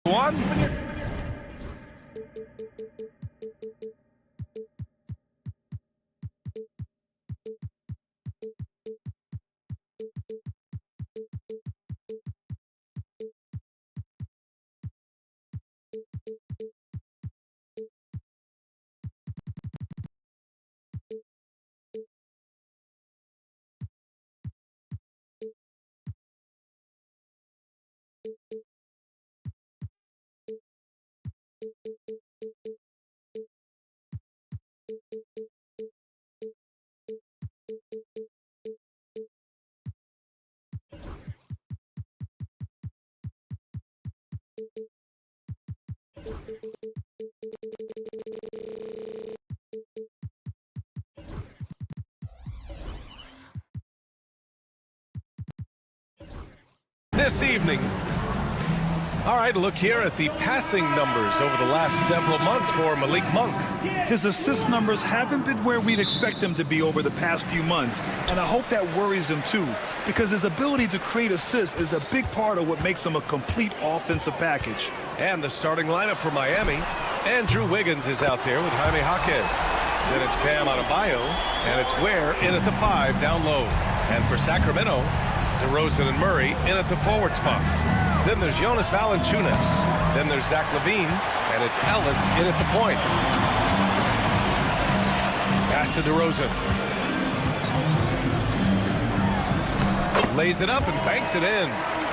One. This evening. All right, look here at the passing numbers over the last several months for Malik Monk. His assist numbers haven't been where we'd expect them to be over the past few months, and I hope that worries him too, because his ability to create assists is a big part of what makes him a complete offensive package. And the starting lineup for Miami. Andrew Wiggins is out there with Jaime Jaquez. Then it's Bam Adebayo, and it's Ware in at the 5 down low. And for Sacramento, DeRozan and Murray in at the forward spots. Then there's Jonas Valanciunas. Then there's Zach LaVine, and it's Ellis in at the point. Pass to DeRozan. Lays it up and banks it in.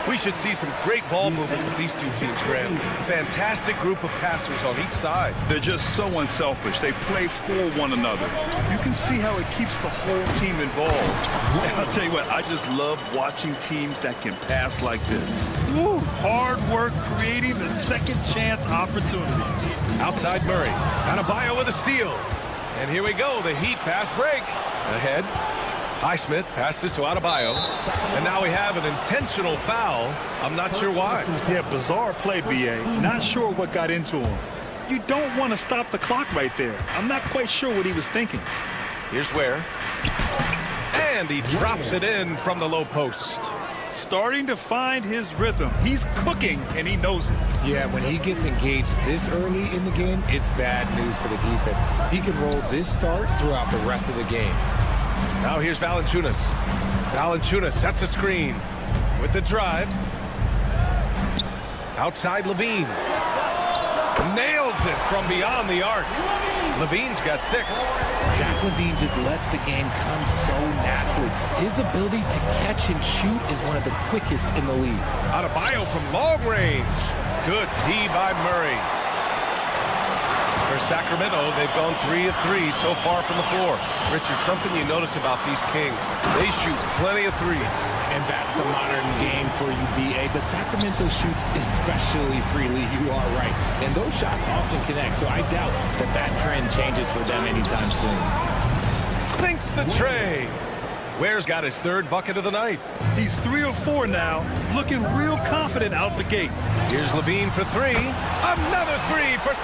We should see some great ball movement with these two teams, Grant. Fantastic group of passers on each side. They're just so unselfish. They play for one another. You can see how it keeps the whole team involved. And I'll tell you what, I just love watching teams that can pass like this. Woo, hard work creating the second chance opportunity. Outside Murray. Adebayo with a steal. And here we go, the Heat fast break. Ahead. Highsmith passes to Adebayo. And now we have an intentional foul. I'm not sure why. Yeah, bizarre play, B.A. Not sure what got into him. You don't want to stop the clock right there. I'm not quite sure what he was thinking. Here's Ware. And he drops it in from the low post. Starting to find his rhythm. He's cooking, and he knows it. Yeah, when he gets engaged this early in the game, it's bad news for the defense. He can roll this start throughout the rest of the game. Now here's Valanciunas. Valanciunas sets a screen with the drive. Outside LaVine. Nails it from beyond the arc. LaVine's got 6. Zach LaVine just lets the game come so naturally. His ability to catch and shoot is one of the quickest in the league. Adebayo from long range. Good D by Murray. For Sacramento, they've gone 3 of 3 so far from the floor. Richard, something you notice about these Kings, they shoot plenty of threes. And that's the modern game for you, B.A. But Sacramento shoots especially freely, you are right. And those shots often connect, so I doubt that that trend changes for them anytime soon. Sinks the tray. Ware's got his 3rd bucket of the night. He's 3 of 4 now, looking real confident out the gate. Here's LaVine for 3. Another 3 for...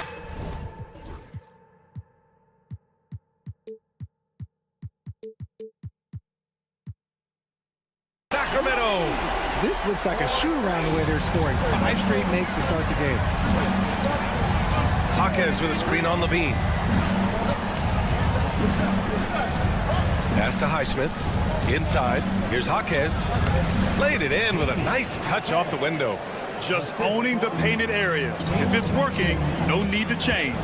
Sacramento. This looks like a shoot-around the way they're scoring. 5 straight makes to start the game. Jaquez with a screen on LaVine. Pass to Highsmith. Inside. Here's Jaquez. Laid it in with a nice touch off the window. Just owning the painted area. If it's working, no need to change.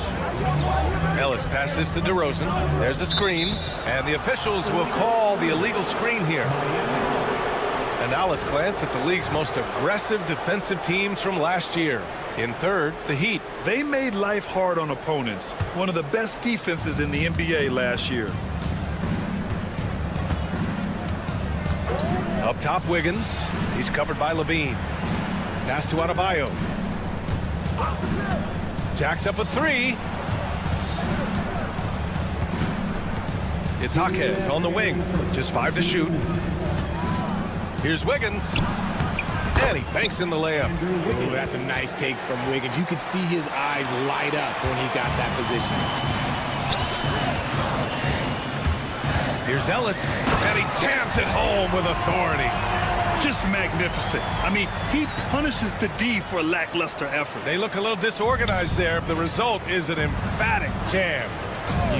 Ellis passes to DeRozan. There's a screen. And the officials will call the illegal screen here. And now let's glance at the league's most aggressive defensive teams from last year. In 3rd, the Heat. They made life hard on opponents. One of the best defenses in the NBA last year. Up top, Wiggins. He's covered by LaVine. Pass to Adebayo. Jacks up a 3. It's Jaquez on the wing. Just 5 to shoot. Here's Wiggins. And he banks in the layup. Ooh, that's a nice take from Wiggins. You could see his eyes light up when he got that position. Here's Ellis. And he jams it home with authority. Just magnificent. I mean, he punishes the D for lackluster effort. They look a little disorganized there. The result is an emphatic jam.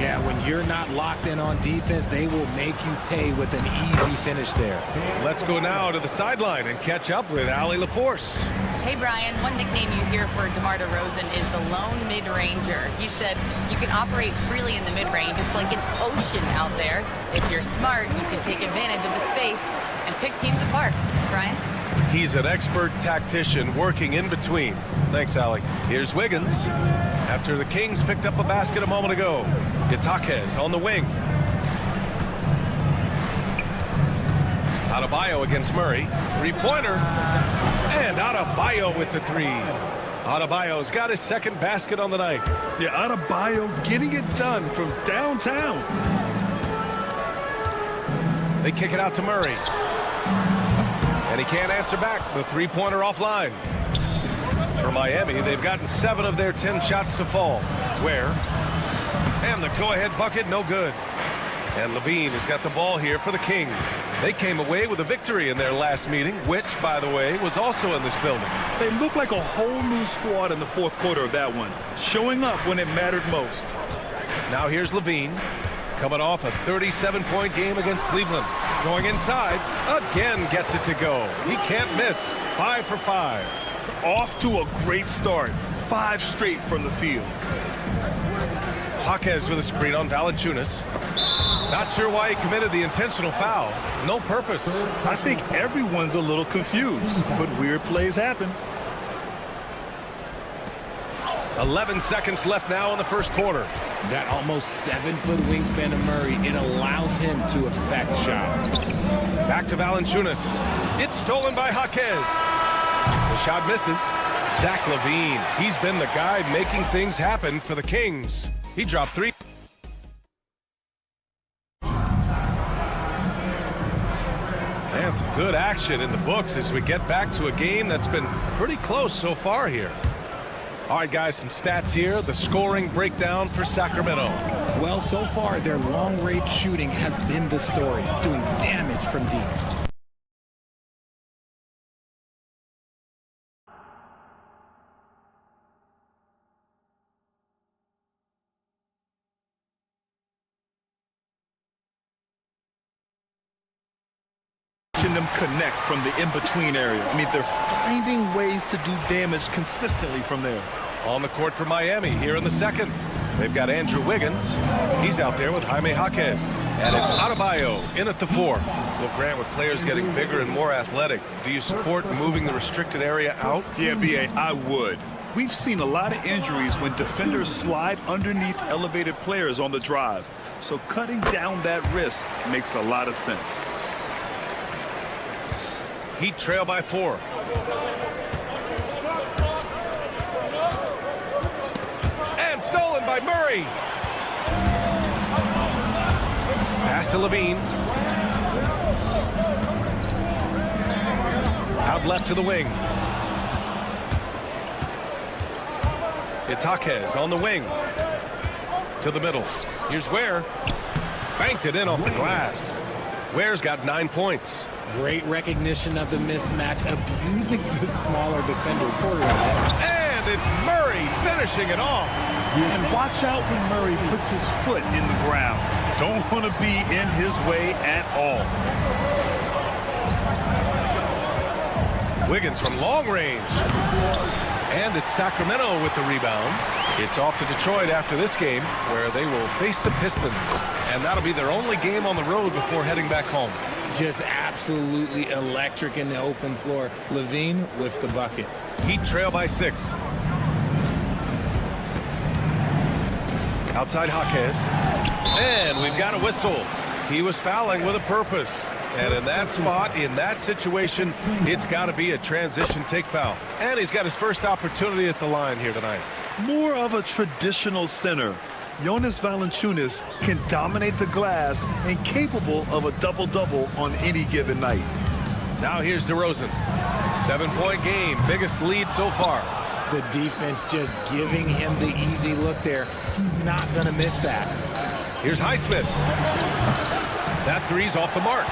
Yeah, when you're not locked in on defense, they will make you pay with an easy finish there. Let's go now to the sideline and catch up with Allie LaForce. Hey, Brian, one nickname you hear for DeMar DeRozan is the lone mid-ranger. He said you can operate freely in the mid-range. It's like an ocean out there. If you're smart, you can take advantage of the space and pick teams apart. Brian? He's an expert tactician working in between. Thanks, Allie. Here's Wiggins. After the Kings picked up a basket a moment ago, it's Jaquez on the wing. Adebayo against Murray. Three-pointer. And Adebayo with the three. Adebayo's got his second basket on the night. Yeah, Adebayo getting it done from downtown. They kick it out to Murray. And he can't answer back. The three-pointer offline. For Miami, they've gotten 7 of their 10 shots to fall. Where? And the go-ahead bucket, no good. And Levine has got the ball here for the Kings. They came away with a victory in their last meeting, which, by the way, was also in this building. They look like a whole new squad in the fourth quarter of that one, showing up when it mattered most. Now here's Levine, coming off a 37-point game against Cleveland. Going inside, again gets it to go. He can't miss. 5 for 5. Off to a great start. 5 straight from the field. Jaquez with a screen on Valanciunas. Not sure why he committed the intentional foul. No purpose. I think everyone's a little confused, but weird plays happen. 11 seconds left now in the first quarter. That almost 7-foot wingspan of Murray, it allows him to affect shots. Back to Valanciunas. It's stolen by Jaquez. The shot misses. Zach LaVine. He's been the guy making things happen for the Kings. He dropped 3. And some good action in the books as we get back to a game that's been pretty close so far here. All right, guys, some stats here. The scoring breakdown for Sacramento. Well, so far, their long-range shooting has been the story, doing damage from deep. Them connect from the in-between area. I mean, they're finding ways to do damage consistently from there. On the court for Miami here in the second. They've got Andrew Wiggins. He's out there with Jaime Jaquez. And it's Adebayo in at the 4. Well, Grant, with players getting bigger and more athletic, do you support moving the restricted area out? Yeah, B.A., I would. We've seen a lot of injuries when defenders slide underneath elevated players on the drive. So cutting down that risk makes a lot of sense. Heat trail by 4. And stolen by Murray. Pass to Levine. Out left to the wing. It's Jaquez on the wing. To the middle. Here's Ware. Banked it in off the glass. Ware's got 9 points. Great recognition of the mismatch, abusing the smaller defender. And it's Murray finishing it off. And watch out when Murray puts his foot in the ground. Don't want to be in his way at all. Wiggins from long range. And it's Sacramento with the rebound. It's off to Detroit after this game, where they will face the Pistons. And that'll be their only game on the road before heading back home. Just absolutely electric in the open floor. Levine with the bucket. Heat trail by 6. Outside Jaquez. And we've got a whistle. He was fouling with a purpose. And in that spot, in that situation, it's got to be a transition take foul. And he's got his first opportunity at the line here tonight. More of a traditional center. Jonas Valanciunas can dominate the glass and capable of a double-double on any given night. Now here's DeRozan. 7-point game, biggest lead so far. The defense just giving him the easy look there. He's not going to miss that. Here's Highsmith. That three's off the mark.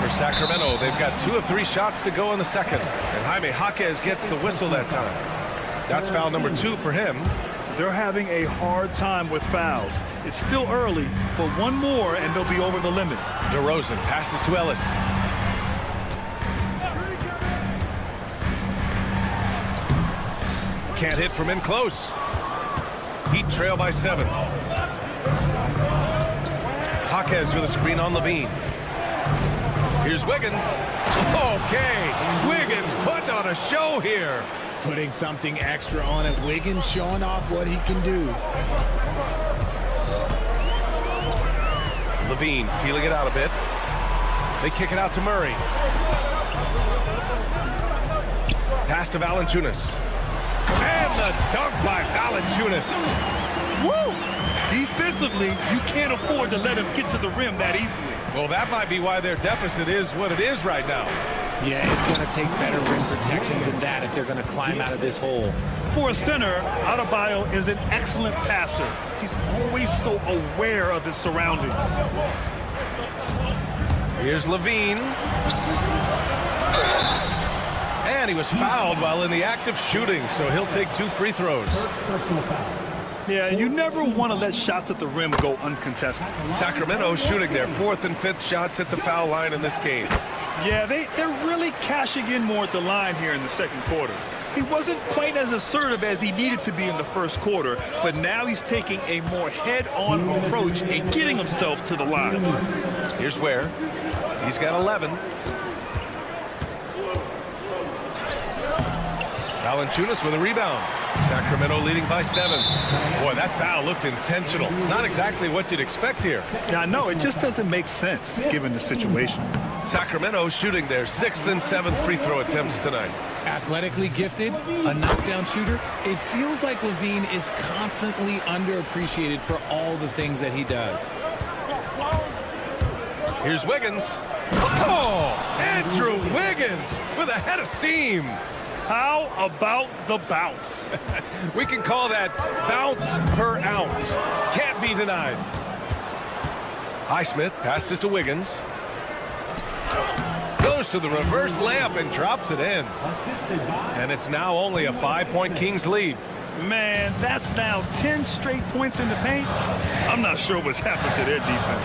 For Sacramento, they've got 2 of 3 shots to go in the second. And Jaime Jaquez gets the whistle that time. That's foul number 2 for him. They're having a hard time with fouls. It's still early, but one more and they'll be over the limit. DeRozan passes to Ellis. Can't hit from in close. Heat trail by 7. Jaquez with a screen on Levine. Here's Wiggins. Okay, Wiggins putting on a show here. Putting something extra on it. Wiggins showing off what he can do. Levine feeling it out a bit. They kick it out to Murray. Pass to Valanciunas. And the dunk by Valanciunas. Woo! Defensively, you can't afford to let him get to the rim that easily. Well, that might be why their deficit is what it is right now. Yeah, it's going to take better rim protection than that if they're going to climb out of this hole. For a center, Adebayo is an excellent passer. He's always so aware of his surroundings. Here's Levine. And he was fouled while in the act of shooting, so he'll take 2 free throws. Personal foul. Yeah, you never want to let shots at the rim go uncontested. Sacramento shooting their 4th and 5th shots at the foul line in this game. Yeah, they're really cashing in more at the line here in the second quarter. He wasn't quite as assertive as he needed to be in the first quarter, but now he's taking a more head-on approach and getting himself to the line. Here's Ware. He's got 11. Valanciunas with a rebound. Sacramento leading by 7. Boy, that foul looked intentional. Not exactly what you'd expect here. Yeah, I know. It just doesn't make sense given the situation. Sacramento shooting their 6th and 7th free throw attempts tonight. Athletically gifted, a knockdown shooter. It feels like Levine is constantly underappreciated for all the things that he does. Here's Wiggins. Oh, Andrew Wiggins with a head of steam. How about the bounce? We can call that bounce per ounce. Can't be denied. Highsmith passes to Wiggins. Goes to the reverse layup and drops it in. And it's now only a 5-point Kings lead. Man, that's now 10 straight points in the paint. I'm not sure what's happened to their defense.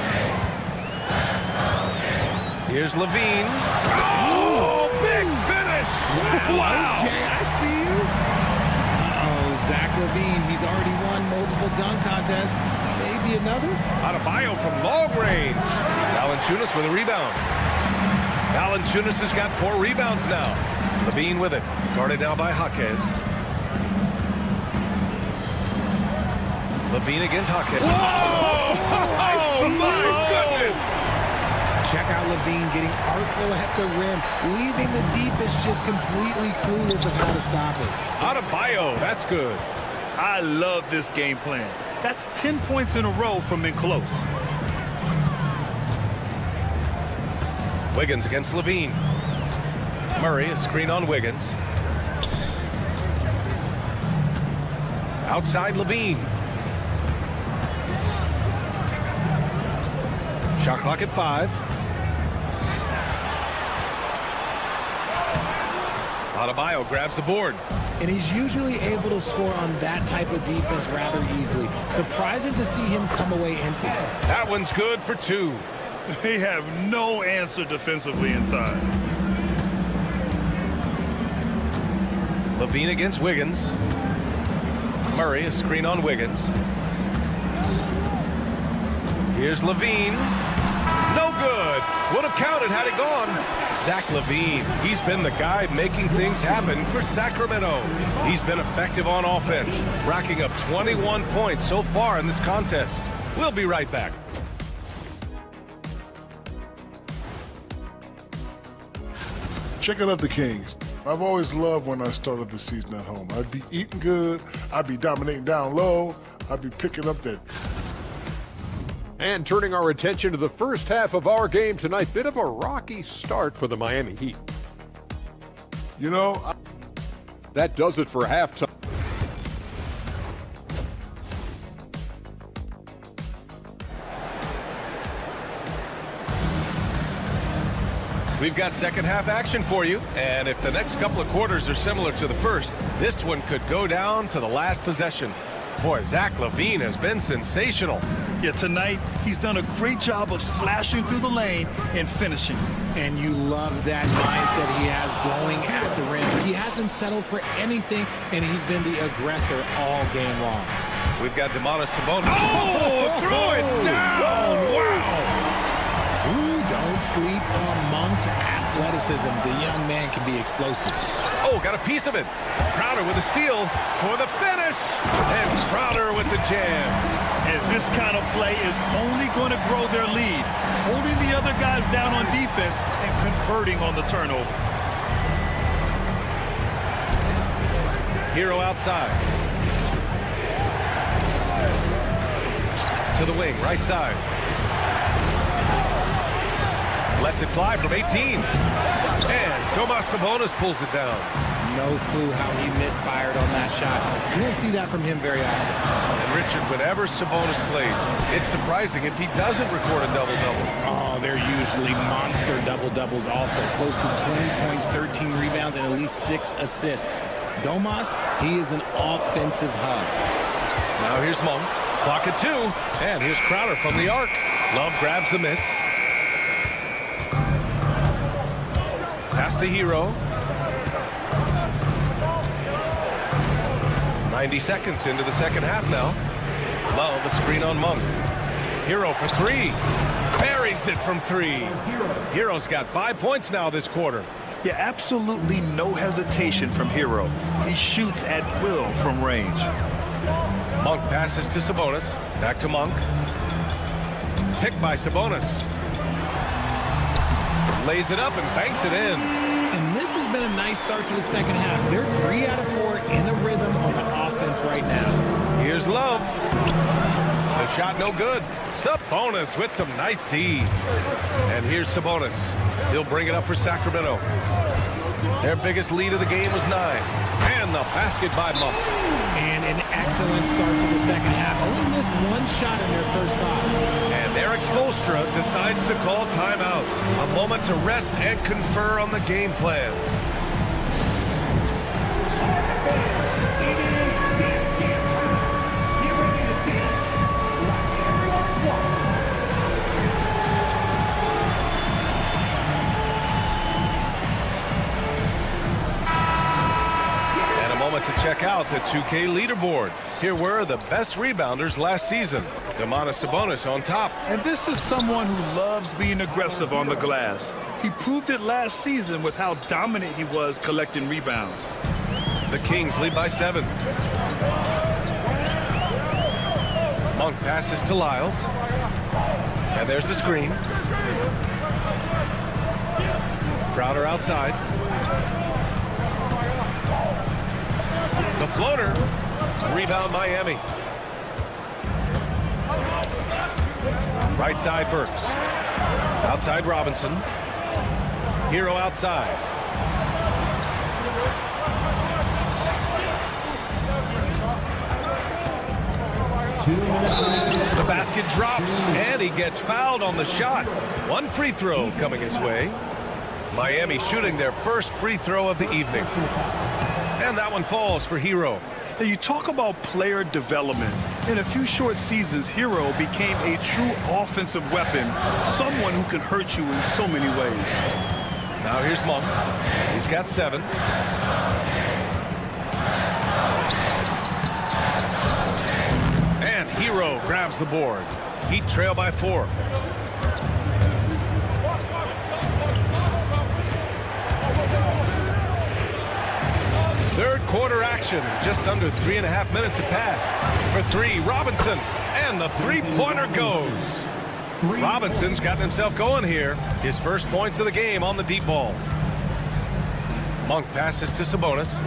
Here's Levine. Oh, big finish! Wow. Okay, I see you. Uh-oh, Zach Levine, he's already won multiple dunk contests. Maybe another? Adebayo from long range. Valanciunas with a rebound. Valanciunas has got 4 rebounds now. Levine with it. Guarded now by Jaquez. Levine against Jaquez. Whoa! Oh, my goodness! Check out Levine getting artful at the rim, leaving the defense just completely clueless of how to stop it. Adebayo, that's good. I love this game plan. That's 10 points in a row from in close. Wiggins against Levine. Murray, a screen on Wiggins. Outside Levine. Shot clock at 5. Adebayo grabs the board. And he's usually able to score on that type of defense rather easily. Surprising to see him come away empty. That one's good for 2. They have no answer defensively inside. Levine against Wiggins. Murray, a screen on Wiggins. Here's Levine. No good. Would have counted had it gone. Zach Levine, he's been the guy making things happen for Sacramento. He's been effective on offense, racking up 21 points so far in this contest. We'll be right back. Checking out the Kings. I've always loved when I started the season at home. I'd be eating good, I'd be dominating down low, I'd be picking up that. And turning our attention to the first half of our game tonight, bit of a rocky start for the Miami Heat. You know, That does it for halftime. We've got second half action for you, and if the next couple of quarters are similar to the first, this one could go down to the last possession. Boy, Zach LaVine has been sensational. Yeah, tonight he's done a great job of slashing through the lane and finishing. And you love that mindset he has going at the rim. He hasn't settled for anything, and he's been the aggressor all game long. We've got Sabonis. Oh, throw it down! Wow! Ooh, don't sleep on Monk's athleticism. The young man can be explosive. Oh, got a piece of it. Crowder with a steal for the finish. And Crowder with the jam. And this kind of play is only going to grow their lead, holding the other guys down on defense and converting on the turnover. Hero outside. To the wing, right side. Lets it fly from 18. And Sabonis pulls it down. No clue how he misfired on that shot. You don't see that from him very often. And Richard, whenever Sabonis plays, it's surprising if he doesn't record a double-double. Oh, they're usually monster double-doubles also. Close to 20 points, 13 rebounds, and at least 6 assists. Domas, he is an offensive hub. Now here's Monk. Clock at 2. And here's Crowder from the arc. Love grabs the miss. Pass to Hero. 90 seconds into the second half now. Love a screen on Monk. Hero for 3. Buries it from 3. Hero's got 5 points now this quarter. Yeah, absolutely no hesitation from Hero. He shoots at will from range. Monk passes to Sabonis. Back to Monk. Picked by Sabonis. Lays it up and banks it in. And this has been a nice start to the second half. They're 3 out of 4 in a rhythm on the offense right now. Here's Love. The shot no good. Sabonis with some nice D. And here's Sabonis. He'll bring it up for Sacramento. Their biggest lead of the game was 9. And the basket by Monk. And an excellent start to the second half. Only missed 1 shot in their first 5. And Eric Spoelstra decides to call timeout. A moment to rest and confer on the game plan. To check out the 2K leaderboard. Here were the best rebounders last season. Sabonis on top. And this is someone who loves being aggressive on the glass. He proved it last season with how dominant he was collecting rebounds. The Kings lead by 7. Monk passes to Lyles. And there's the screen. Crowder outside. The floater. Rebound Miami. Right side Burks. Outside Robinson. Hero outside. The basket drops and he gets fouled on the shot. 1 free throw coming his way. Miami shooting their first free throw of the evening. And that one falls for Hero. Now you talk about player development. In a few short seasons, Hero became a true offensive weapon, someone who can hurt you in so many ways. Now here's Monk. He's got 7. And Hero grabs the board. Heat trail by 4. Third quarter action. Just under 3.5 minutes have passed. For 3, Robinson. And the three-pointer goes. Robinson's gotten himself going here. His first points of the game on the deep ball. Monk passes to Sabonis.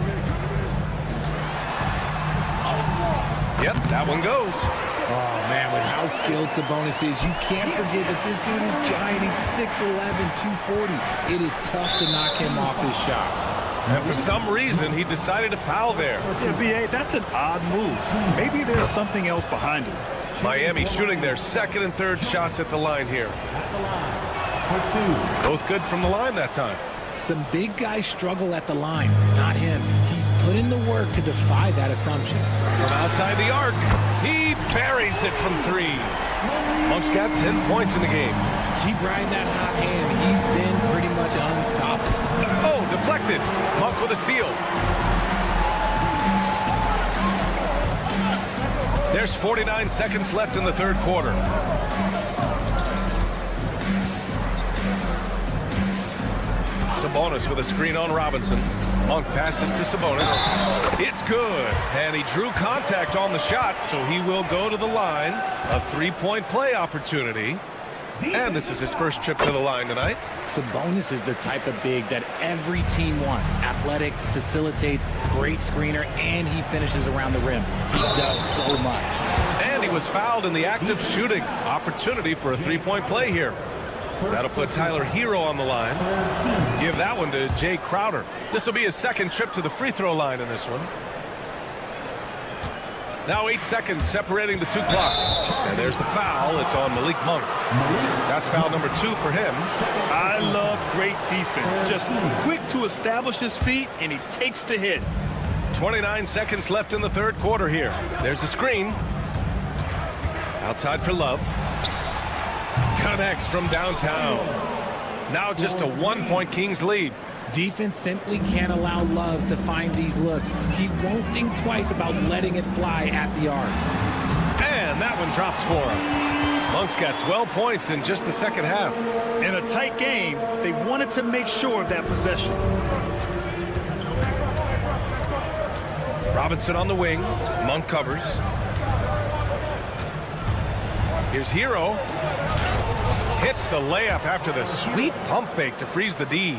Yep, that one goes. Oh, man, with how skilled Sabonis is, you can't forget that this dude is giant. He's 6'11", 240. It is tough to knock him off his shot. And for some reason, he decided to foul there. Yeah, B.A., that's an odd move. Maybe there's something else behind it. Miami shooting their second and third shots at the line here. Both good from the line that time. Some big guys struggle at the line, not him. He's put in the work to defy that assumption. From outside the arc, he buries it from 3. Monk's got 10 points in the game. Keep riding that hot hand. He's been pretty much unstoppable. Oh, deflected. Monk with a steal. There's 49 seconds left in the third quarter. Sabonis with a screen on Robinson. Monk passes to Sabonis. It's good. And he drew contact on the shot, so he will go to the line. A 3-point play opportunity. And this is his first trip to the line tonight. Sabonis is the type of big that every team wants. Athletic, facilitates, great screener, and he finishes around the rim. He does so much. And he was fouled in the act of shooting. Opportunity for a 3-point play here. That'll put Tyler Hero on the line. Give that one to Jay Crowder. This will be his second trip to the free throw line in this one. Now 8 seconds separating the 2 clocks. And there's the foul. It's on Malik Monk. That's foul number 2 for him. I love great defense. Just quick to establish his feet, and he takes the hit. 29 seconds left in the third quarter here. There's a screen. Outside for Love. Connects from downtown. Now just a 1-point Kings lead. Defense simply can't allow Love to find these looks. He won't think twice about letting it fly at the arc. And that one drops for him. Monk's got 12 points in just the second half. In a tight game, they wanted to make sure of that possession. Robinson on the wing. Monk covers. Here's Hero. Hits the layup after the sweet pump fake to freeze the D.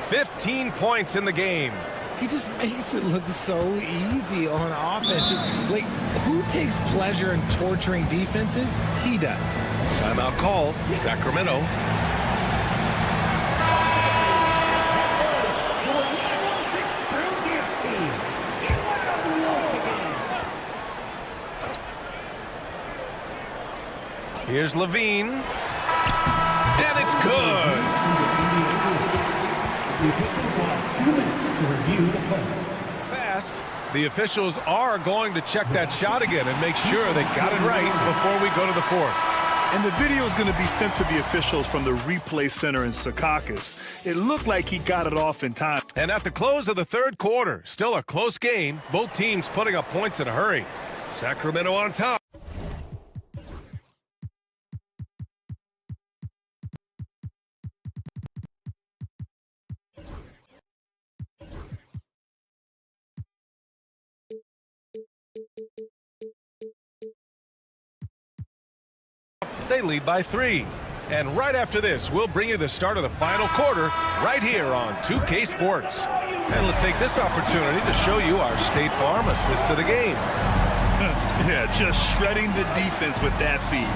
15 points in the game. He just makes it look so easy on offense. Like, who takes pleasure in torturing defenses? He does. Timeout call, Sacramento. Here's Levine. And it's good. Fast. The officials are going to check that shot again and make sure they got it right before we go to the fourth. And the video is going to be sent to the officials from the replay center in Secaucus. It looked like he got it off in time. And at the close of the third quarter, still a close game. Both teams putting up points in a hurry. Sacramento on top. They lead by 3. And right after this, we'll bring you the start of the final quarter right here on 2K Sports. And let's take this opportunity to show you our State Farm assist to the game. Yeah, just shredding the defense with that feed.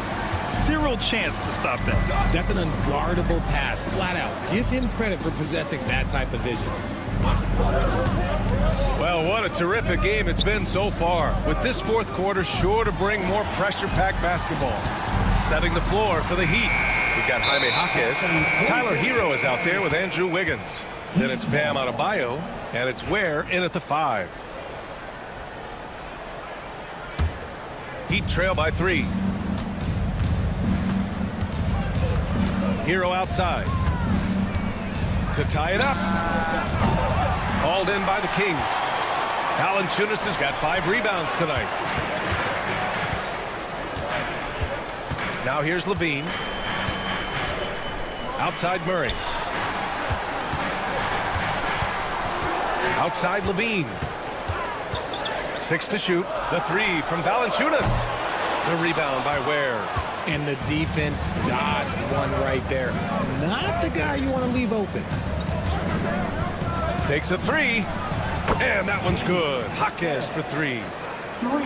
Zero chance to stop that. That's an unguardable pass, flat out. Give him credit for possessing that type of vision. Well, what a terrific game it's been so far. With this fourth quarter sure to bring more pressure-packed basketball. Setting the floor for the Heat. We've got Jaime Jaquez. Tyler Hero is out there with Andrew Wiggins. Then it's Bam Adebayo, and it's Ware in at the 5. Heat trail by 3. Hero outside. To tie it up. Hauled in by the Kings. Valanciunas has got 5 rebounds tonight. Now here's Levine. Outside Murray. Outside Levine. 6 to shoot. The 3 from Valanciunas. The rebound by Ware. And the defense dodged one right there. Not the guy you want to leave open. Takes a 3. And that one's good. Jaquez for 3.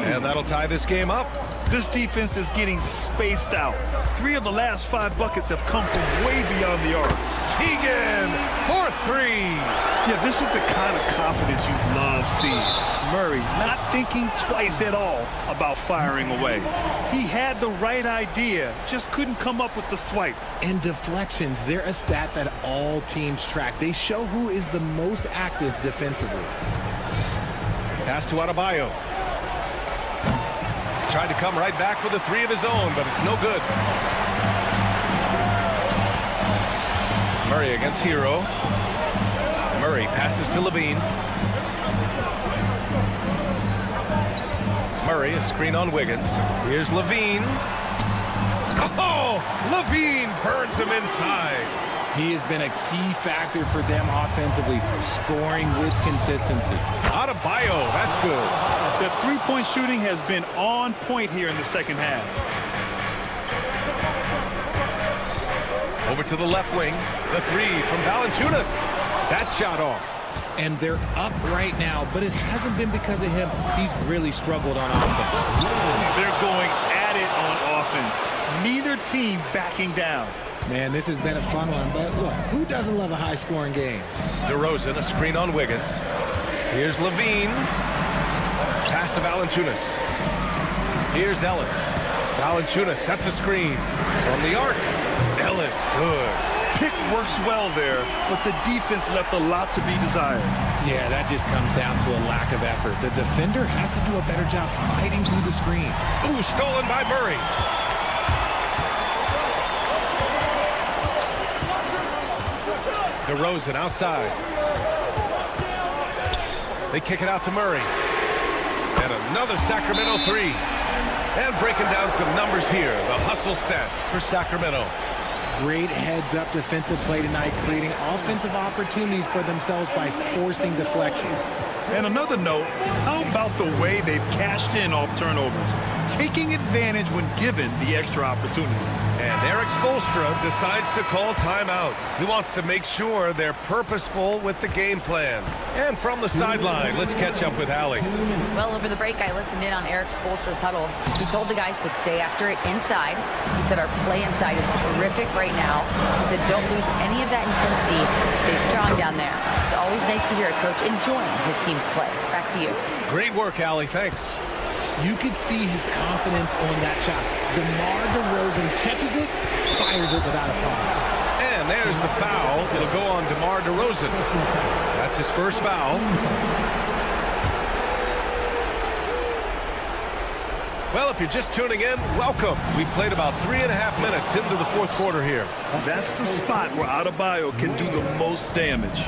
And that'll tie this game up. This defense is getting spaced out. 3 of the last 5 buckets have come from way beyond the arc. Keegan for 3. Yeah, this is the kind of confidence you love seeing. Murray not thinking twice at all about firing away. He had the right idea, just couldn't come up with the swipe. And deflections, they're a stat that all teams track. They show who is the most active defensively. Pass to Adebayo. Tried to come right back with a three of his own, but it's no good. Murray against Hero. Murray passes to Levine. Murray, a screen on Wiggins. Here's Levine. Oh, Levine burns him inside. He has been a key factor for them offensively, scoring with consistency. Adebayo, that's good. The three-point shooting has been on point here in the second half. Over to the left wing. The three from Valanciunas. That shot off. And they're up right now, but it hasn't been because of him. He's really struggled on offense. They're going at it on offense. Neither team backing down. Man, this has been a fun one, but look, who doesn't love a high-scoring game? DeRozan, a screen on Wiggins. Here's Levine. Pass to Valanciunas. Here's Ellis. Valanciunas sets a screen from the arc. Ellis, good. Pick works well there, but the defense left a lot to be desired. Yeah, that just comes down to a lack of effort. The defender has to do a better job fighting through the screen. Ooh, stolen by Murray. DeRozan outside. They kick it out to Murray. And another Sacramento three. And breaking down some numbers here. The hustle stats for Sacramento. Great heads-up defensive play tonight, creating offensive opportunities for themselves by forcing deflections. And another note, how about the way they've cashed in off turnovers? Taking advantage when given the extra opportunity. And Eric Spoelstra decides to call timeout. He wants to make sure they're purposeful with the game plan. And from the sideline, let's catch up with Allie. Well, over the break, I listened in on Eric Spoelstra's huddle. He told the guys to stay after it inside. He said our play inside is terrific right now. He said don't lose any of that intensity. Stay strong down there. It's always nice to hear a coach enjoying his team's play. Back to you. Great work, Allie. Thanks. You could see his confidence on that shot. DeMar DeRozan catches it, fires it without a pause. And there's the foul. It'll go on DeMar DeRozan. That's his first foul. Well, if you're just tuning in, welcome. We played about 3.5 minutes into the fourth quarter here. That's the spot where Adebayo can do the most damage.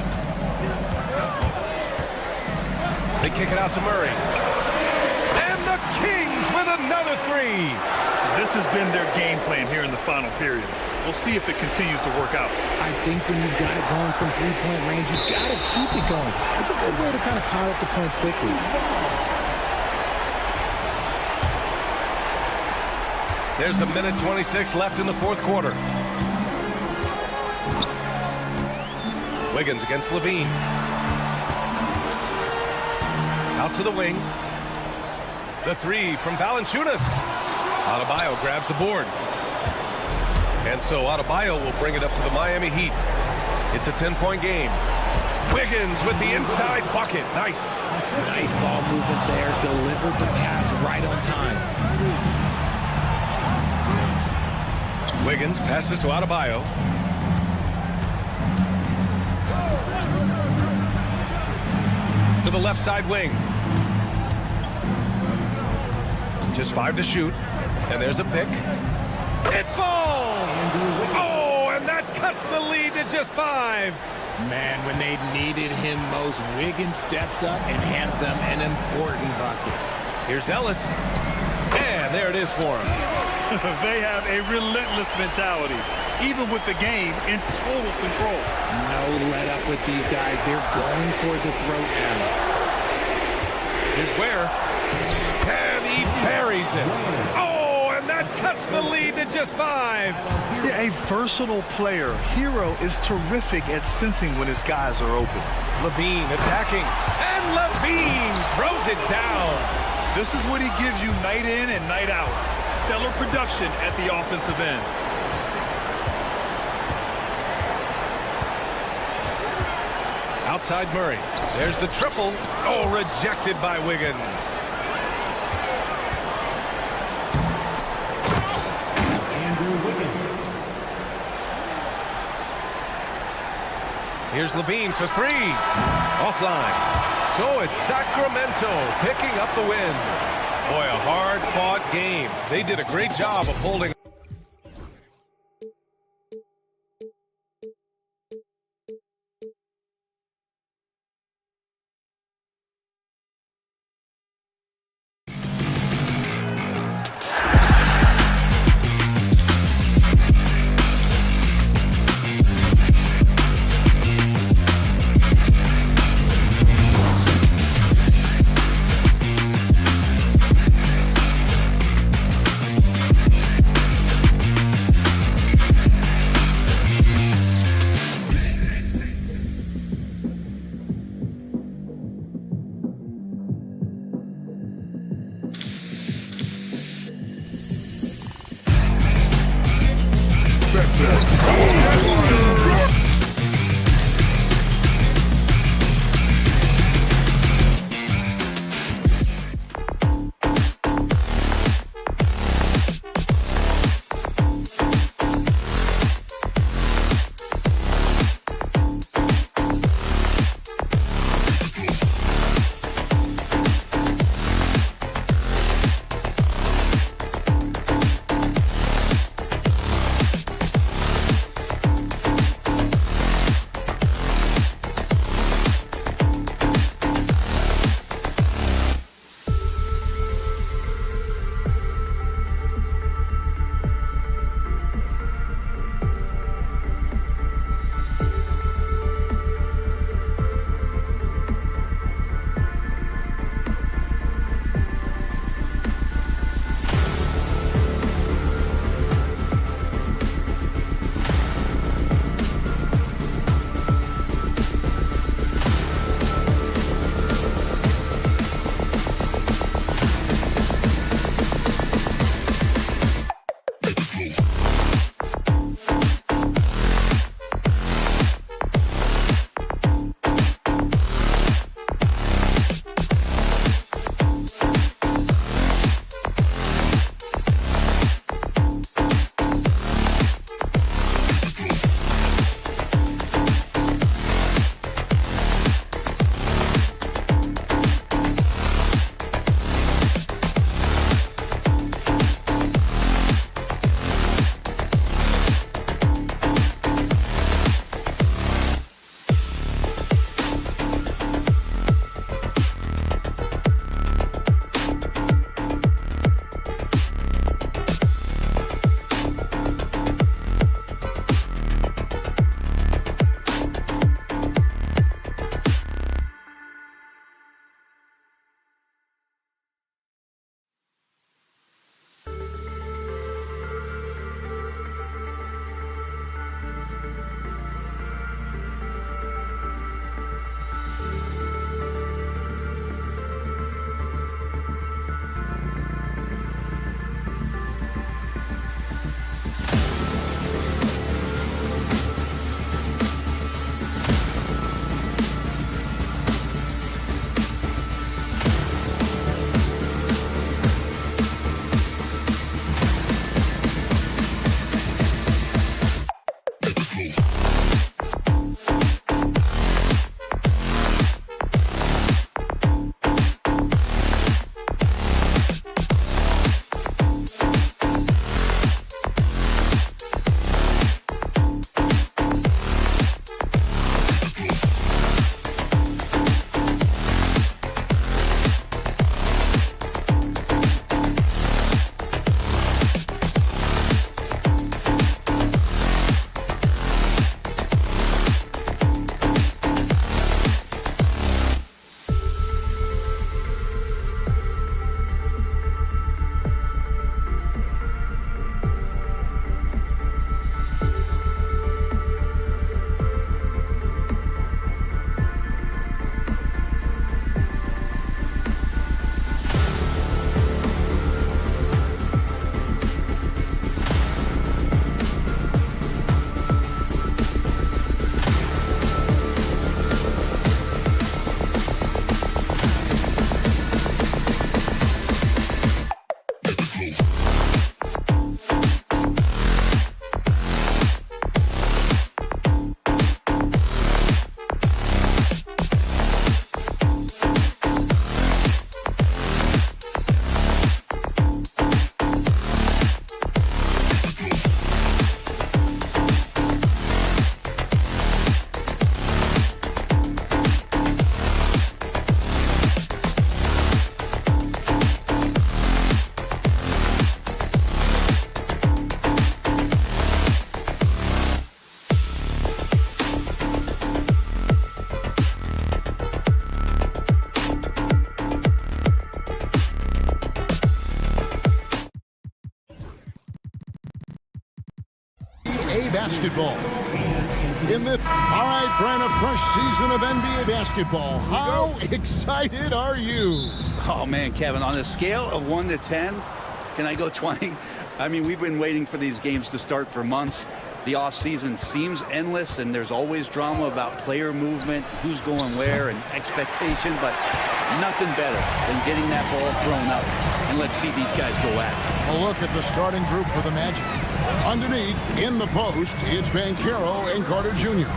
They kick it out to Murray. And the Kings with another three. This has been their game plan here in the final period. We'll see if it continues to work out. I think when you've got it going from three-point range, you've got to keep it going. It's a good way to kind of pile up the points quickly. There's 1:26 left in the fourth quarter. Wiggins against Levine. Out to the wing. The three from Valanciunas. Adebayo grabs the board. And so Adebayo will bring it up for the Miami Heat. It's a 10-point game. Wiggins with the inside bucket. Nice. Nice ball movement there. Delivered the pass right on time. Wiggins passes to Adebayo. To the left side wing. Just 5 to shoot. And there's a pick. It falls! Oh, and that cuts the lead to just 5. Man, when they needed him most, Wiggins steps up and hands them an important bucket. Here's Ellis. And there it is for him. They have a relentless mentality, even with the game in total control. No let up with these guys. They're going for the throat now. Here's Ware. And he buries it. Oh, and that cuts the lead to just 5. Yeah, a versatile player. Hero is terrific at sensing when his guys are open. Levine attacking. And Levine throws it down. This is what he gives you night in and night out. Stellar production at the offensive end. Outside Murray. There's the triple. Oh, rejected by Wiggins. Here's Levine for three. Offline. So it's Sacramento picking up the win. Boy, a hard-fought game. They did a great job of holding. basketball. In this, all right, Brent, a fresh season of NBA basketball. How excited are you? Oh, man, Kevin, on a scale of 1 to 10, can I go 20? I mean, we've been waiting for these games to start for months. The offseason seems endless, and there's always drama about player movement, who's going where, and expectation, but nothing better than getting that ball thrown up. And let's see these guys go at it. A look at the starting group for the Magic. Underneath, in the post, it's Banchero and Carter Jr.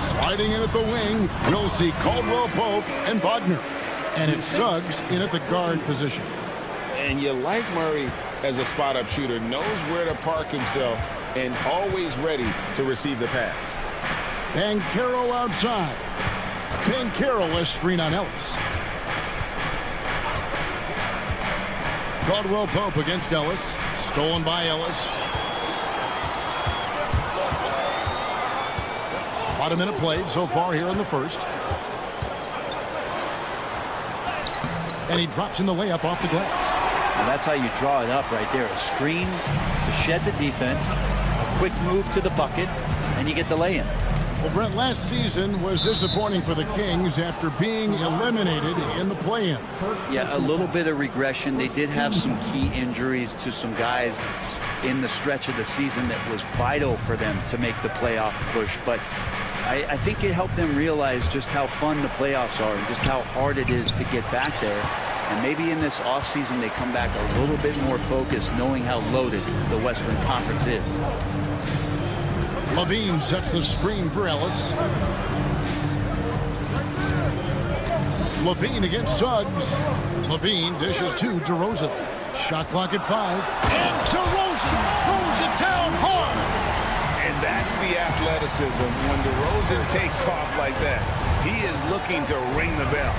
Sliding in at the wing, we'll see Caldwell Pope and Wagner. And it's Suggs in at the guard position. And you like Murray as a spot-up shooter, knows where to park himself, and always ready to receive the pass. Banchero outside. Banchero a screen on Ellis. Caldwell Pope against Ellis. Stolen by Ellis. About a minute played so far here in the first. And he drops in the layup off the glass. Now that's how you draw it up right there. A screen to shed the defense, a quick move to the bucket, and you get the lay-in. Well, Brent, last season was disappointing for the Kings after being eliminated in the play-in. Yeah, a little bit of regression. They did have some key injuries to some guys in the stretch of the season that was vital for them to make the playoff push. But I think it helped them realize just how fun the playoffs are and just how hard it is to get back there. And maybe in this offseason they come back a little bit more focused, knowing how loaded the Western Conference is. Levine sets the screen for Ellis. Levine against Suggs. Levine dishes to DeRozan. Shot clock at 5. And DeRozan throws it down hard. And that's the athleticism. When DeRozan takes off like that, he is looking to ring the bell.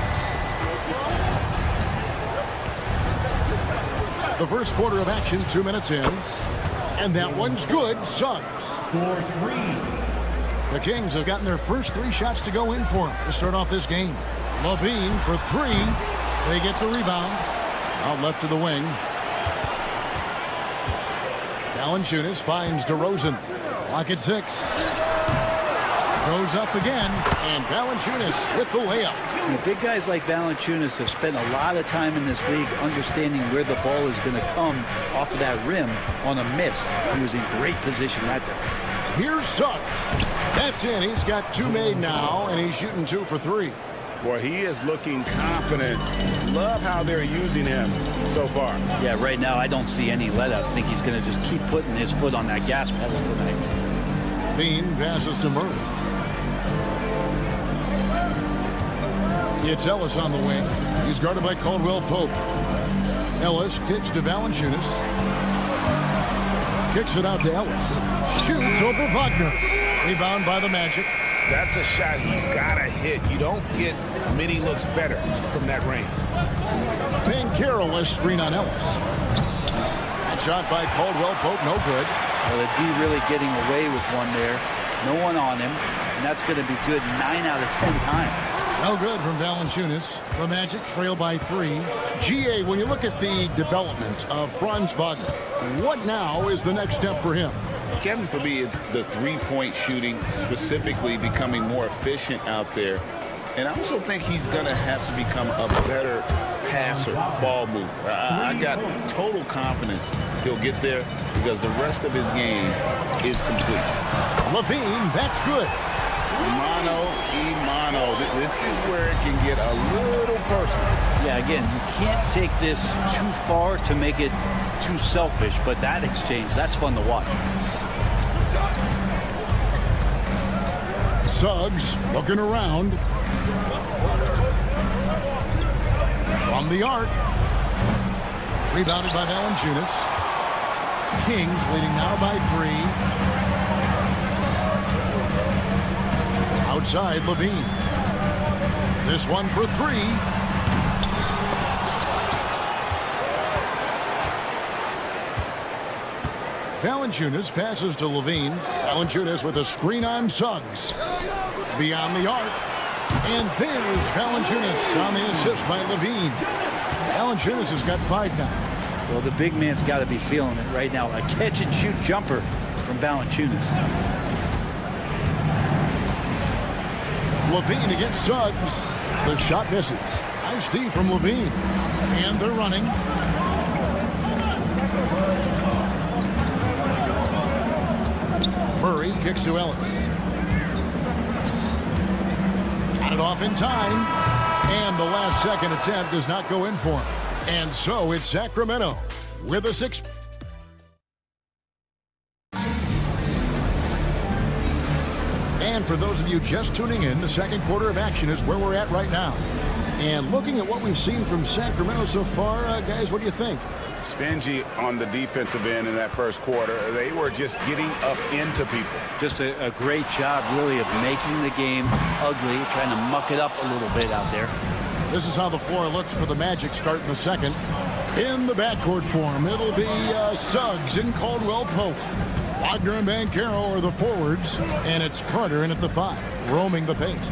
The first quarter of action, 2 minutes in. And that one's good. Suggs. For 3. The Kings have gotten their first 3 shots to go in for them to start off this game. Levine for 3. They get the rebound. Out left to the wing. Valanciunas finds DeRozan. Clock at 6. Goes up again. And Valanciunas with the layup. You know, big guys like Valanciunas have spent a lot of time in this league understanding where the ball is going to come off of that rim on a miss. He was in great position that time. Here's Suggs. That's in. He's got 2 made now, and he's shooting 2 for 3. Boy, he is looking confident. Love how they're using him so far. Yeah, right now I don't see any let-up. I think he's going to just keep putting his foot on that gas pedal tonight. Bean passes to Murray. It's Ellis on the wing. He's guarded by Caldwell Pope. Ellis kicks to Valanciunas. Kicks it out to Ellis. Shoots over Wagner. Rebound by the Magic. That's a shot he's got to hit. You don't get many looks better from that range. Banchero a screen on Ellis. That shot by Caldwell Pope, no good. Well, the D really getting away with one there. No one on him. And that's going to be good 9 out of 10 times. No good from Valanciunas. The Magic trail by 3. GA, when you look at the development of Franz Wagner, what now is the next step for him? Kevin, for me, it's the three-point shooting, specifically becoming more efficient out there. And I also think he's going to have to become a better passer, ball mover. I got total confidence he'll get there because the rest of his game is complete. Levine, that's good. Mano. This is where it can get a little personal. Yeah, again, you can't take this too far to make it too selfish, but that exchange, that's fun to watch. Suggs looking around. From the arc. Rebounded by Valanciunas. Kings leading now by 3. Outside Levine. This one for 3. Valanciunas passes to Levine. Valanciunas with a screen on Suggs. Beyond the arc. And there's Valanciunas on the assist by Levine. Valanciunas has got 5 now. Well, the big man's got to be feeling it right now. A catch-and-shoot jumper from Valanciunas. Levine against Suggs. The shot misses. Nice D from Levine. And they're running. Murray kicks to Ellis. Got it off in time. And the last second attempt does not go in for him. And so it's Sacramento with a 6. And for those of you just tuning in, the second quarter of action is where we're at right now. And looking at what we've seen from Sacramento so far, guys, what do you think? Stingy on the defensive end in that first quarter. They were just getting up into people. Just a great job, really, of making the game ugly, trying to muck it up a little bit out there. This is how the floor looks for the Magic starting the second. In the backcourt form, it'll be Suggs and Caldwell Pope. Wagner and Banchero are the forwards, and it's Carter in at the 5, roaming the paint.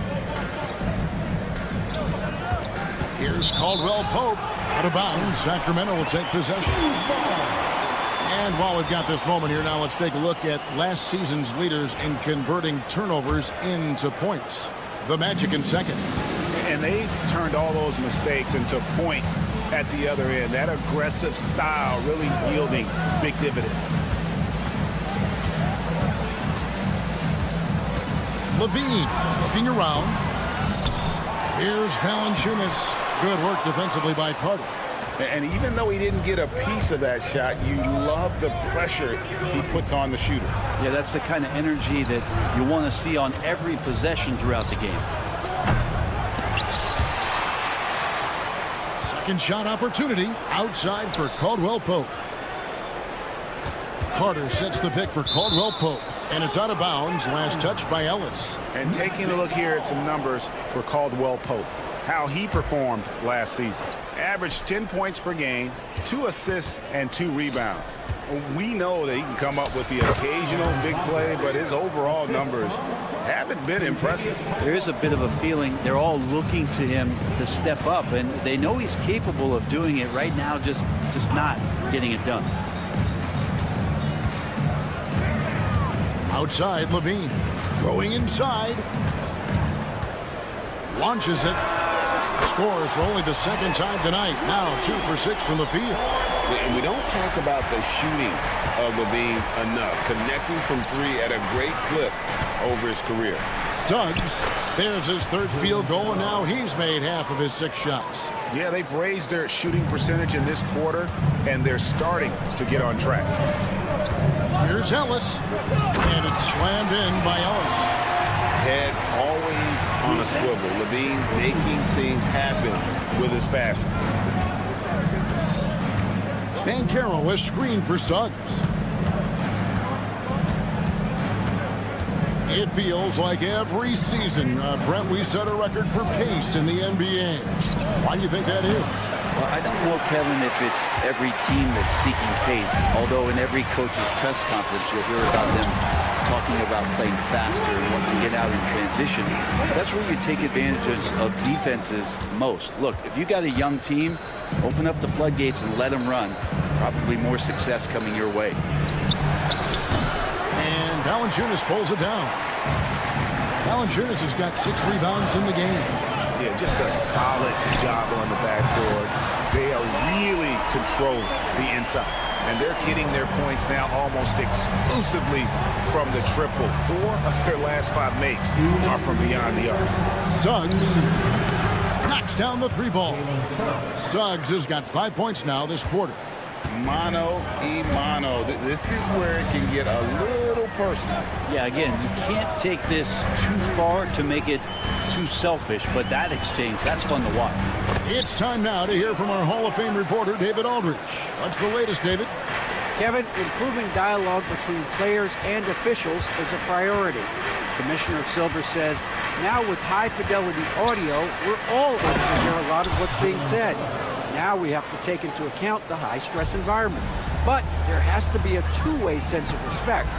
Here's Caldwell Pope. Out of bounds, Sacramento will take possession. And while we've got this moment here, now let's take a look at last season's leaders in converting turnovers into points. The Magic in second. And they turned all those mistakes into points at the other end. That aggressive style really yielding big dividends. Levine looking around. Here's Valanciunas. Good work defensively by Carter. And even though he didn't get a piece of that shot, you love the pressure he puts on the shooter. Yeah, that's the kind of energy that you want to see on every possession throughout the game. Second shot opportunity outside for Caldwell Pope. Carter sets the pick for Caldwell Pope, and it's out of bounds. Last touch by Ellis. And taking a look here at some numbers for Caldwell Pope, how he performed last season. Averaged 10 points per game, 2 assists, and 2 rebounds. We know that he can come up with the occasional big play, but his overall numbers haven't been impressive. There is a bit of a feeling they're all looking to him to step up, and they know he's capable of doing it right now, just not getting it done. Outside, Levine. Going inside. Launches it. Scores for only the second time tonight. Now 2 for 6 from the field. And we don't talk about the shooting of Levine enough. Connecting from 3 at a great clip over his career. Suggs. There's his third field goal, and now he's made half of his 6 shots. Yeah, they've raised their shooting percentage in this quarter, and they're starting to get on track. Here's Ellis. And it's slammed in by Ellis. Head always on a swivel. Levine making things happen with his passing. Banchero is screened for Suggs. It feels like every season, Brent, we set a record for pace in the NBA. Why do you think that is? Well, I don't know, Kevin, if it's every team that's seeking pace, although in every coach's press conference you'll hear about them talking about playing faster and wanting to get out in transition. That's where you take advantage of defenses most. Look, if you got a young team, open up the floodgates and let them run. Probably more success coming your way. And Valanciunas pulls it down. Valanciunas has got 6 rebounds in the game. Yeah, just a solid job on the backboard. They are really controlling the inside. And they're getting their points now almost exclusively from the triple. 4 of their last 5 makes are from beyond the arc. Suggs knocks down the 3 ball. Suggs has got 5 points now this quarter. Mano y mano. This is where it can get a little personal. Yeah, again, you can't take this too far to make it too selfish, but that exchange, that's fun to watch. It's time now to hear from our Hall of Fame reporter, David Aldridge. What's the latest, David? Kevin, improving dialogue between players and officials is a priority. Commissioner Silver says, now with high-fidelity audio, we're all able to hear a lot of what's being said. Now we have to take into account the high-stress environment. But there has to be a two-way sense of respect.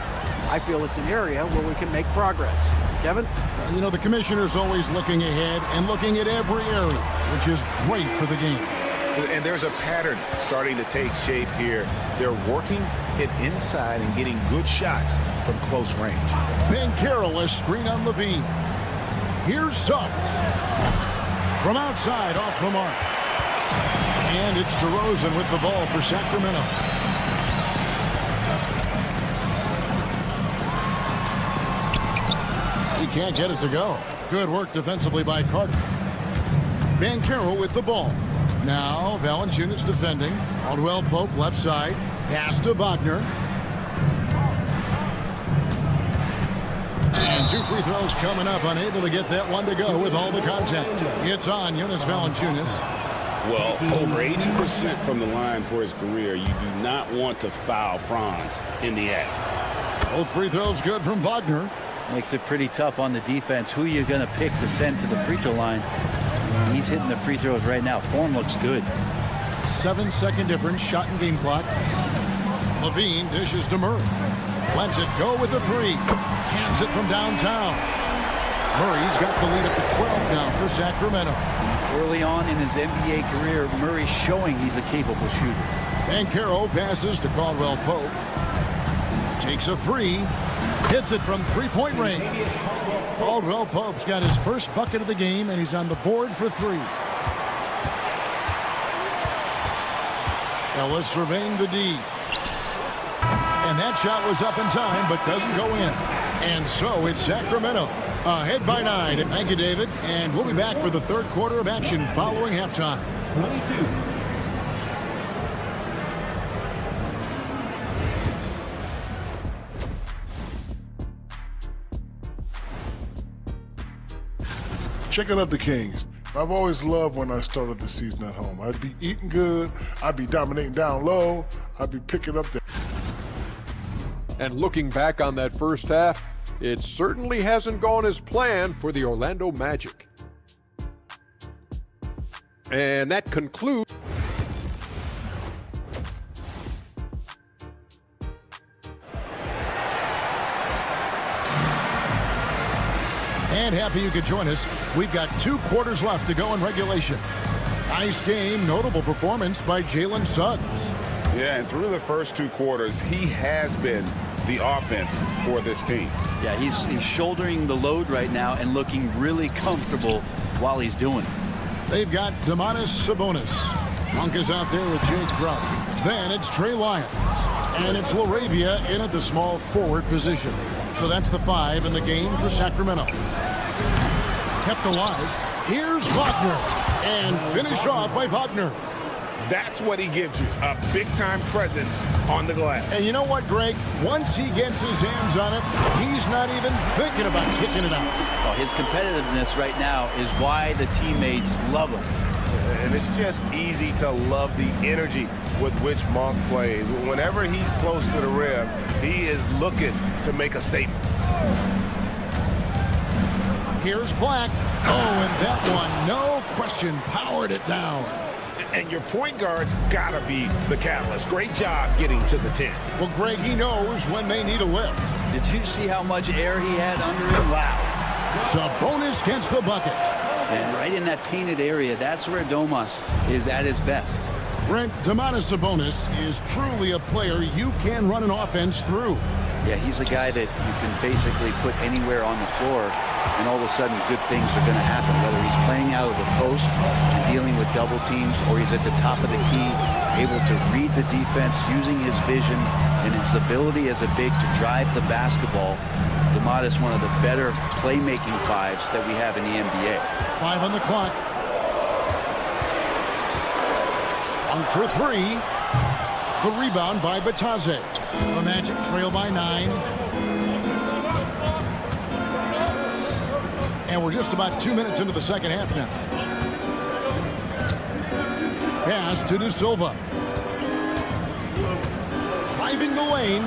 I feel it's an area where we can make progress. Kevin? You know, the commissioner's always looking ahead and looking at every area, which is great for the game. And there's a pattern starting to take shape here. They're working it inside and getting good shots from close range. Banchero is screen on Levine. Here's Suggs. From outside, off the mark. And it's DeRozan with the ball for Sacramento. He can't get it to go. Good work defensively by Carter. Banchero with the ball. Now Valanciunas defending. Caldwell Pope left side. Pass to Wagner. And 2 free throws coming up. Unable to get that one to go with all the contact. It's on Jonas Valanciunas. Well, over 80% from the line for his career. You do not want to foul Franz in the act. Both free throws good from Wagner. Makes it pretty tough on the defense. Who you're going to pick to send to the free throw line. He's hitting the free throws right now. Form looks good. 7-second difference, shot and game clock. Levine dishes to Murray. Lets it go with the 3. Cans it from downtown. Murray's got the lead up to 12 now for Sacramento. Early on in his NBA career, Murray's showing he's a capable shooter. Banchero passes to Caldwell Pope. Takes a 3. Hits it from three-point range. Caldwell Pope's got his first bucket of the game, and he's on the board for 3. Ellis surveying the D. And that shot was up in time, but doesn't go in. And so it's Sacramento ahead by 9. Thank you, David. And we'll be back for the third quarter of action following halftime. 22. Checking out the Kings. I've always loved when I started the season at home. I'd be eating good. I'd be dominating down low. I'd be picking up the... And looking back on that first half, it certainly hasn't gone as planned for the Orlando Magic. And that concludes... And happy you could join us. We've got 2 quarters left to go in regulation. Nice game, notable performance by Jalen Suggs. Yeah, and through the first 2 quarters, he has been the offense for this team. Yeah, he's shouldering the load right now and looking really comfortable while he's doing it. They've got Domantas Sabonis. Monk is out there with Jay Crowder. Then it's Trey Lyons. And it's LaRavia in at the small forward position. So that's the 5 in the game for Sacramento. Kept alive. Here's Wagner. And finished off by Wagner. That's what he gives you, a big-time presence on the glass. And you know what, Greg? Once he gets his hands on it, he's not even thinking about kicking it out. Well, his competitiveness right now is why the teammates love him. And it's just easy to love the energy with which Monk plays. Whenever he's close to the rim, he is looking to make a statement. Here's Black. Oh, and that one, no question, powered it down. And your point guard's got to be the catalyst. Great job getting to the 10. Well, Greg, he knows when they need a lift. Did you see how much air he had under him? Wow. Sabonis gets the bucket. And right in that painted area, that's where Domas is at his best. Brent, Domantas Sabonis is truly a player you can run an offense through. Yeah, he's a guy that you can basically put anywhere on the floor, and all of a sudden good things are going to happen, whether he's playing out of the post and dealing with double teams, or he's at the top of the key, able to read the defense using his vision and his ability as a big to drive the basketball. Domantas, one of the better playmaking 5s that we have in the NBA. 5 on the clock. On for 3. The rebound by Batadze. The Magic trail by 9. And we're just about 2 minutes into the second half now. Pass to De Silva. Driving the lane.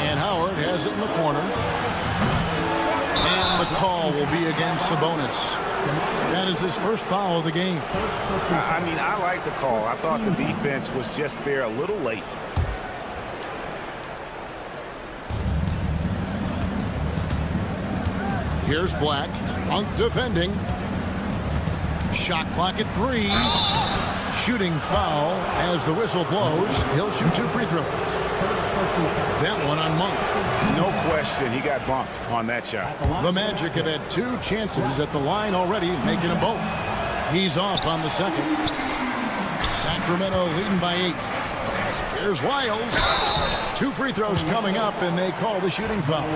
And Howard has it in the corner. And the call will be against Sabonis. That is his first foul of the game. I mean, I like the call. I thought the defense was just there a little late. Here's Black. Monk defending. Shot clock at 3. shooting foul. As the whistle blows, he'll shoot 2 free throws. That one on Monk. No question, he got bumped on that shot. The Magic have had 2 chances at the line already, making them both. He's off on the second. Sacramento leading by 8. Here's Wiles. 2 free throws coming up, and they call the shooting foul.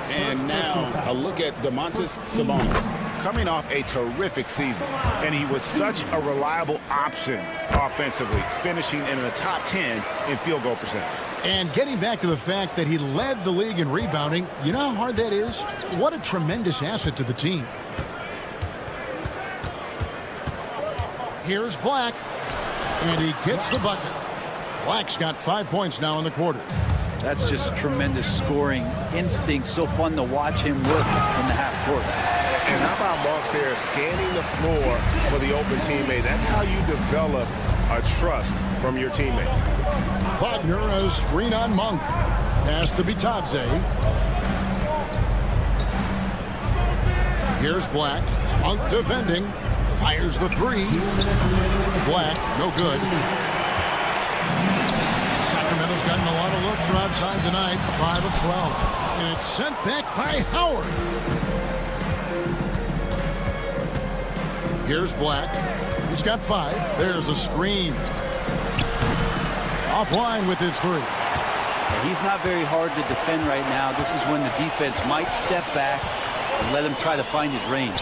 And now a look at Domantas Sabonis. Coming off a terrific season, and he was such a reliable option offensively, finishing in the top 10 in field goal percentage. And getting back to the fact that he led the league in rebounding, you know how hard that is? What a tremendous asset to the team. Here's Black, and he gets the bucket. Black's got 5 points now in the quarter. That's just tremendous scoring instinct. So fun to watch him work in the half court. And how about Monk there scanning the floor for the open teammate? That's how you develop a trust from your teammates. Wagner, a screen on Monk. Pass to Bitadze. Here's Black. Monk defending. Fires the 3. Black, no good. Sacramento's gotten a lot of looks from outside tonight. 5 of 12. And it's sent back by Howard. Here's Black. He's got 5. There's a screen. Offline with his 3. He's not very hard to defend right now. This is when the defense might step back and let him try to find his range.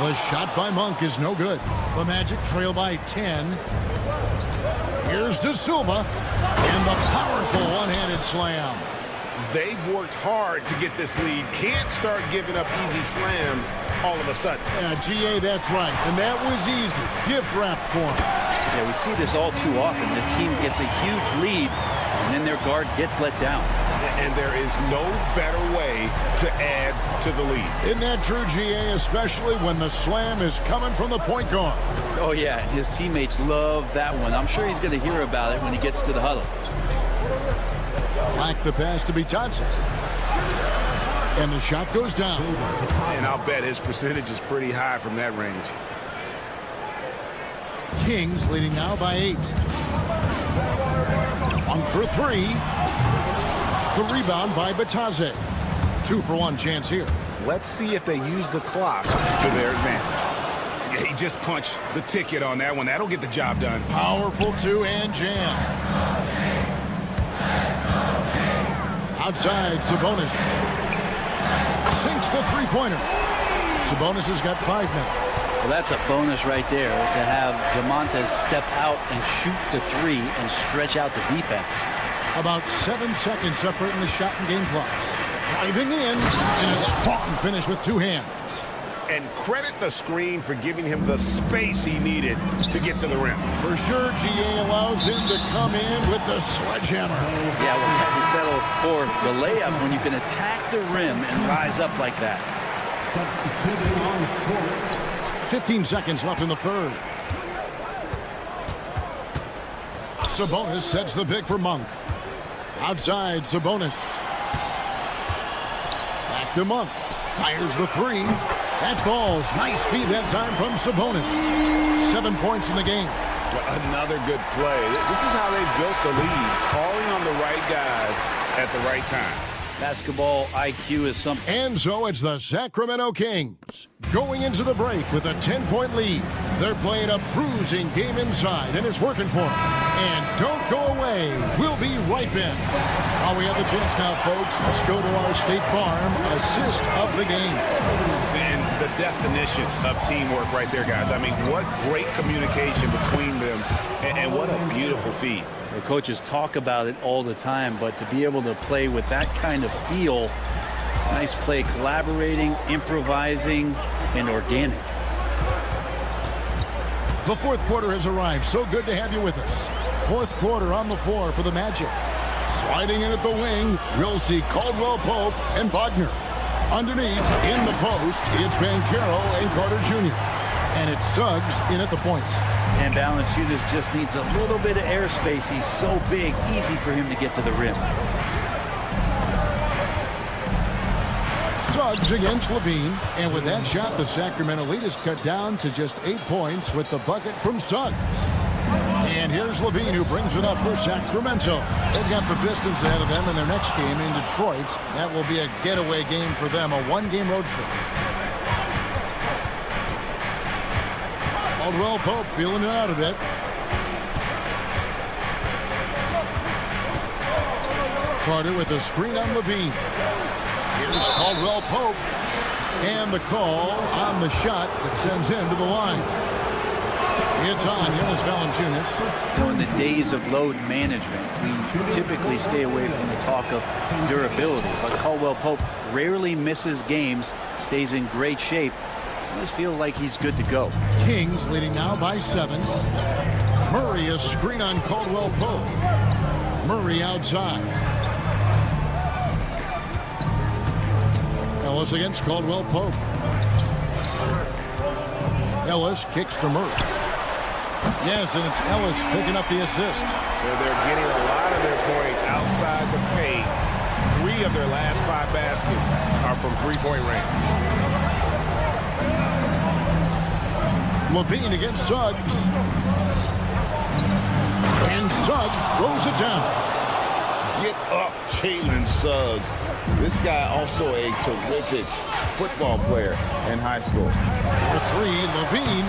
The shot by Monk is no good. The Magic trail by 10. Here's De Silva. And the powerful one-handed slam. They've worked hard to get this lead. Can't start giving up easy slams all of a sudden. Yeah, GA, that's right. And that was easy. Gift wrap for him. Yeah, we see this all too often. The team gets a huge lead, and then their guard gets let down. And there is no better way to add to the lead. Isn't that true, GA, especially when the slam is coming from the point guard? Oh, yeah, his teammates love that one. I'm sure he's going to hear about it when he gets to the huddle. Black the pass to Bitadze. And the shot goes down. And I'll bet his percentage is pretty high from that range. Kings leading now by 8. Monk for 3. The rebound by Bitadze. 2-for-1 chance here. Let's see if they use the clock to their advantage. Yeah, he just punched the ticket on that one. That'll get the job done. Powerful 2-hand jam. Outside, Sabonis. Sinks the 3-pointer. Sabonis has got 5 now. Well, that's a bonus right there to have Domantas step out and shoot the 3 and stretch out the defense. About 7 seconds separating the shot and game clocks. Driving in, and a strong finish with 2 hands. And credit the screen for giving him the space he needed to get to the rim. For sure, GA allows him to come in with the sledgehammer. Yeah, well, you settle for the layup when you can attack the rim and rise up like that. 15 seconds left in the third. Sabonis sets the pick for Monk. Outside, Sabonis. Back to Monk. Fires the 3. That falls. Nice feed that time from Sabonis. 7 points in the game. Another good play. This is how they built the lead. Calling on the right guys at the right time. Basketball IQ is something. And so it's the Sacramento Kings going into the break with a 10-point lead. They're playing a bruising game inside, and it's working for them. And don't go away. We'll be right back. While we have the chance now, folks, let's go to our State Farm assist of the game. And the definition of teamwork right there, guys. I mean, what great communication between them, and what a beautiful feed. The coaches talk about it all the time, but to be able to play with that kind of feel, nice play, collaborating, improvising, and organic. The fourth quarter has arrived. So good to have you with us. Fourth quarter on the floor for the Magic. Sliding in at the wing, we'll see Caldwell Pope and Wagner. Underneath, in the post, it's Banchero and Carter Jr. And it's Suggs in at the point. And Valanciunas just needs a little bit of airspace. He's so big, easy for him to get to the rim. So Suggs against Levine. And with that shot, the Sacramento lead is cut down to just 8 points with the bucket from Suggs. And here's Levine, who brings it up for Sacramento. They've got the Pistons ahead of them in their next game in Detroit. That will be a getaway game for them, a one-game road trip. Caldwell Pope feeling it out a bit. Carter with a screen on Levine. Here's Caldwell Pope. And the call on the shot that sends him to the line. It's on Jonas Valanciunas. In the days of load management, we typically stay away from the talk of durability. But Caldwell Pope rarely misses games, stays in great shape. I just feel like he's good to go. Kings leading now by 7. Murray a screen on Caldwell Pope. Murray outside. Ellis against Caldwell Pope. Ellis kicks to Murray. Yes, and it's Ellis picking up the assist. They're getting a lot of their points outside the paint. 3 of their last 5 baskets are from three-point range. Levine against Suggs. And Suggs throws it down. Get up, Jalen Suggs. This guy also a terrific football player in high school. For 3, Levine.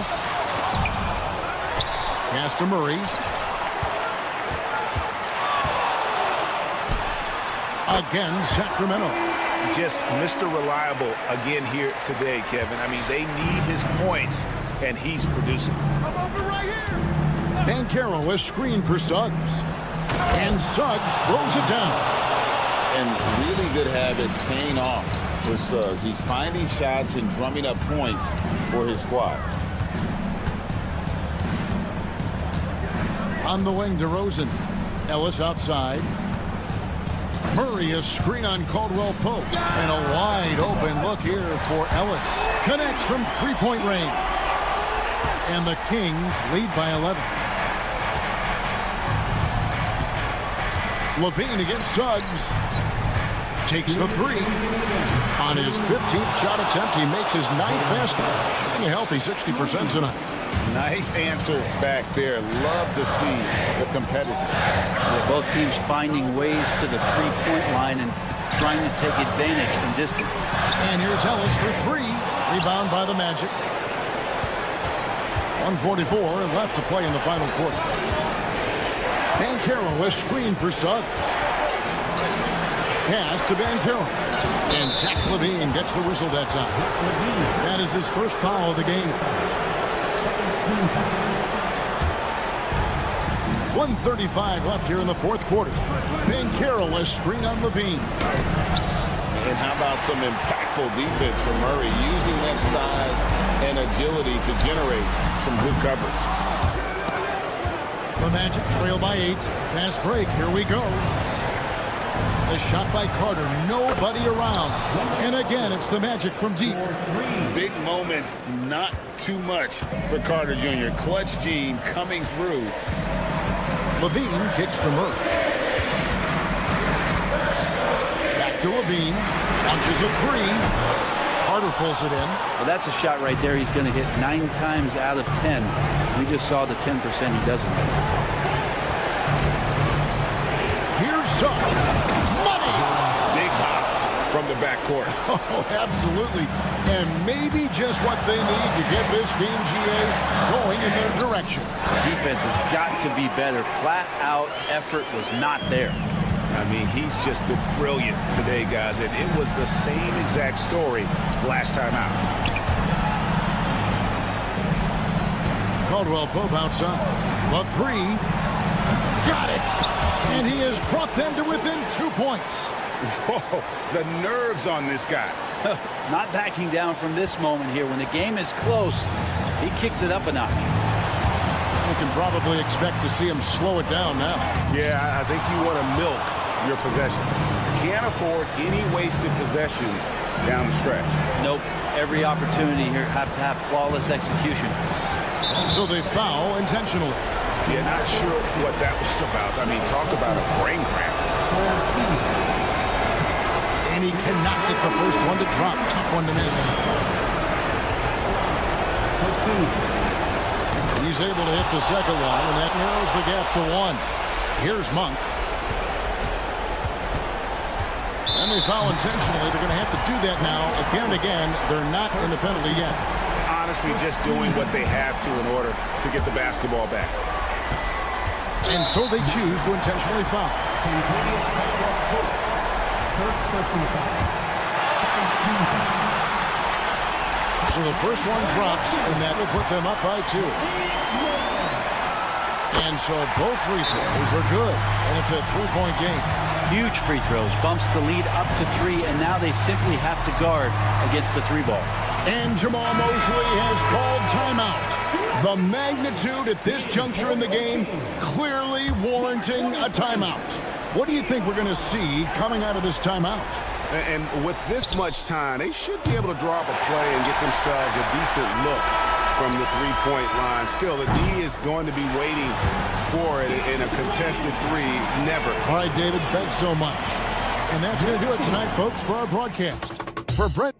Pass to Murray. Again, Sacramento. Just Mr. Reliable again here today, Kevin. I mean, they need his points, and he's producing. Banchero a screen for Suggs. And Suggs throws it down. And really good habits paying off with Suggs. He's finding shots and drumming up points for his squad. On the wing, DeRozan. Ellis outside. Murray a screen on Caldwell Pope. And a wide open look here for Ellis. Connects from three-point range. And the Kings lead by 11. Levine against Suggs. Takes the 3. On his 15th shot attempt, he makes his 9th basket. Showing a healthy 60% tonight. Nice answer back there. Love to see the competitor. Both teams finding ways to the three-point line and trying to take advantage from distance. And here's Ellis for 3. Rebound by the Magic. 1:44 left to play in the final quarter. Banchero a screen for Suggs. Pass to Banchero. And Zach Levine gets the whistle that time. That is his first foul of the game. 1:35 left here in the fourth quarter. Banchero a screen on Levine. And how about some impactful defense from Murray, using that size and agility to generate some good coverage. The Magic trail by 8. Fast break. Here we go. The shot by Carter. Nobody around. And again, it's the Magic from deep. Big moments, not too much for Carter Jr. Clutch gene coming through. Levine kicks to Murray. Back to Levine. Launches a 3. Carter pulls it in. Well, that's a shot right there he's going to hit 9 times out of 10. We just saw the 10% he doesn't hit. Here's Suggs. Money! Big hops from the backcourt. Oh, absolutely. And maybe just what they need to get this game, GA, going in their direction. Defense has got to be better. Flat-out effort was not there. I mean, he's just been brilliant today, guys, and it was the same exact story last time out. Caldwell Pope outside. The 3. Got it! And he has brought them to within 2 points. Whoa, the nerves on this guy. Not backing down from this moment here. When the game is close, he kicks it up a notch. We can probably expect to see him slow it down now. Yeah, I think you want to milk your possessions. Can't afford any wasted possessions down the stretch. Nope. Every opportunity here have to have flawless execution. So they foul intentionally. Yeah, not sure what that was about. I mean, talk about a brain cramp. And he cannot get the first one to drop. Tough one to miss. He's able to hit the second one, and that narrows the gap to 1. Here's Monk. And they foul intentionally. They're going to have to do that now again and again. They're not in the penalty yet. Honestly, just doing what they have to in order to get the basketball back. And so they choose to intentionally foul. First personal foul. So the first one drops, and that will put them up by 2. And so both free throws are good, and it's a 3-point game. Huge free throws, bumps the lead up to 3, and now they simply have to guard against the 3-ball. And Jamal Mosley has called timeout. The magnitude at this juncture in the game clearly warranting a timeout. What do you think we're going to see coming out of this timeout? And with this much time, they should be able to draw up a play and get themselves a decent look from the three-point line. Still, the D is going to be waiting for it in a contested 3. Never. All right, David, thanks so much. And that's going to do it tonight, folks, for our broadcast. For Brent.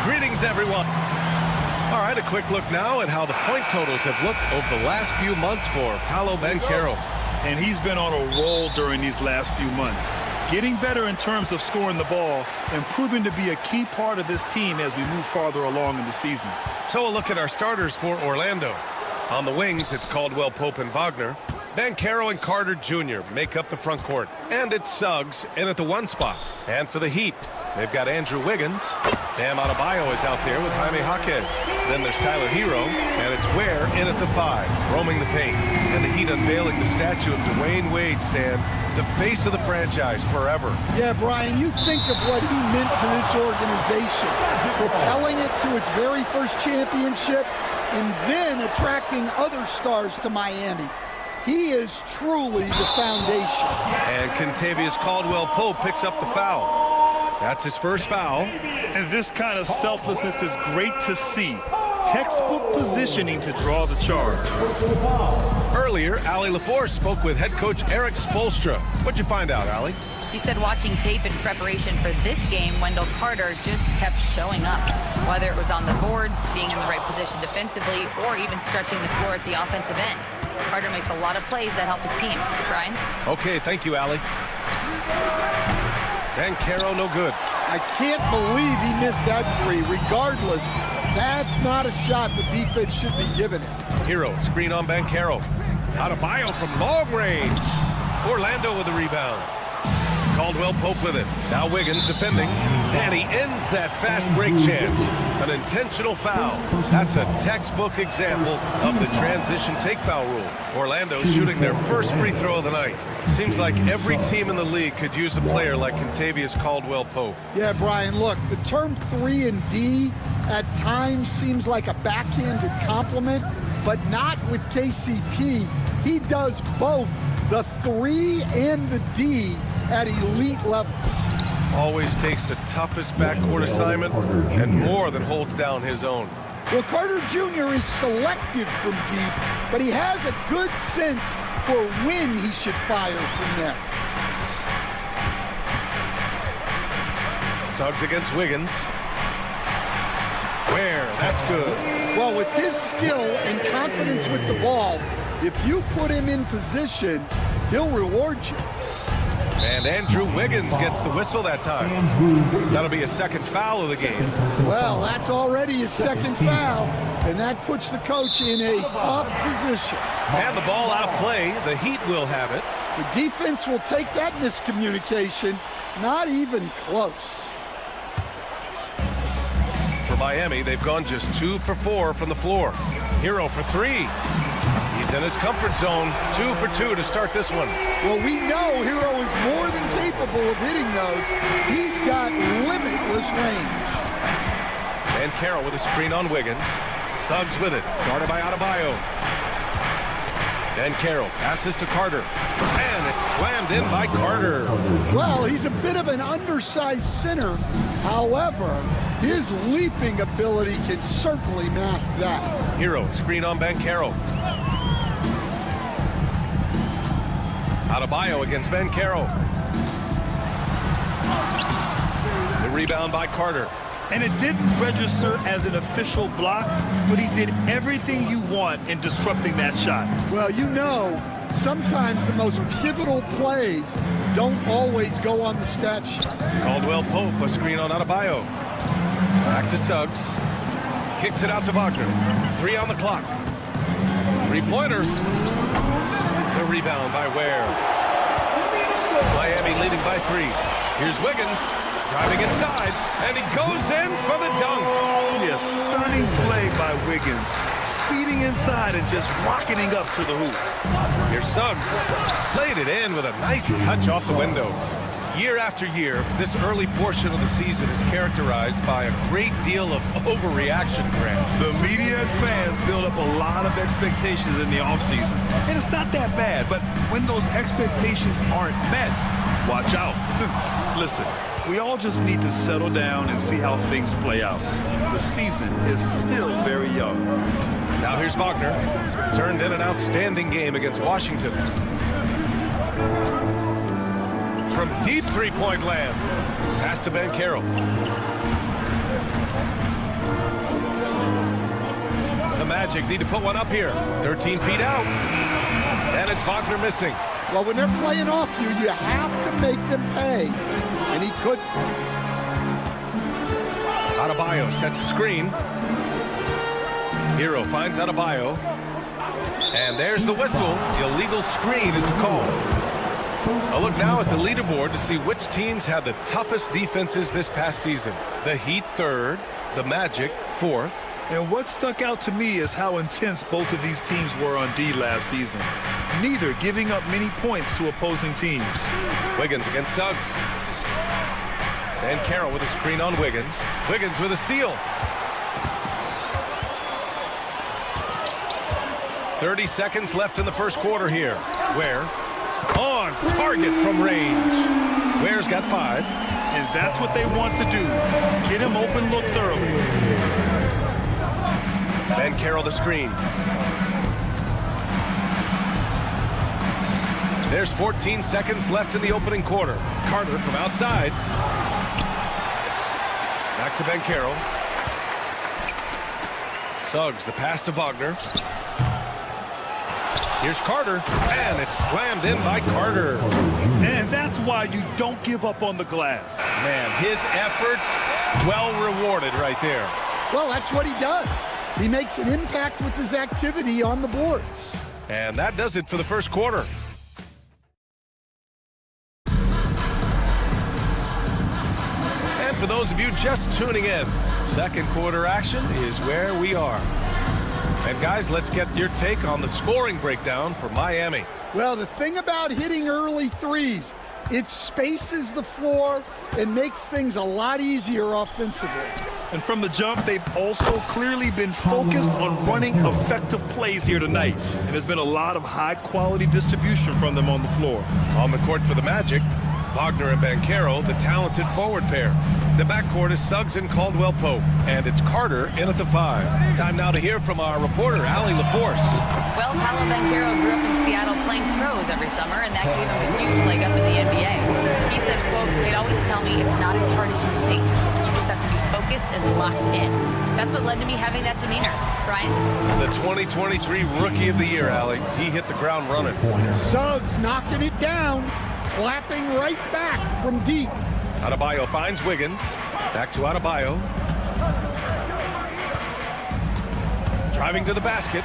Greetings, everyone. All right, a quick look now at how the point totals have looked over the last few months for Paolo Banchero. And he's been on a roll during these last few months. Getting better in terms of scoring the ball and proving to be a key part of this team as we move farther along in the season. So a look at our starters for Orlando. On the wings, it's Caldwell Pope and Wagner. Banchero and Carter Jr. make up the front court. And it's Suggs in at the 1 spot. And for the Heat, they've got Andrew Wiggins. Bam Adebayo is out there with Jaime Jaquez. Then there's Tyler Hero, and it's Ware in at the 5, roaming the paint. And the Heat unveiling the statue of Dwayne Wade, Stan, the face of the franchise forever. Yeah, Brian, you think of what he meant to this organization, propelling it to its very first championship, and then attracting other stars to Miami. He is truly the foundation. And Kentavious Caldwell-Pope picks up the foul. That's his first foul. And this kind of selflessness is great to see. Textbook positioning to draw the charge. Earlier, Allie LaForce spoke with head coach Eric Spoelstra. What'd you find out, Allie? He said watching tape in preparation for this game, Wendell Carter just kept showing up. Whether it was on the boards, being in the right position defensively, or even stretching the floor at the offensive end. Carter makes a lot of plays that help his team. Brian? Okay, thank you, Allie. Banchero, no good. I can't believe he missed that 3. Regardless, that's not a shot the defense should be giving him. Hero, screen on Banchero. Adebayo from long range. Orlando with the rebound. Caldwell Pope with it. Now Wiggins defending. And he ends that fast break chance. An intentional foul. That's a textbook example of the transition take foul rule. Orlando shooting their first free throw of the night. Seems like every team in the league could use a player like Kentavious Caldwell-Pope. Yeah, Brian, look, the term 3 and D at times seems like a backhanded compliment, but not with KCP. He does both the 3 and the D at elite levels. Always takes the toughest backcourt assignment and more than holds down his own. Well, Carter Jr. is selective from deep, but he has a good sense for when he should fire from there. Suggs against Wiggins. Where? That's good. Well, with his skill and confidence with the ball, if you put him in position, he'll reward you. And Andrew Wiggins gets the whistle that time. That'll be a second foul of the game. Well, that's already his second foul, and that puts the coach in a tough position. And the ball out of play. The Heat will have it. The defense will take that miscommunication. Not even close. For Miami, they've gone just 2 for 4 from the floor. Hero for 3. He's in his comfort zone. 2 for 2 to start this one. Well, we know Hero is more than capable of hitting those. He's got limitless range. And Carroll with a screen on Wiggins. Suggs with it. Guarded by Adebayo. And Carroll passes to Carter. And it's slammed in by Carter. Well, he's a bit of an undersized center. However, his leaping ability can certainly mask that. Hero, screen on Banchero. Adebayo against Banchero. The rebound by Carter. And it didn't register as an official block, but he did everything you want in disrupting that shot. Well, you know, sometimes the most pivotal plays don't always go on the stat sheet. Caldwell Pope, a screen on Adebayo. Back to Suggs. Kicks it out to Wagner. 3 on the clock. 3-pointer. The rebound by Ware. Miami leading by 3. Here's Wiggins. Driving inside, and he goes in for the dunk. Yeah, stunning play by Wiggins. Speeding inside and just rocketing up to the hoop. Here's Suggs. Laid it in with a nice touch off the window. Year after year, this early portion of the season is characterized by a great deal of overreaction, Grant. The media and fans build up a lot of expectations in the offseason. And it's not that bad, but when those expectations aren't met, watch out. Listen, we all just need to settle down and see how things play out. The season is still very young. Now here's Wagner. Turned in an outstanding game against Washington. From deep three-point land. Pass to Ben Carroll. The Magic need to put one up here. 13 feet out. And it's Wagner missing. Well, when they're playing off you, you have to make them pay. And he couldn't. Adebayo sets a screen. Hero finds Adebayo. And there's the whistle. Illegal screen is the call. A look now at the leaderboard to see which teams had the toughest defenses this past season. The Heat third, the Magic fourth. And what stuck out to me is how intense both of these teams were on D last season. Neither giving up many points to opposing teams. Wiggins against Suggs. And Carroll with a screen on Wiggins. Wiggins with a steal. 30 seconds left in the first quarter here. Ware on target from range. Ware's got 5. And that's what they want to do. Get him open looks early. Ben Carroll the screen. There's 14 seconds left in the opening quarter. Carter from outside. Back to Ben Carroll. Suggs, the pass to Wagner. Here's Carter, and it's slammed in by Carter. And that's why you don't give up on the glass. Man, his efforts well rewarded right there. Well, that's what he does. He makes an impact with his activity on the boards. And that does it for the first quarter. And for those of you just tuning in, second quarter action is where we are. And guys, let's get your take on the scoring breakdown for Miami. Well, the thing about hitting early threes, it spaces the floor and makes things a lot easier offensively. And from the jump, they've also clearly been focused on running effective plays here tonight. And there's been a lot of high-quality distribution from them on the floor. On the court for the Magic, Wagner and Ben Carroll, the talented forward pair. The backcourt is Suggs and Caldwell Pope, and it's Carter in at the 5. Time now to hear from our reporter, Allie LaForce. Well, Paolo Banchero grew up in Seattle playing pros every summer, and that gave him a huge leg up in the NBA. He said, quote, "They'd always tell me it's not as hard as you think. You just have to be focused and locked in." That's what led to me having that demeanor. Brian? The 2023 Rookie of the Year, Allie. He hit the ground running. Suggs knocking it down, clapping right back from deep. Adebayo finds Wiggins. Back to Adebayo. Driving to the basket.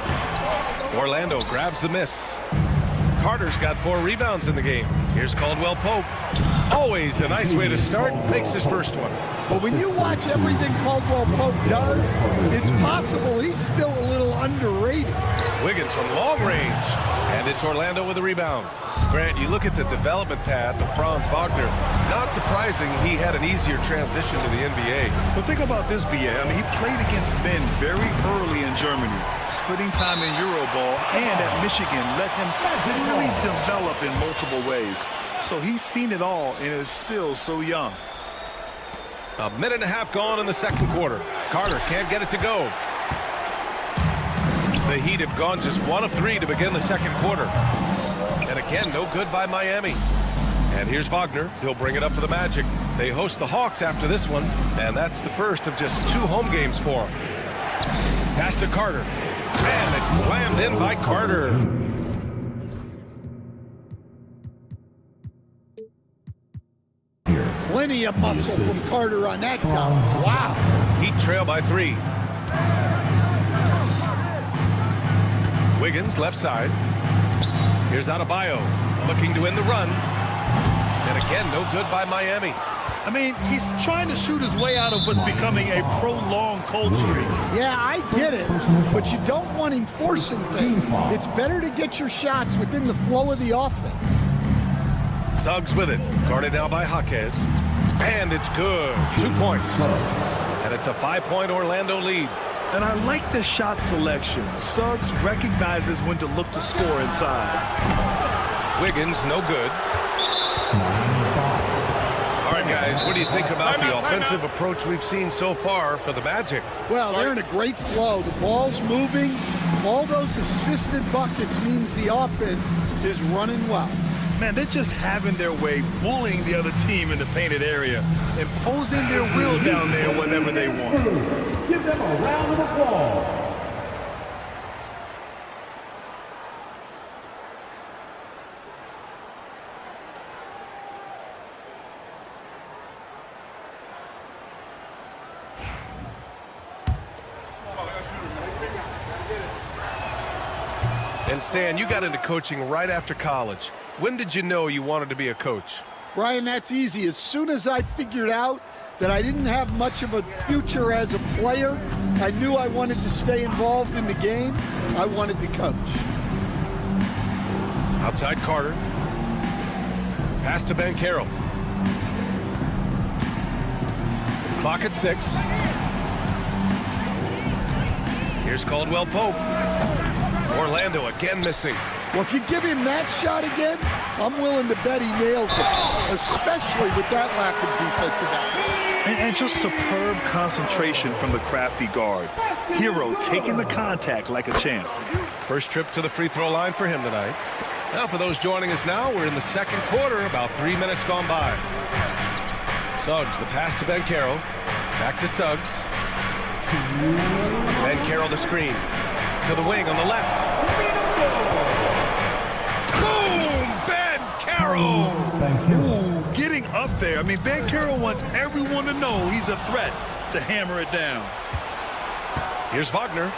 Orlando grabs the miss. Carter's got 4 rebounds in the game. Here's Caldwell Pope. Always a nice way to start. Makes his first one. But when you watch everything Caldwell Pope does, it's possible he's still a little underrated. Wiggins from long range. And it's Orlando with a rebound. Grant, you look at the development path of Franz Wagner. Not surprising he had an easier transition to the NBA. But think about this, B.A. I mean, he played against men very early in Germany, splitting time in Euroball, and at Michigan let him really develop in multiple ways. So he's seen it all and is still so young. A minute and a half gone in the second quarter. Carter can't get it to go. The Heat have gone just 1 of 3 to begin the second quarter. And again, no good by Miami. And here's Wagner. He'll bring it up for the Magic. They host the Hawks after this one, and that's the first of just 2 home games for them. Pass to Carter. And it's slammed in by Carter. Plenty of muscle from Carter on that dunk. Wow. Heat trail by 3. Wiggins left side. Here's Adebayo looking to end the run. And again, no good by Miami. I mean, he's trying to shoot his way out of what's becoming a prolonged cold streak. Yeah, I get it, but you don't want him forcing things. It's better to get your shots within the flow of the offense. Suggs with it. Guarded now by Jaquez. And it's good. 2 points. And it's a 5-point Orlando lead. And I like the shot selection. Suggs recognizes when to look to score inside. Wiggins, no good. All right, guys, what do you think about the offensive approach we've seen so far for the Magic? Well, they're in a great flow. The ball's moving. All those assisted buckets means the offense is running well. Man, they're just having their way, bullying the other team in the painted area, imposing their will down there whenever they want. Give them a round of applause. And Stan, you got into coaching right after college. When did you know you wanted to be a coach? Brian, that's easy. As soon as I figured out that I didn't have much of a future as a player, I knew I wanted to stay involved in the game. I wanted to coach. Outside Carter. Pass to Banchero. Clock at 6. Here's Caldwell Pope. Orlando again missing. Well, if you give him that shot again, I'm willing to bet he nails it, especially with that lack of defensive effort. And just superb concentration from the crafty guard. Hero taking the contact like a champ. First trip to the free throw line for him tonight. Now for those joining us now, we're in the second quarter, about 3 minutes gone by. Suggs, the pass to Banchero. Back to Suggs. Banchero the screen. To the wing on the left. Boom! Banchero! Ooh, getting up there. I mean, Banchero wants everyone to know he's a threat to hammer it down. Here's Wagner.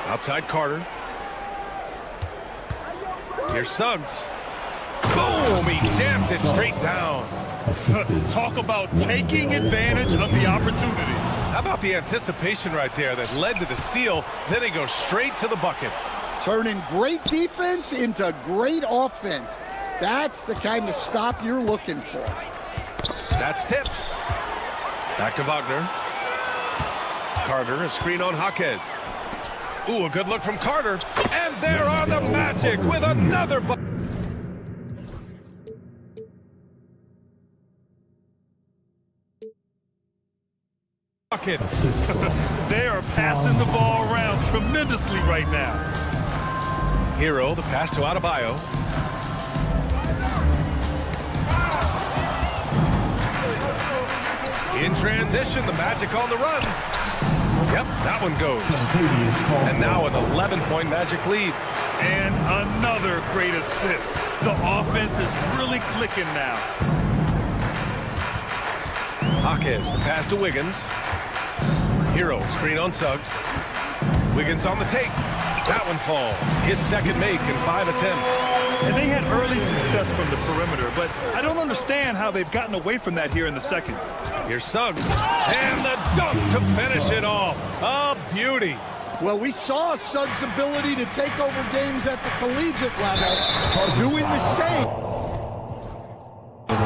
Outside Carter. Here's Suggs. Boom! He jams it straight down. Talk about taking advantage of the opportunity. How about the anticipation right there that led to the steal? Then he goes straight to the bucket. Turning great defense into great offense. That's the kind of stop you're looking for. That's tipped. Back to Wagner. Carter, a screen on Jaquez. Ooh, a good look from Carter. And there are the Magic with another bucket. They are passing the ball around tremendously right now. Hero, the pass to Adebayo. In transition, the Magic on the run. Yep, that one goes. And now an 11-point Magic lead. And another great assist. The offense is really clicking now. Jaquez, the pass to Wiggins. Hero, screen on Suggs. Wiggins on the take. That one falls. His second make in 5 attempts. And they had early success from the perimeter, but I don't understand how they've gotten away from that here in the second. Here's Suggs. And the dunk to finish it off. A beauty. Well, we saw Suggs' ability to take over games at the collegiate level, doing the same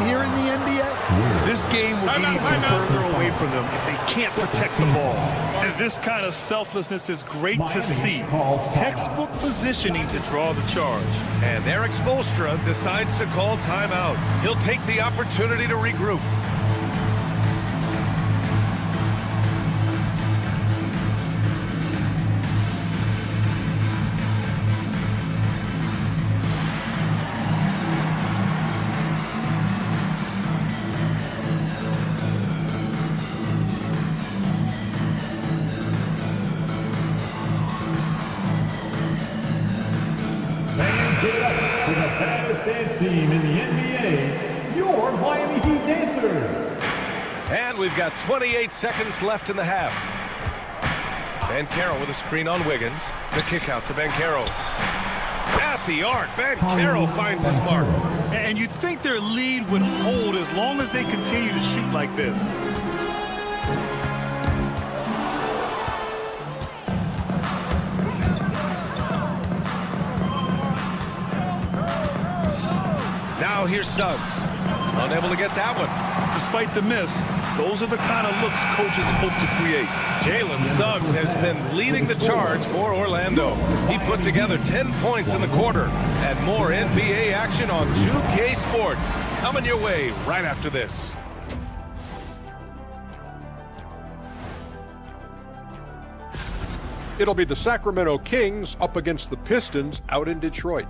here in the NBA. This game will be even further away from them if they can't protect the ball. And this kind of selflessness is great to see. Textbook positioning to draw the charge. And Eric Spoelstra decides to call timeout. He'll take the opportunity to regroup. For the baddest dance team in the NBA, your Miami Heat Dancers. And we've got 28 seconds left in the half. Banchero with a screen on Wiggins. The kick out to Banchero. At Off the arc. Ben Carroll finds his mark. And you'd think their lead would hold as long as they continue to shoot like this. Now here's Suggs. Unable to get that one. Despite the miss, those are the kind of looks coaches hope to create. Jalen Suggs has been leading the charge for Orlando. He put together 10 points in the quarter. And more NBA action on 2K Sports. Coming your way right after this. It'll be the Sacramento Kings up against the Pistons out in Detroit.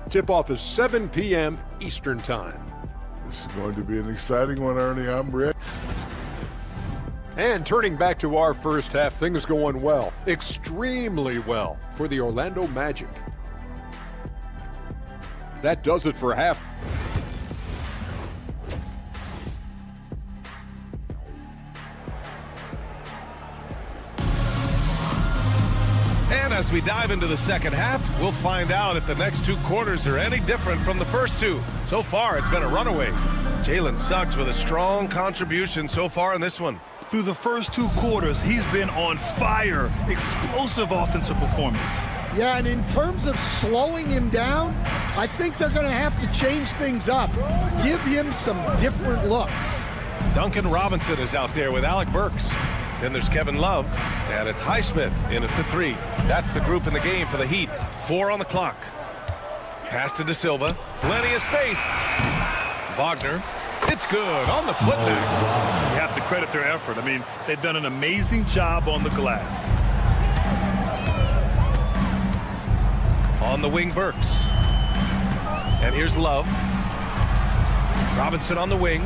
Tip-off is 7 p.m. Eastern Time. This is going to be an exciting one, Ernie. I'm ready. And turning back to our first half, things going well, extremely well for the Orlando Magic. That does it for half. And as we dive into the second half, we'll find out if the next two quarters are any different from the first two. So far, it's been a runaway. Jalen Suggs with a strong contribution so far in this one. Through the first two quarters, he's been on fire. Explosive offensive performance. Yeah, and in terms of slowing him down, I think they're going to have to change things up. Give him some different looks. Duncan Robinson is out there with Alec Burks. Then there's Kevin Love, and it's Highsmith in at the 3. That's the group in the game for the Heat. 4 on the clock. Pass to De Silva. Plenty of space. Wagner. It's good on the putback. You have to credit their effort. I mean, they've done an amazing job on the glass. On the wing, Burks. And here's Love. Robinson on the wing.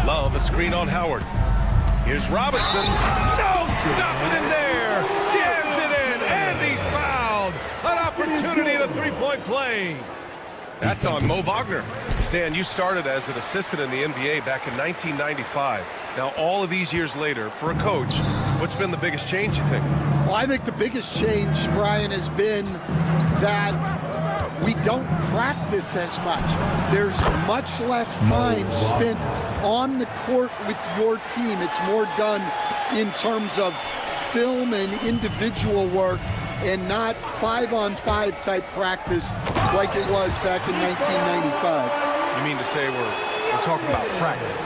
Love, a screen on Howard. Here's Robinson. No, stopping him there. Jams it in, and he's fouled. An opportunity at a three-point play. That's on Mo Wagner. Stan, you started as an assistant in the NBA back in 1995. Now, all of these years later, for a coach, what's been the biggest change, you think? Well, I think the biggest change, Brian, has been that we don't practice as much. There's much less time spent on the court with your team. It's more done in terms of film and individual work and not 5-on-5 type practice like it was back in 1995. You mean to say we're talking about practice?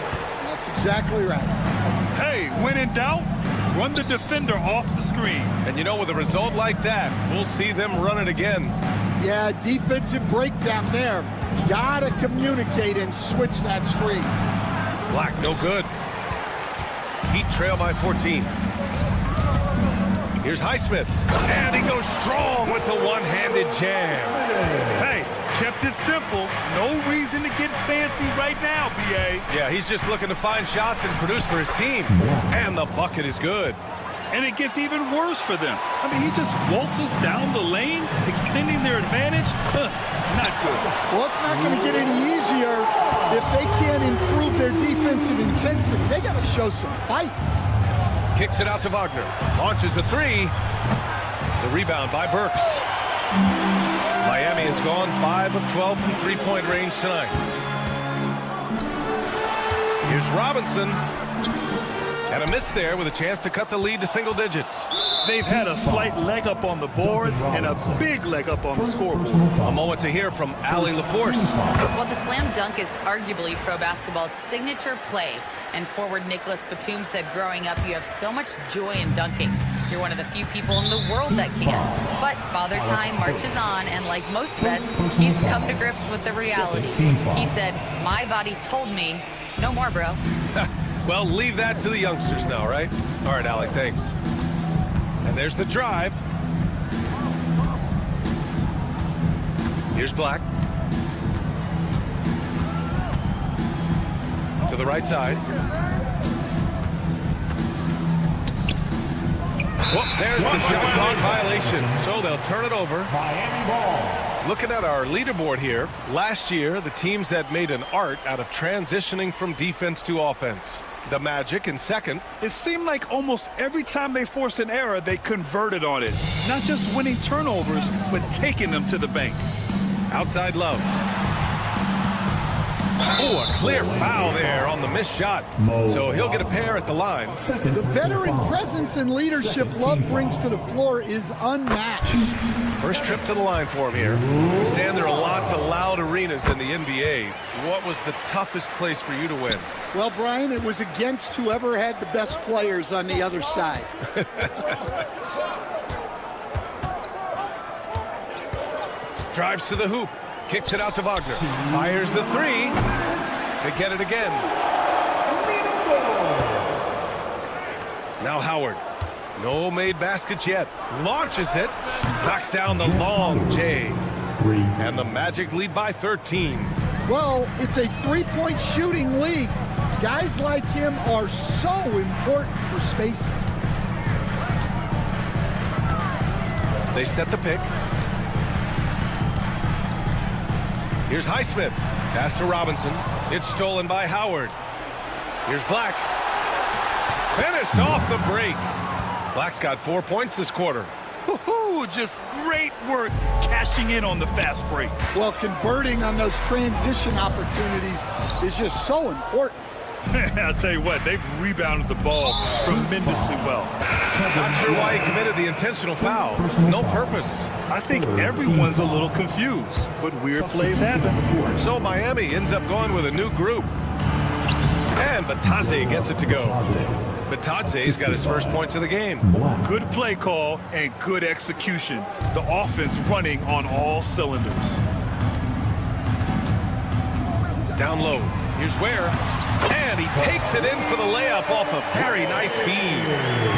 That's exactly right. Hey, when in doubt, run the defender off the screen. And you know, with a result like that, we'll see them run it again. Yeah, defensive breakdown there. Gotta communicate and switch that screen. Black, no good. Heat trail by 14. Here's Highsmith. And he goes strong with the one-handed jam. Hey, kept it simple. No reason to get fancy right now, B.A. Yeah, he's just looking to find shots and produce for his team. And the bucket is good. And it gets even worse for them. I mean, he just waltzes down the lane, extending their advantage. Not good. Well, it's not going to get any easier if they can't improve their defensive intensity. They got to show some fight. Kicks it out to Wagner. Launches a 3. The rebound by Burks. Miami has gone 5 of 12 from three-point range tonight. Here's Robinson. And a miss there with a chance to cut the lead to single digits. They've had a slight leg up on the boards and a big leg up on the scoreboard. A moment to hear from Allie LaForce. Well, the slam dunk is arguably pro basketball's signature play. And forward Nicholas Batum said growing up, you have so much joy in dunking. You're one of the few people in the world that can. But Father Time marches on, and like most vets, he's come to grips with the reality. He said, my body told me, no more, bro. Well, leave that to the youngsters now, right? All right, Allie, thanks. And there's the drive. Here's Black. To the right side. Whoop, there's the shot clock violation. So they'll turn it over. Miami ball. Looking at our leaderboard here, last year, the teams that made an art out of transitioning from defense to offense. The Magic in second. It seemed like almost every time they forced an error, they converted on it. Not just winning turnovers, but taking them to the bank. Outside Love. Oh, a clear foul there on the missed shot. So he'll get a pair at the line. The veteran presence and leadership Love brings to the floor is unmatched. First trip to the line for him here. Stan, there are lots of loud arenas in the NBA. What was the toughest place for you to win? Well, Brian, it was against whoever had the best players on the other side. Drives to the hoop. Kicks it out to Wagner. Fires the three. They get it again. Now Howard. No made baskets yet. Launches it. Knocks down the long J. And the Magic lead by 13. Well, it's a three-point shooting league. Guys like him are so important for spacing. They set the pick. Here's Highsmith. Pass to Robinson. It's stolen by Howard. Here's Black. Finished off the break. Black's got 4 points this quarter. Just great work cashing in on the fast break. Well, converting on those transition opportunities is just so important. I'll tell you what, they've rebounded the ball tremendously well. Not sure why he committed the intentional foul. No purpose. I think everyone's a little confused, but weird plays happen. So Miami ends up going with a new group. And Batadze gets it to go. Batadze's got his first points of the game. Good play call and good execution. The offense running on all cylinders. Down low. Here's Ware. And he takes it in for the layup off a very nice feed.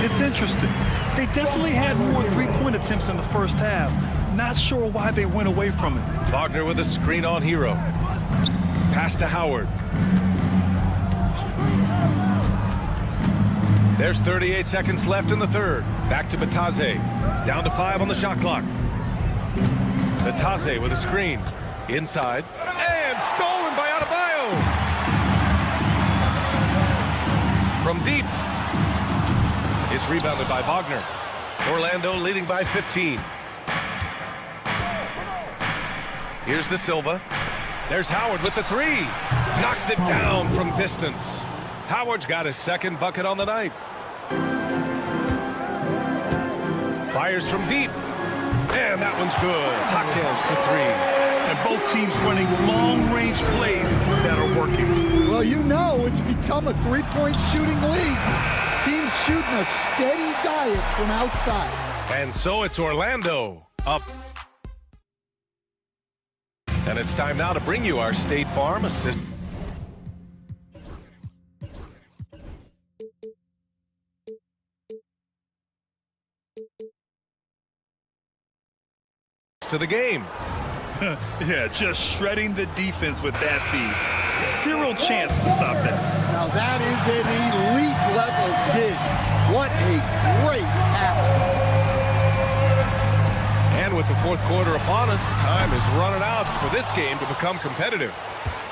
It's interesting. They definitely had more three-point attempts in the first half. Not sure why they went away from it. Wagner with a screen on Hero. Pass to Howard. There's 38 seconds left in the third. Back to Batadze. Down to 5 on the shot clock. Batadze with a screen. Inside. And stolen by Adebayo. From deep. It's rebounded by Wagner. Orlando leading by 15. Here's De Silva. There's Howard with the three. Knocks it down from distance. Howard's got his second bucket on the night. Fires from deep. And that one's good. Jaquez for three. And both teams running long-range plays that are working. Well, you know it's become a three-point shooting league. Teams shooting a steady diet from outside. And so it's Orlando up. And it's time now to bring you our State Farm assist. To the game. Yeah, just shredding the defense with that feed. Zero chance to stop that. Now that is an elite level dig. What a great pass. And with the fourth quarter upon us, time is running out for this game to become competitive.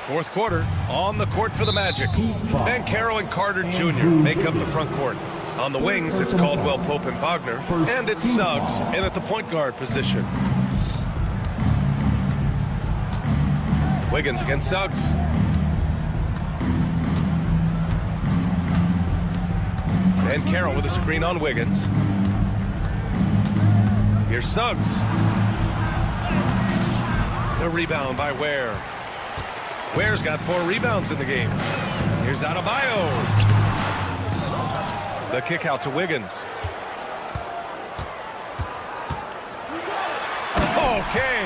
Fourth quarter on the court for the Magic. Van Caro and Carter Jr. make up the front court. On the wings, it's Caldwell, Pope, and Wagner. And it's Suggs in at the point guard position. Wiggins against Suggs. And Carroll with a screen on Wiggins. Here's Suggs. The rebound by Ware. Ware's got 4 rebounds in the game. Here's Adebayo. The kick out to Wiggins. Okay,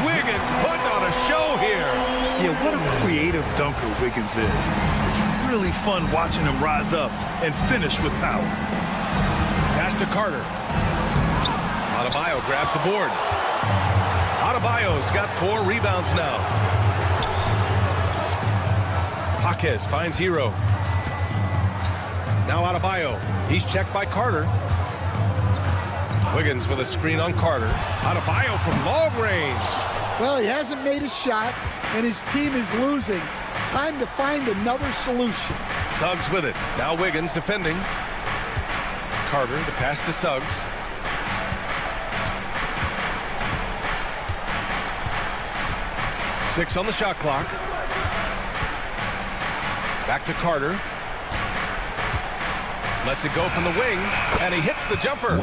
Wiggins putting on a show here. Yeah, what a creative dunker Wiggins is. It's really fun watching him rise up and finish with power. Pass to Carter. Adebayo grabs the board. Adebayo's got 4 rebounds now. Jaquez finds Hero. Now Adebayo. He's checked by Carter. Wiggins with a screen on Carter. Adebayo from long range. Well, he hasn't made a shot, and his team is losing. Time to find another solution. Suggs with it. Now Wiggins defending. Carter, the pass to Suggs. Six on the shot clock. Back to Carter. Lets it go from the wing, and he hits the jumper.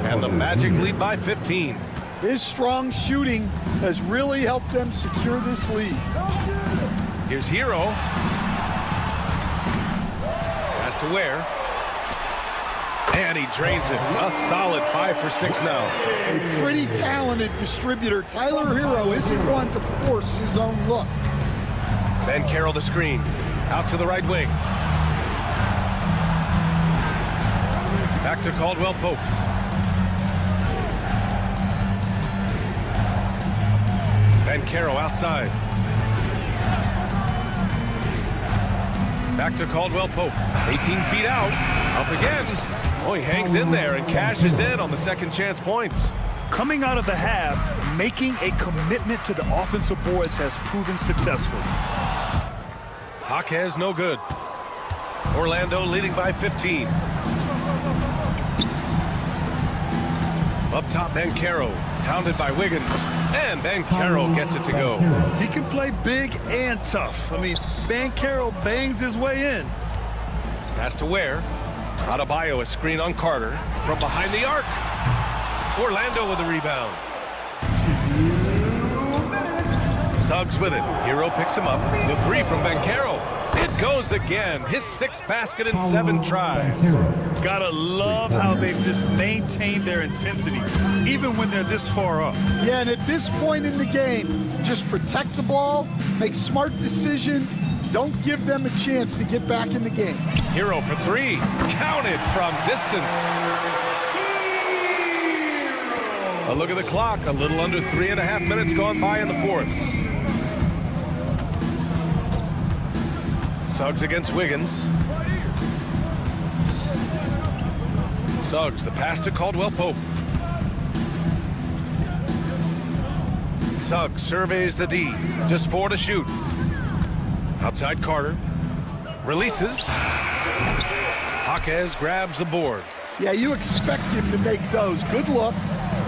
And the Magic lead by 15. His strong shooting has really helped them secure this lead. Here's Hero. Pass to Ware. And he drains it. A solid 5 for 6 now. A pretty talented distributor. Tyler Hero isn't one to force his own look. Ben Carroll the screen. Out to the right wing. Back to Caldwell Pope. Ben Carroll outside. Back to Caldwell Pope. 18 feet out. Up again. Oh, he hangs in there and cashes in on the second chance points. Coming out of the half, making a commitment to the offensive boards has proven successful. Jaquez no good. Orlando leading by 15. Up top, Banchero, hounded by Wiggins, and Banchero gets it to go. He can play big and tough. I mean, Banchero bangs his way in. Pass to Ware. Adebayo a screen on Carter from behind the arc. Orlando with the rebound. Suggs with it. Hero picks him up. The three from Banchero. It goes again. His 6th basket in 7 tries. Gotta love how they've just maintained their intensity, even when they're this far up. Yeah, and at this point in the game, just protect the ball, make smart decisions, don't give them a chance to get back in the game. Hero for 3. Counted from distance. A look at the clock. A little under 3.5 minutes gone by in the 4th. Suggs against Wiggins. Suggs, the pass to Caldwell Pope. Suggs surveys the D. Just 4 to shoot. Outside Carter. Releases. Jaquez grabs the board. Yeah, you expect him to make those. Good look.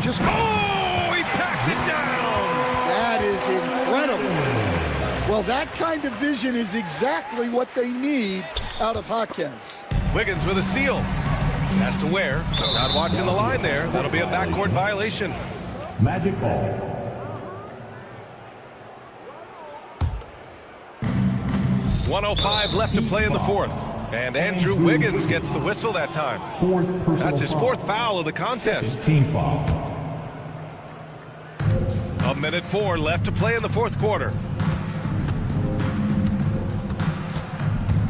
Just oh, he packs it down. That is incredible. Well, that kind of vision is exactly what they need out of Jaquez. Wiggins with a steal. Pass to Ware. Not watching the line there. That'll be a backcourt violation. Magic ball. .105 left to play in the 4th. And Andrew Wiggins gets the whistle that time. That's his 4th foul of the contest. Team foul. 1:04 left to play in the 4th quarter.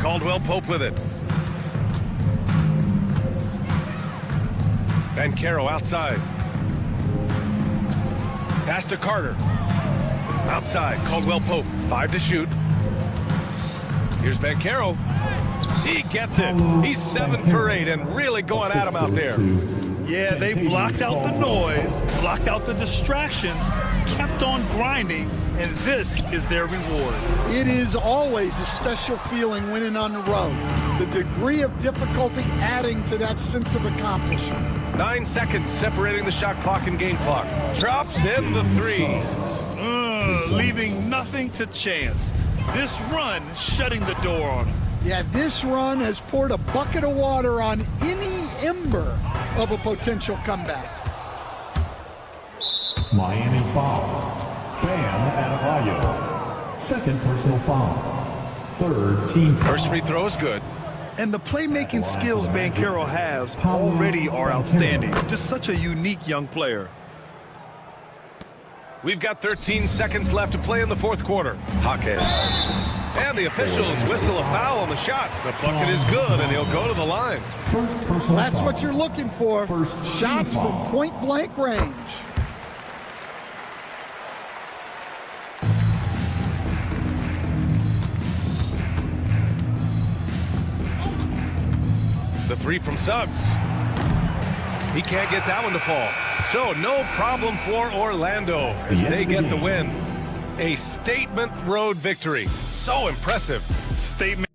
Caldwell Pope with it. Banchero outside. Pass to Carter. Outside, Caldwell Pope. 5 to shoot. Here's Banchero. He gets it. He's 7 for 8 and really going at him out there. Yeah, they blocked out the noise, blocked out the distractions, kept on grinding, and this is their reward. It is always a special feeling winning on the road. The degree of difficulty adding to that sense of accomplishment. 9 seconds separating the shot clock and game clock. Drops in the 3. Leaving nothing to chance. This run shutting the door on them. Yeah, this run has poured a bucket of water on any ember of a potential comeback. Miami foul. Bam Adebayo. 2nd personal foul. 3rd team foul. First free throw is good. And the playmaking skills Banchero has already are outstanding. Just such a unique young player. We've got 13 seconds left to play in the 4th quarter. Jaquez. And the officials whistle a foul on the shot. The bucket is good, and he'll go to the line. That's what you're looking for. Shots from point-blank range. The 3 from Suggs. He can't get that one to fall. So no problem for Orlando as they get the win. A statement road victory. So impressive. Statement.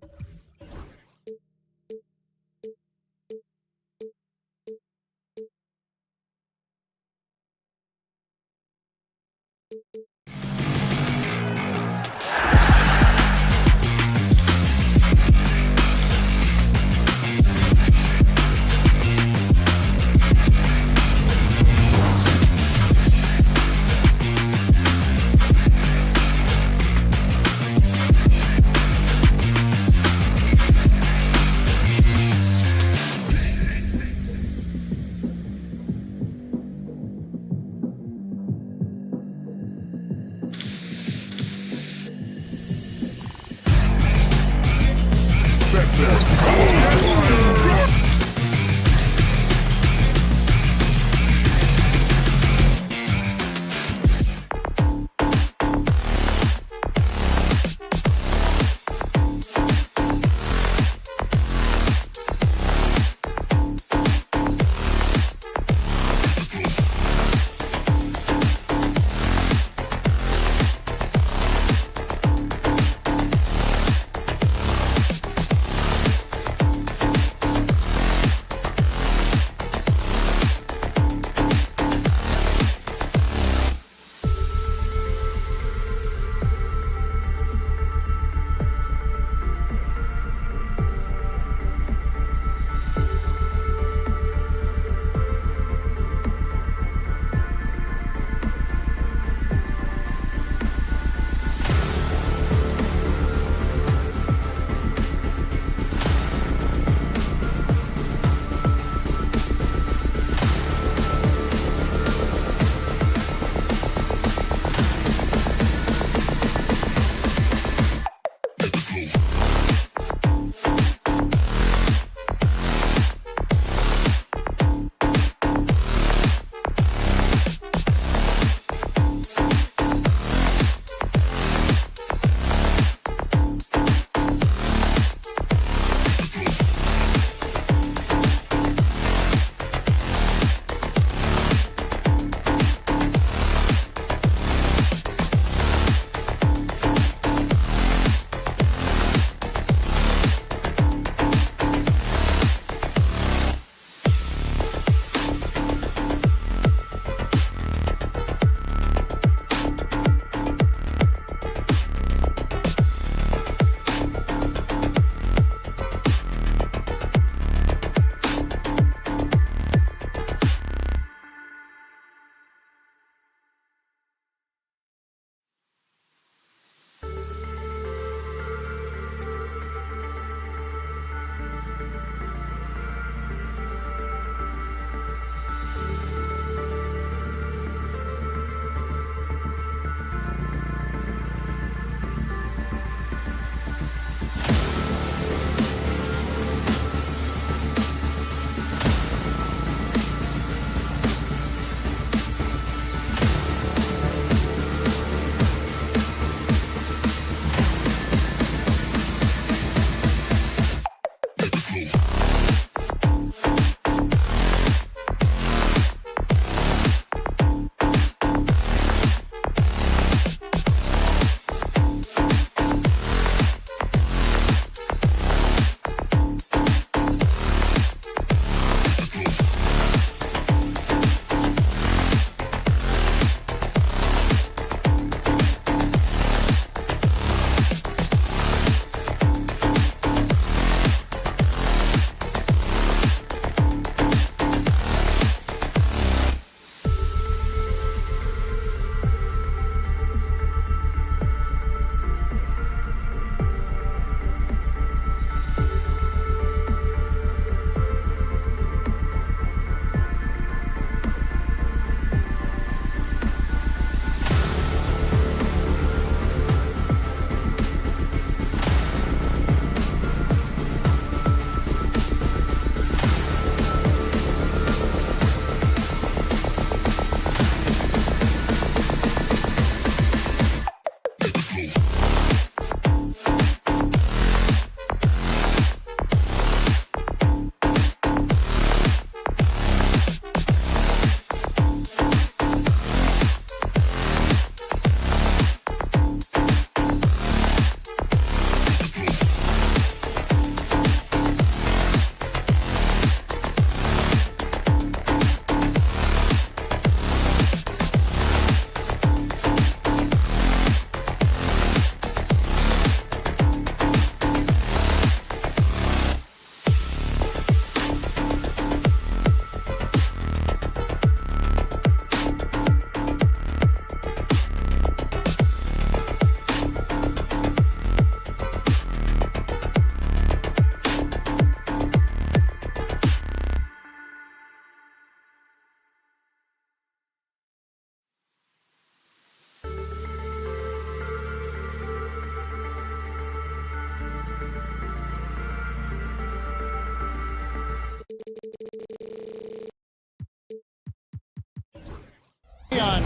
on.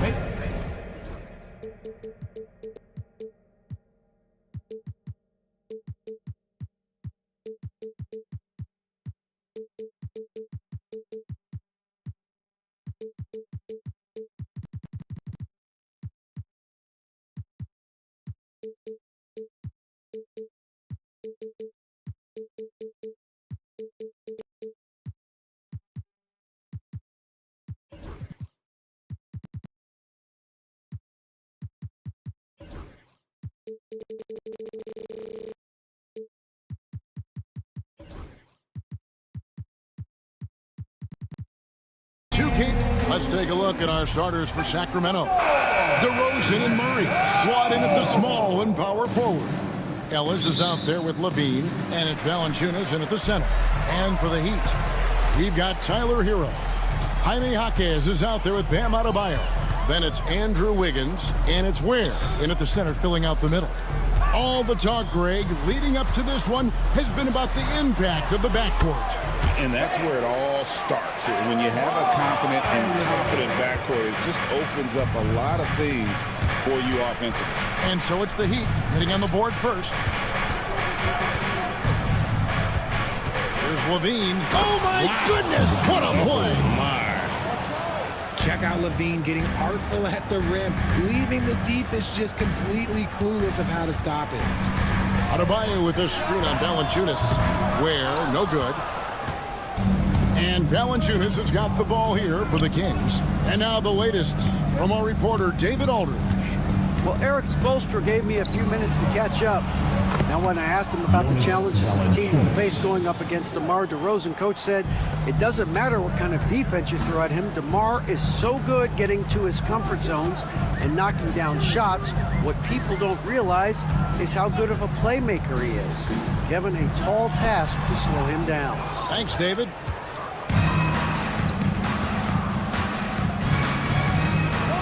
Let's take a look at our starters for Sacramento. DeRozan and Murray slot in at the small and power forward. Ellis is out there with Levine, and it's Valanciunas in at the center. And for the Heat, we've got Tyler Hero. Jaime Jaquez is out there with Bam Adebayo. Then it's Andrew Wiggins, and it's Ware in at the center, filling out the middle. All the talk, Greg, leading up to this one has been about the impact of the backcourt. And that's where it all starts. When you have a confident and competent backcourt, it just opens up a lot of things for you offensively. And so it's the Heat hitting on the board first. Here's Levine. Oh, my goodness, what a play. Check out Levine getting artful at the rim, leaving the defense just completely clueless of how to stop it. Adebayo with a screen on Valanciunas. Ware, no good. And Valanciunas has got the ball here for the Kings. And now the latest from our reporter, David Aldridge. Well, Eric Spoelstra gave me a few minutes to catch up. Now, when I asked him about the challenges his team will face going up against DeMar DeRozan, Coach said it doesn't matter what kind of defense you throw at him. DeMar is so good getting to his comfort zones and knocking down shots. What people don't realize is how good of a playmaker he is. Given a tall task to slow him down. Thanks, David.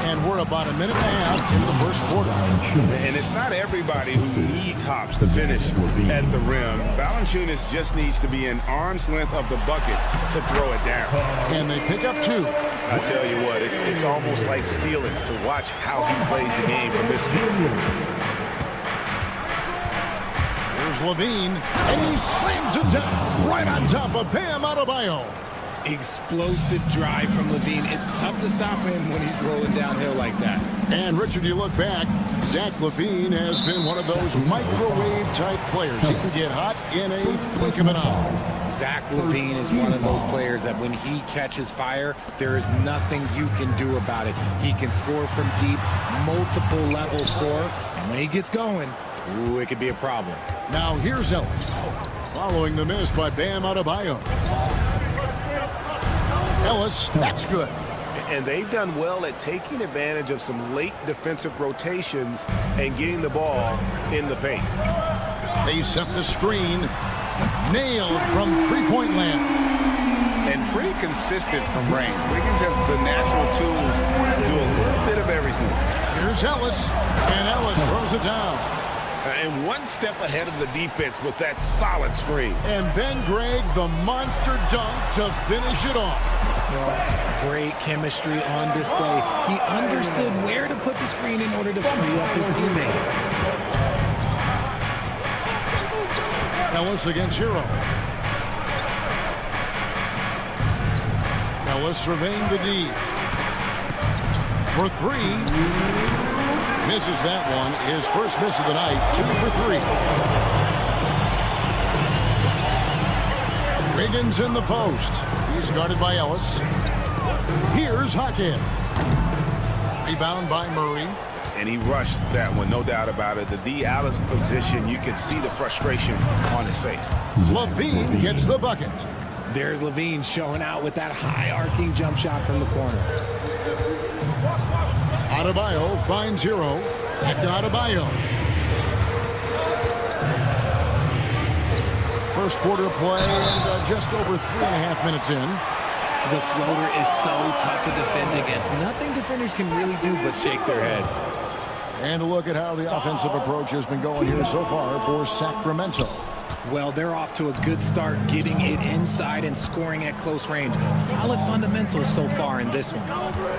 And we're about a minute and a half into the first quarter. And it's not everybody who needs hops to finish at the rim. Valanciunas just needs to be an arm's length of the bucket to throw it down. And they pick up two. I tell you what, it's almost like stealing to watch how he plays the game from this season. Here's Levine, and he slams it down right on top of Bam Adebayo. Explosive drive from Levine. It's tough to stop him when he's rolling downhill like that. And Richard, you look back, Zach LaVine has been one of those microwave-type players. He can get hot in a blink of an eye. Zach LaVine is one of those players that when he catches fire, there is nothing you can do about it. He can score from deep, multiple level score, and when he gets going, ooh, it could be a problem. Now here's Ellis, following the miss by Bam Adebayo. Ellis, that's good. And they've done well at taking advantage of some late defensive rotations and getting the ball in the paint. They set the screen. Nailed from three-point land. And pretty consistent from range. Wiggins has the natural tools to do a little bit of everything. Here's Ellis, and Ellis throws it down. And one step ahead of the defense with that solid screen. And then, Greg, the monster dunk to finish it off. Great chemistry on display. He understood where to put the screen in order to free up his teammate. Ellis against Hero. Ellis surveying the D. For three. Misses that one. His first miss of the night. 2 for 3. Wiggins in the post. He's guarded by Ellis. Here's Jaquez. Rebound by Murray. And he rushed that one, no doubt about it. The D out of position, you can see the frustration on his face. Levine gets the bucket. There's Levine showing out with that high arcing jump shot from the corner. Adebayo finds Hero. Back to Adebayo. First quarter play and just over 3.5 minutes in. The floater is so tough to defend against. Nothing defenders can really do but shake their heads. And a look at how the offensive approach has been going here so far for Sacramento. Well, they're off to a good start, getting it inside and scoring at close range. Solid fundamentals so far in this one.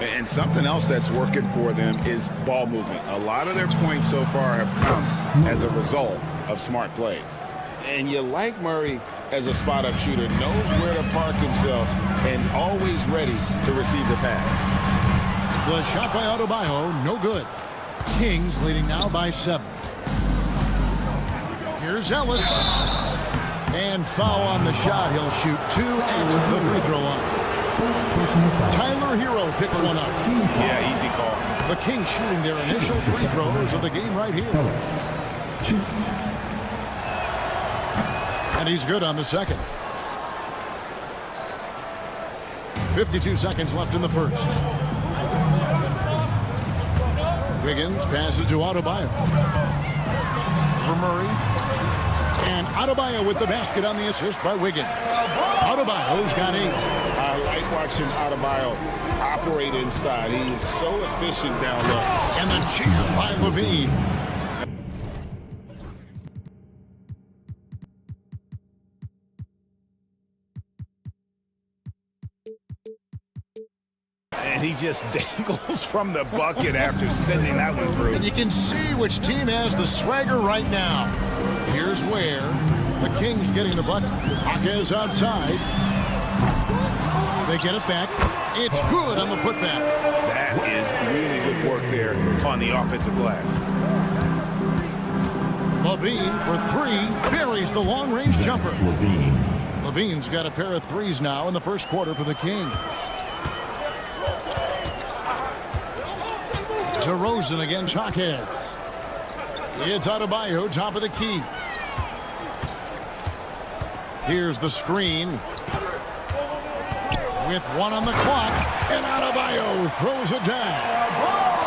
And something else that's working for them is ball movement. A lot of their points so far have come as a result of smart plays. And you like Murray as a spot-up shooter, knows where to park himself, and always ready to receive the pass. The shot by Adebayo, no good. Kings leading now by 7. Here's Ellis. And foul on the shot. He'll shoot 2 at the free throw line. Tyler Hero picks one up. Yeah, easy call. The Kings shooting their initial free throws of the game right here. And he's good on the second. 52 seconds left in the first. Wiggins passes to Adebayo. For Murray. And Adebayo with the basket on the assist by Wiggins. Adebayo's got 8. I like watching Adebayo operate inside. He is so efficient down low. And the jam by Levine. And he just dangles from the bucket after sending that one through. And you can see which team has the swagger right now. Here's where the Kings getting the bucket. Hawkins outside. They get it back. It's good on the putback. That is really good work there on the offensive glass. Levine for 3. Buries the long-range jumper. Levine's got a pair of threes now in the first quarter for the Kings. DeRozan against Hawkins. It's Adebayo, top of the key. Here's the screen. With 1 on the clock, and Adebayo throws it down.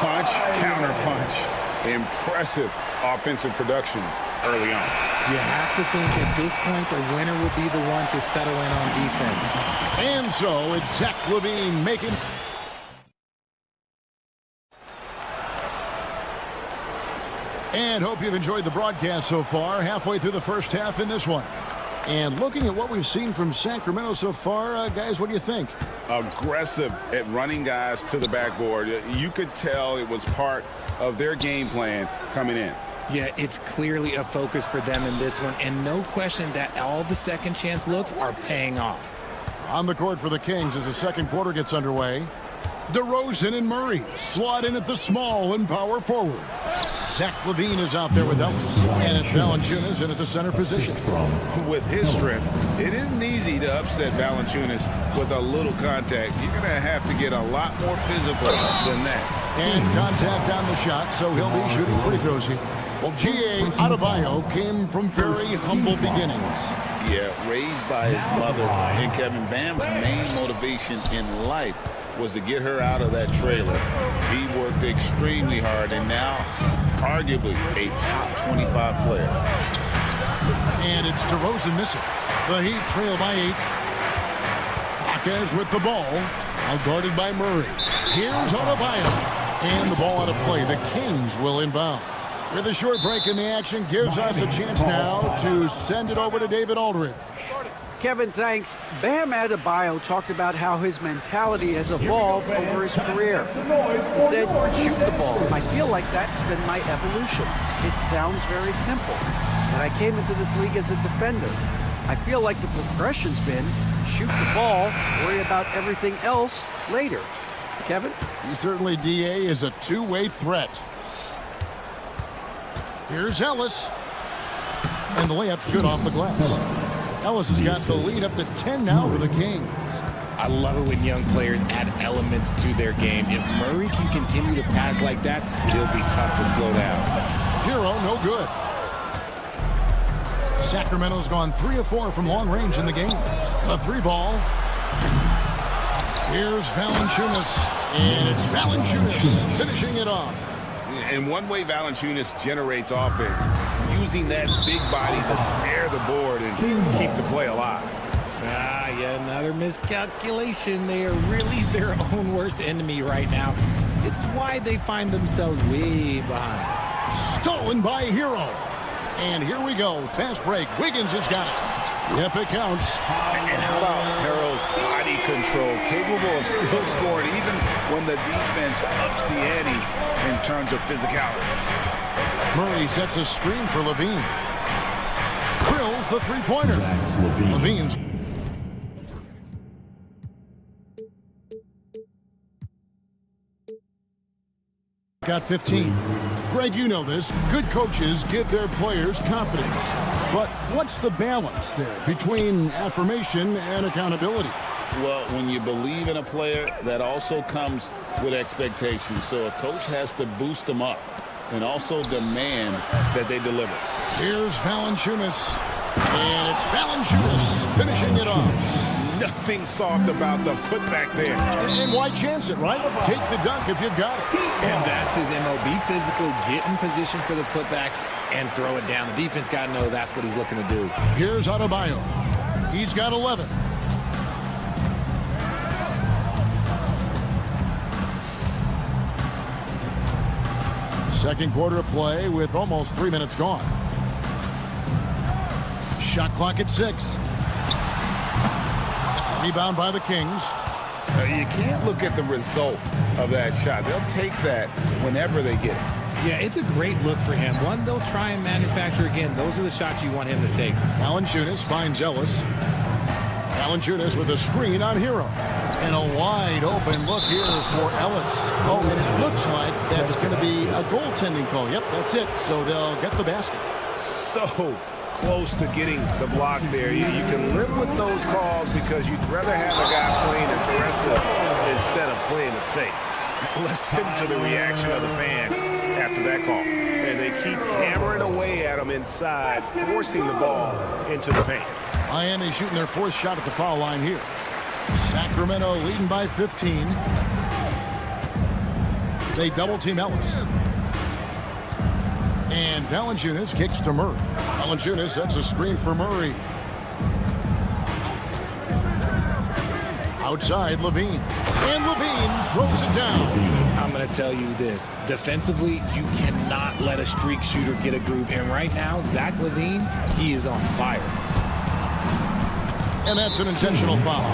Punch, counter punch. Impressive offensive production early on. You have to think at this point the winner will be the one to settle in on defense. And so it's Zach LaVine making... And hope you've enjoyed the broadcast so far. Halfway through the first half in this one. And looking at what we've seen from Sacramento so far, guys, what do you think? Aggressive at running guys to the backboard. You could tell it was part of their game plan coming in. Yeah, it's clearly a focus for them in this one. And no question that all the second chance looks are paying off. On the court for the Kings as the second quarter gets underway. DeRozan and Murray slot in at the small and power forward. Zach LaVine is out there with Ellis. And it's Valanciunas in at the center position. With his strength, it isn't easy to upset Valanciunas with a little contact. You're going to have to get a lot more physical than that. And contact on the shot, so he'll be shooting free throws here. Well, G.A. Adebayo came from very humble beginnings. Yeah, raised by his mother. And Kevin, Bam's main motivation in life was to get her out of that trailer. He worked extremely hard and now arguably a top 25 player. And it's DeRozan missing. The Heat trail by 8. Hawkins with the ball. Now guarded by Murray. Here's Adebayo. And the ball out of play. The Kings will inbound. With a short break in the action, gives us a chance now to send it over to David Aldridge. Kevin, thanks. Bam Adebayo talked about how his mentality has evolved over his career. He said, shoot the ball. I feel like that's been my evolution. It sounds very simple. When I came into this league as a defender, I feel like the progression's been shoot the ball, worry about everything else later. Kevin? Certainly, D.A. is a two-way threat. Here's Ellis. And the layup's good off the glass. Ellis has got the lead up to 10 now for the Kings. I love it when young players add elements to their game. If Murray can continue to pass like that, it'll be tough to slow down. Hero, no good. Sacramento's gone 3 of 4 from long range in the game. A 3-ball. Here's Valanciunas. And it's Valanciunas finishing it off. And one way Valanciunas generates offense, using that big body to snare the board and keep the play alive. Yeah, another miscalculation. They are really their own worst enemy right now. It's why they find themselves way behind. Stolen by Hero. And here we go. Fast break. Wiggins has got it. Yep, it counts. And how about Harrell's body control, capable of still scoring even when the defense ups the ante in terms of physicality. Murray sets a screen for Levine. Drills the three-pointer. Levine's. Got 15. Greg, you know this. Good coaches give their players confidence. But what's the balance there between affirmation and accountability? Well, when you believe in a player, that also comes with expectations. So a coach has to boost them up and also demand that they deliver. Here's Valanciunas. And it's Valanciunas finishing it off. Nothing soft about the putback there. And why chance it, right? Take the dunk if you've got it. And that's his MO. Be physical, get in position for the putback, and throw it down. The defense got to know that's what he's looking to do. Here's Adebayo. He's got 11. Second quarter of play with almost 3 minutes gone. Shot clock at 6. Rebound by the Kings. You can't look at the result of that shot. They'll take that whenever they get it. Yeah, it's a great look for him. One, they'll try and manufacture again. Those are the shots you want him to take. Valanciunas finds Ellis. Valanciunas with a screen on Hero. And a wide open look here for Ellis. Oh, and it looks like that's going to be a goaltending call. Yep, that's it. So they'll get the basket. So close to getting the block there. You can live with those calls because you'd rather have a guy playing aggressive instead of playing it safe. Listen to the reaction of the fans after that call. And they keep hammering away at him inside, forcing the ball into the paint. Miami shooting their fourth shot at the foul line here. Sacramento leading by 15. They double team Ellis. And Valanciunas kicks to Murray. Valanciunas sets a screen for Murray. Outside, Levine. And Levine throws it down. I'm going to tell you this. Defensively, you cannot let a streak shooter get a groove. And right now, Zach LaVine, he is on fire. And that's an intentional foul.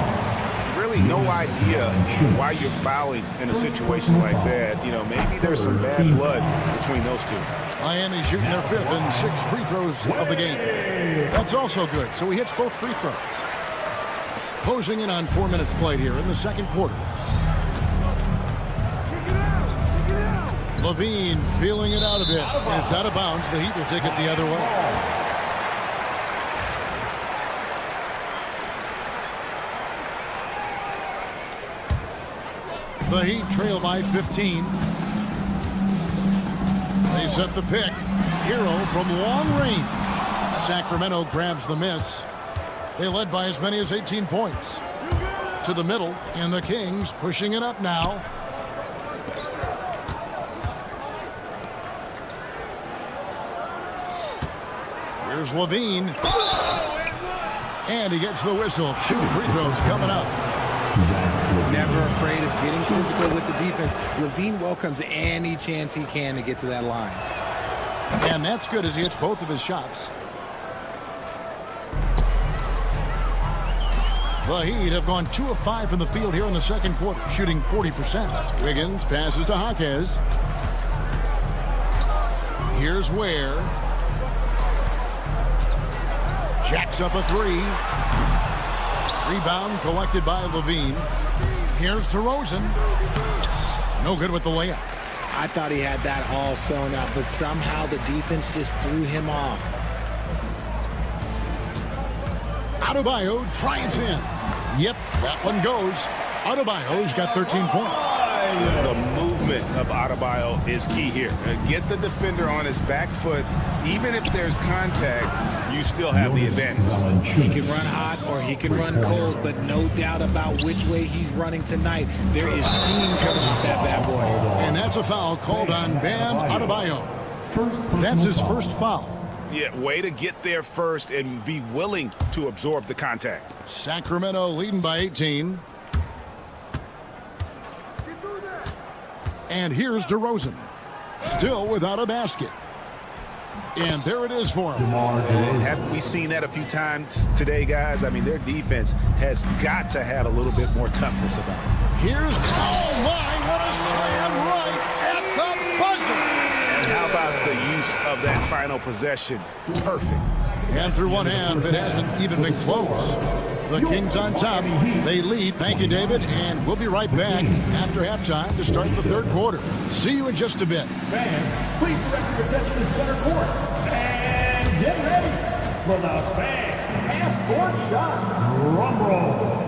Really no idea why you're fouling in a situation like that. You know, maybe there's some bad blood between those two. Miami shooting their fifth and 6 free throws of the game. That's also good. So he hits both free throws. Closing in on 4 minutes played here in the second quarter. Levine feeling it out a bit. And it's out of bounds. The Heat will take it the other way. The Heat trail by 15. They set the pick. Hero from long range. Sacramento grabs the miss. They led by as many as 18 points. To the middle, and the Kings pushing it up now. Here's Levine. And he gets the whistle. 2 free throws coming up. Never afraid of getting physical with the defense. Levine welcomes any chance he can to get to that line. And that's good as he hits both of his shots. The Heat have gone 2 of 5 from the field here in the second quarter, shooting 40%. Wiggins passes to Jaquez. Here's Ware. Jacks up a 3. Rebound collected by Levine. Here's DeRozan. No good with the layup. I thought he had that all sewn up, but somehow the defense just threw him off. Adebayo drives in. Yep, that one goes. Adebayo's got 13 points. The movement of Adebayo is key here. Get the defender on his back foot. Even if there's contact, you still have the advantage. He can run hot or he can run cold, but no doubt about which way he's running tonight. There is steam coming off that bad boy. And that's a foul called on Bam Adebayo. That's his first foul. Yeah, way to get there first and be willing to absorb the contact. Sacramento leading by 18. And here's DeRozan, still without a basket. And there it is for him. And haven't we seen that a few times today, guys? I mean, their defense has got to have a little bit more toughness about it. Here's, oh my, what a slam right at the buzzer. And how about the use of that final possession? Perfect. And through one half, it hasn't even been close. The Kings on top. They lead. Thank you, David. And we'll be right back after halftime to start the third quarter. See you in just a bit. Fans, please direct your attention to center court. And get ready for the fan half-court shot. Drum roll.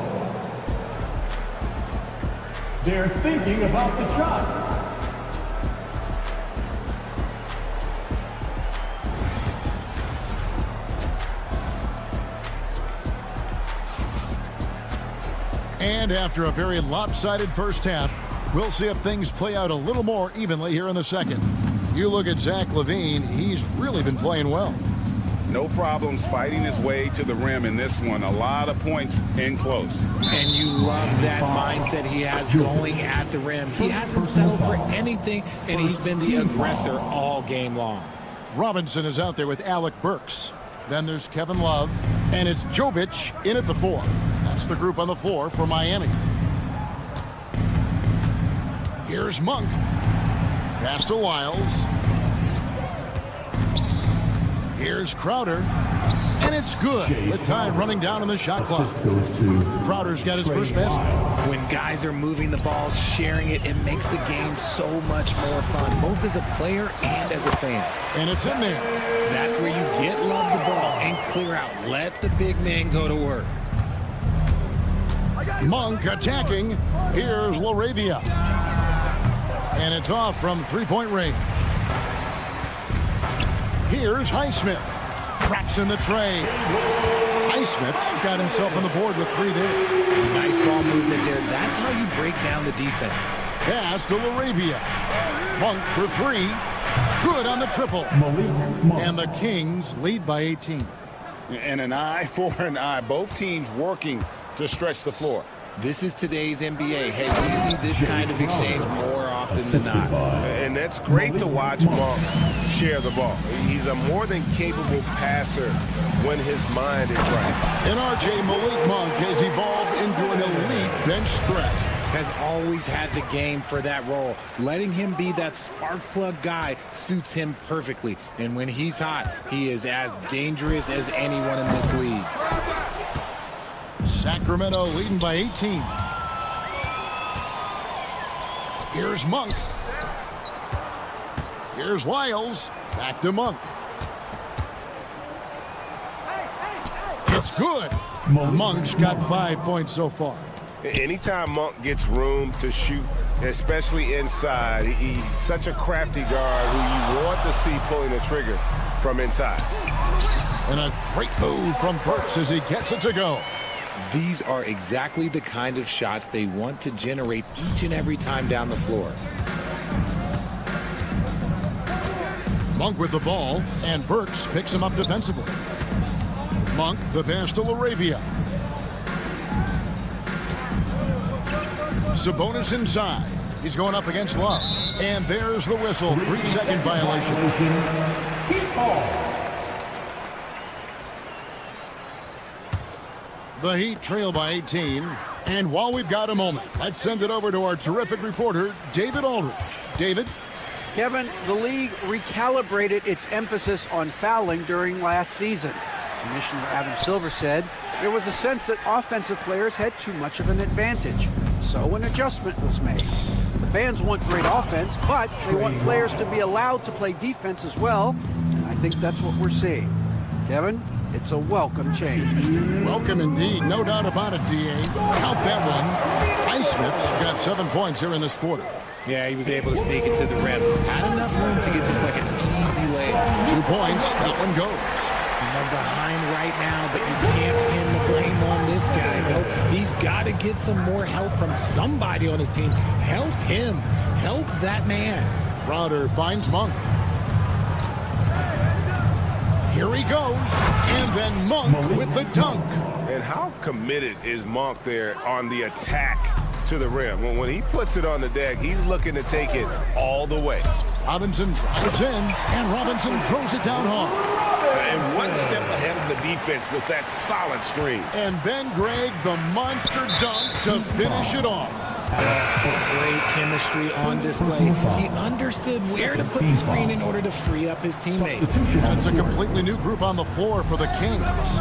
They're thinking about the shot. And after a very lopsided first half, we'll see if things play out a little more evenly here in the second. You look at Zach LaVine, he's really been playing well. No problems fighting his way to the rim in this one. A lot of points in close. And you love that mindset he has going at the rim. He hasn't settled for anything, and he's been the aggressor all game long. Robinson is out there with Alec Burks. Then there's Kevin Love, and it's Jovic in at the 4. That's the group on the floor for Miami. Here's Monk. Pass to Wiles. Here's Crowder. And it's good with time running down on the shot clock. Crowder's got his first basket. When guys are moving the ball, sharing it, it makes the game so much more fun, both as a player and as a fan. And it's in there. That's where you get love the ball and clear out. Let the big man go to work. Monk attacking. Here's LaRavia. And it's off from three-point range. Here's Highsmith. Traps in the tray. Highsmith's got himself on the board with 3 there. Nice ball movement there. That's how you break down the defense. Pass to LaRavia. Monk for 3. Good on the triple. And the Kings lead by 18. And an eye for an eye. Both teams working to stretch the floor. This is today's NBA. Hey, we see this kind of exchange more often than not. And that's great to watch Monk share the ball. He's a more than capable passer when his mind is right. And RJ Malik Monk has evolved into an elite bench threat. Has always had the game for that role. Letting him be that spark plug guy suits him perfectly. And when he's hot, he is as dangerous as anyone in this league. Sacramento leading by 18. Here's Monk. Here's Wiles. Back to Monk. It's good. Monk's got 5 points so far. Anytime Monk gets room to shoot, especially inside, he's such a crafty guard who you want to see pulling the trigger from inside. And a great move from Burks as he gets it to go. These are exactly the kind of shots they want to generate each and every time down the floor. Monk with the ball, and Burks picks him up defensively. Monk, the pass to LaRavia. Sabonis inside. He's going up against Love. And there's the whistle. 3-second violation. The Heat trail by 18. And while we've got a moment, let's send it over to our terrific reporter, David Aldridge. David? Kevin, the league recalibrated its emphasis on fouling during last season. Commissioner Adam Silver said there was a sense that offensive players had too much of an advantage. So an adjustment was made. The fans want great offense, but they want players to be allowed to play defense as well. And I think that's what we're seeing. Kevin, it's a welcome change. Welcome indeed. No doubt about it, D.A. Count that one. Highsmith's got 7 points here in this quarter. Yeah, he was able to sneak it to the rim. Had enough room to get just like an easy layup. 2 points. That one goes. They're behind right now, but you can't pin the blame on this guy. Nope. He's got to get some more help from somebody on his team. Help him. Help that man. Crowder finds Monk. Here he goes. And then Monk with the dunk. And how committed is Monk there on the attack to the rim? When he puts it on the deck, he's looking to take it all the way. Robinson drives in, and Robinson throws it down hard. And one step ahead of the defense with that solid screen. And then, Greg, the monster dunk to finish it off. Great chemistry on display. He understood where to put the screen in order to free up his teammate. And it's a completely new group on the floor for the Kings.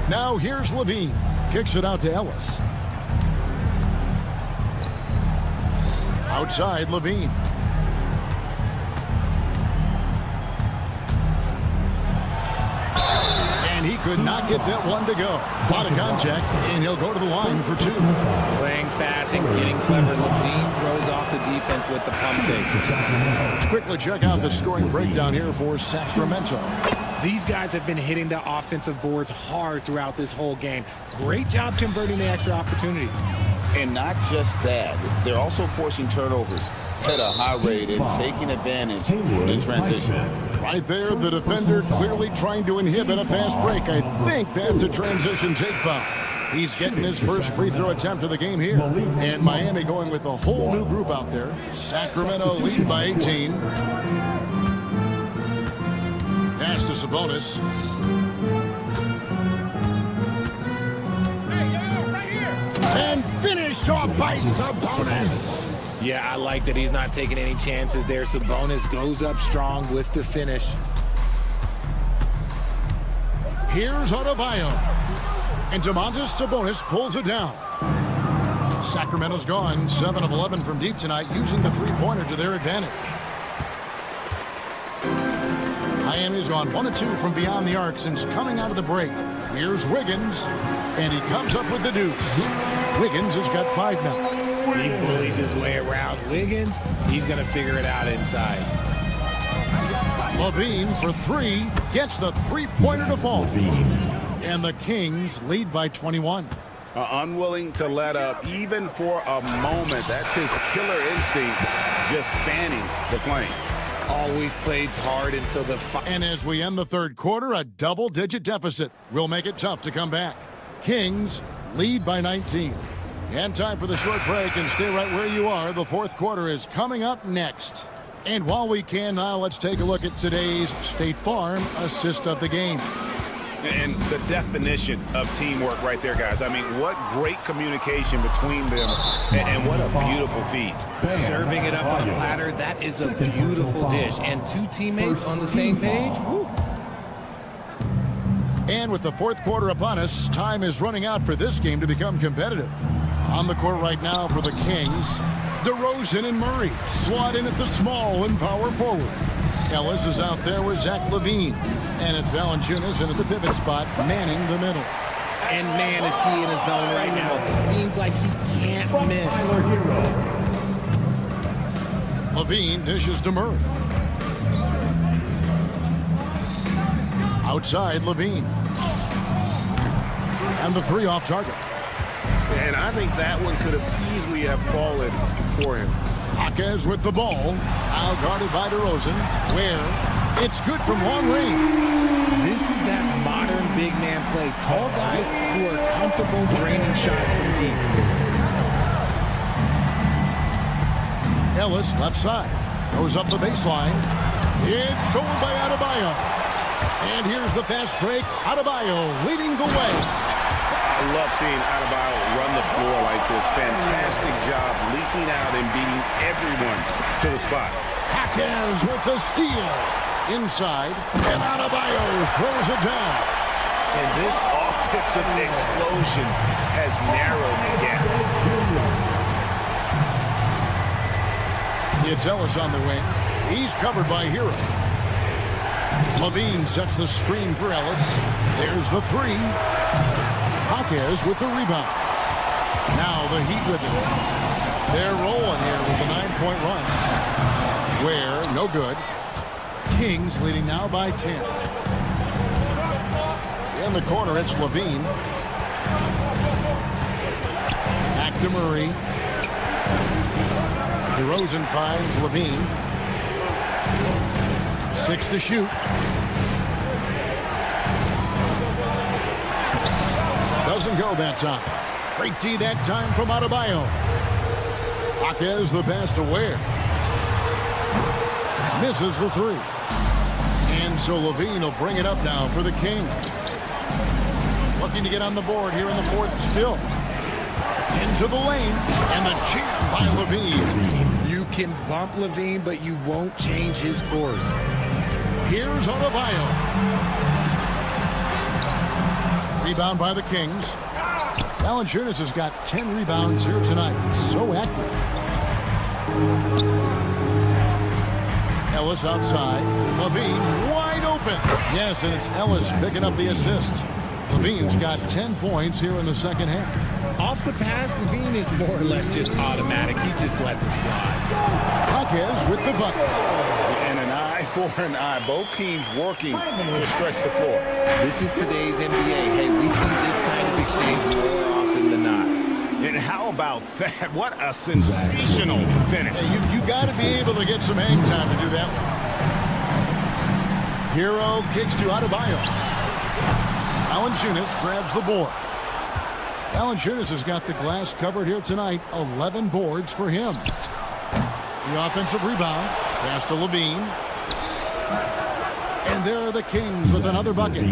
Now here's Levine. Kicks it out to Ellis. Outside, Levine. And he could not get that one to go. A lot of contact, and he'll go to the line for two. Playing fast and getting clever. Levine throws off the defense with the pump fake. Let's quickly check out the scoring breakdown here for Sacramento. These guys have been hitting the offensive boards hard throughout this whole game. Great job converting the extra opportunities. And not just that, they're also forcing turnovers at a high rate and taking advantage in transition. Right there, the defender clearly trying to inhibit a fast break. I think that's a transition take foul. He's getting his first free throw attempt of the game here. And Miami going with a whole new group out there. Sacramento leading by 18. Pass to Sabonis. And finished off by Sabonis. Yeah, I like that he's not taking any chances there. Sabonis goes up strong with the finish. Here's Adebayo. And Domantas Sabonis pulls it down. Sacramento's gone 7 of 11 from deep tonight, using the three-pointer to their advantage. Miami's gone 1 of 2 from beyond the arc since coming out of the break. Here's Wiggins, and he comes up with the deuce. Wiggins has got 5 now. He bullies his way around. Wiggins, he's going to figure it out inside. Levine for 3, gets the three-pointer to fall. And the Kings lead by 21. Unwilling to let up even for a moment. That's his killer instinct, just fanning the flame. Always plays hard until the And as we end the third quarter, a double-digit deficit will make it tough to come back. Kings lead by 19. And time for the short break, and stay right where you are. The fourth quarter is coming up next. And while we can now, let's take a look at today's State Farm assist of the game. And the definition of teamwork right there, guys. I mean, what great communication between them, and what a beautiful feed. Serving it up on a platter, that is a beautiful dish. And 2 teammates on the same page, woo. And with the fourth quarter upon us, time is running out for this game to become competitive. On the court right now for the Kings, DeRozan and Murray slot in at the small and power forward. Ellis is out there with Zach LaVine. And it's Valanciunas in at the pivot spot, manning the middle. And man, is he in a zone right now. Seems like he can't miss. LaVine dishes to Murray. Outside, LaVine. And the 3 off target. And I think that one could have easily have fallen for him. Jaquez with the ball. Now guarded by DeRozan. Where it's good from long range. This is that modern big man play. Tall guys who are comfortable draining shots from deep. Ellis left side. Goes up the baseline. It's stolen by Adebayo. And here's the fast break. Adebayo leading the way. I love seeing Adebayo run the floor like this. Fantastic job leaking out and beating everyone to the spot. Jaquez with the steal. Inside, and Adebayo throws it down. And this offensive explosion has narrowed the gap. It's Ellis on the wing. He's covered by Hero. LaVine sets the screen for Ellis. There's the 3. Jaquez with the rebound. Now the Heat with it. They're rolling here with a 9-point run. Where, no good. Kings leading now by 10. In the corner, it's LaVine. Back to Murray. DeRozan finds LaVine. 6 to shoot. Doesn't go that time. Great D that time from Adebayo. Jaquez the pass to Ware. Misses the three. And so Levine will bring it up now for the Kings. Looking to get on the board here in the fourth still. Into the lane, and the jam by Levine. You can bump Levine, but you won't change his course. Here's Adebayo. Rebound by the Kings. Valanciunas has got 10 rebounds here tonight. So active. Ellis outside. Levine wide open. Yes, and it's Ellis picking up the assist. Levine's got 10 points here in the second half. Off the pass, Levine is more or less just automatic. He just lets it fly. Jaquez with the bucket. And an eye for an eye. Both teams working to stretch the floor. This is today's NBA. Hey, we see this kind of exchange more often than not. And how about that? What a sensational finish. Hey, you got to be able to get some hang time to do that one. Hero kicks to Adebayo. Valanciunas grabs the board. Valanciunas has got the glass covered here tonight. 11 boards for him. The offensive rebound. Pass to Levine. And there are the Kings with another bucket.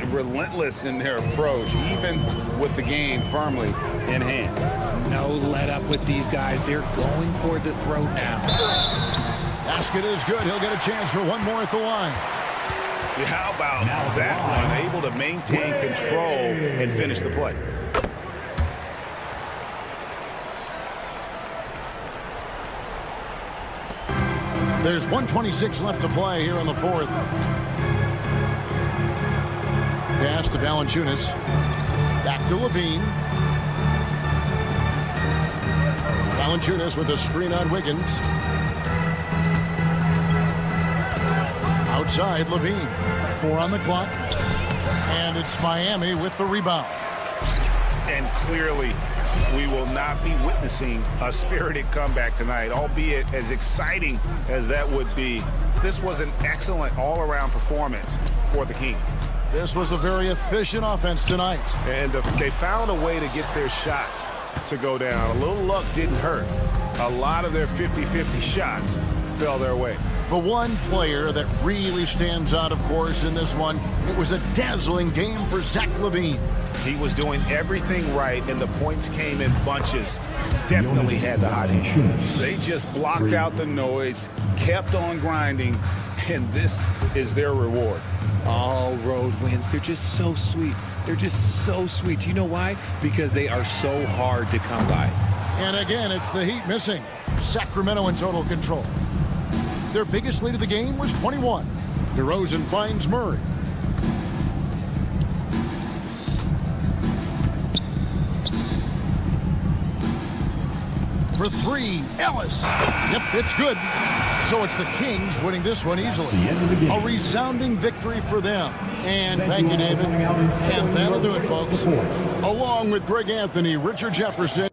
Relentless in their approach, even with the game firmly in hand. No let up with these guys. They're going for the throat now. Basket is good. He'll get a chance for one more at the line. How about that one? Able to maintain control and finish the play. There's 1:26 left to play here in the fourth. Pass to Valanciunas. Back to Levine. Valanciunas with a screen on Wiggins. Outside Levine. 4 on the clock. And it's Miami with the rebound. And clearly, we will not be witnessing a spirited comeback tonight, albeit as exciting as that would be. This was an excellent all-around performance for the Kings. This was a very efficient offense tonight. And they found a way to get their shots to go down. A little luck didn't hurt. A lot of their 50-50 shots fell their way. The one player that really stands out, of course, in this one, it was a dazzling game for Zach LaVine. He was doing everything right, and the points came in bunches. Definitely had the hot hand. They just blocked out the noise, kept on grinding, and this is their reward. All road wins. They're just so sweet. They're just so sweet. You know why? Because they are so hard to come by. And again, it's the Heat missing. Sacramento in total control. Their biggest lead of the game was 21. DeRozan finds Murray. For 3, Ellis. Yep, it's good. So it's the Kings winning this one easily. A resounding victory for them. And thank you, David. And that'll do it, folks. Along with Greg Anthony, Richard Jefferson.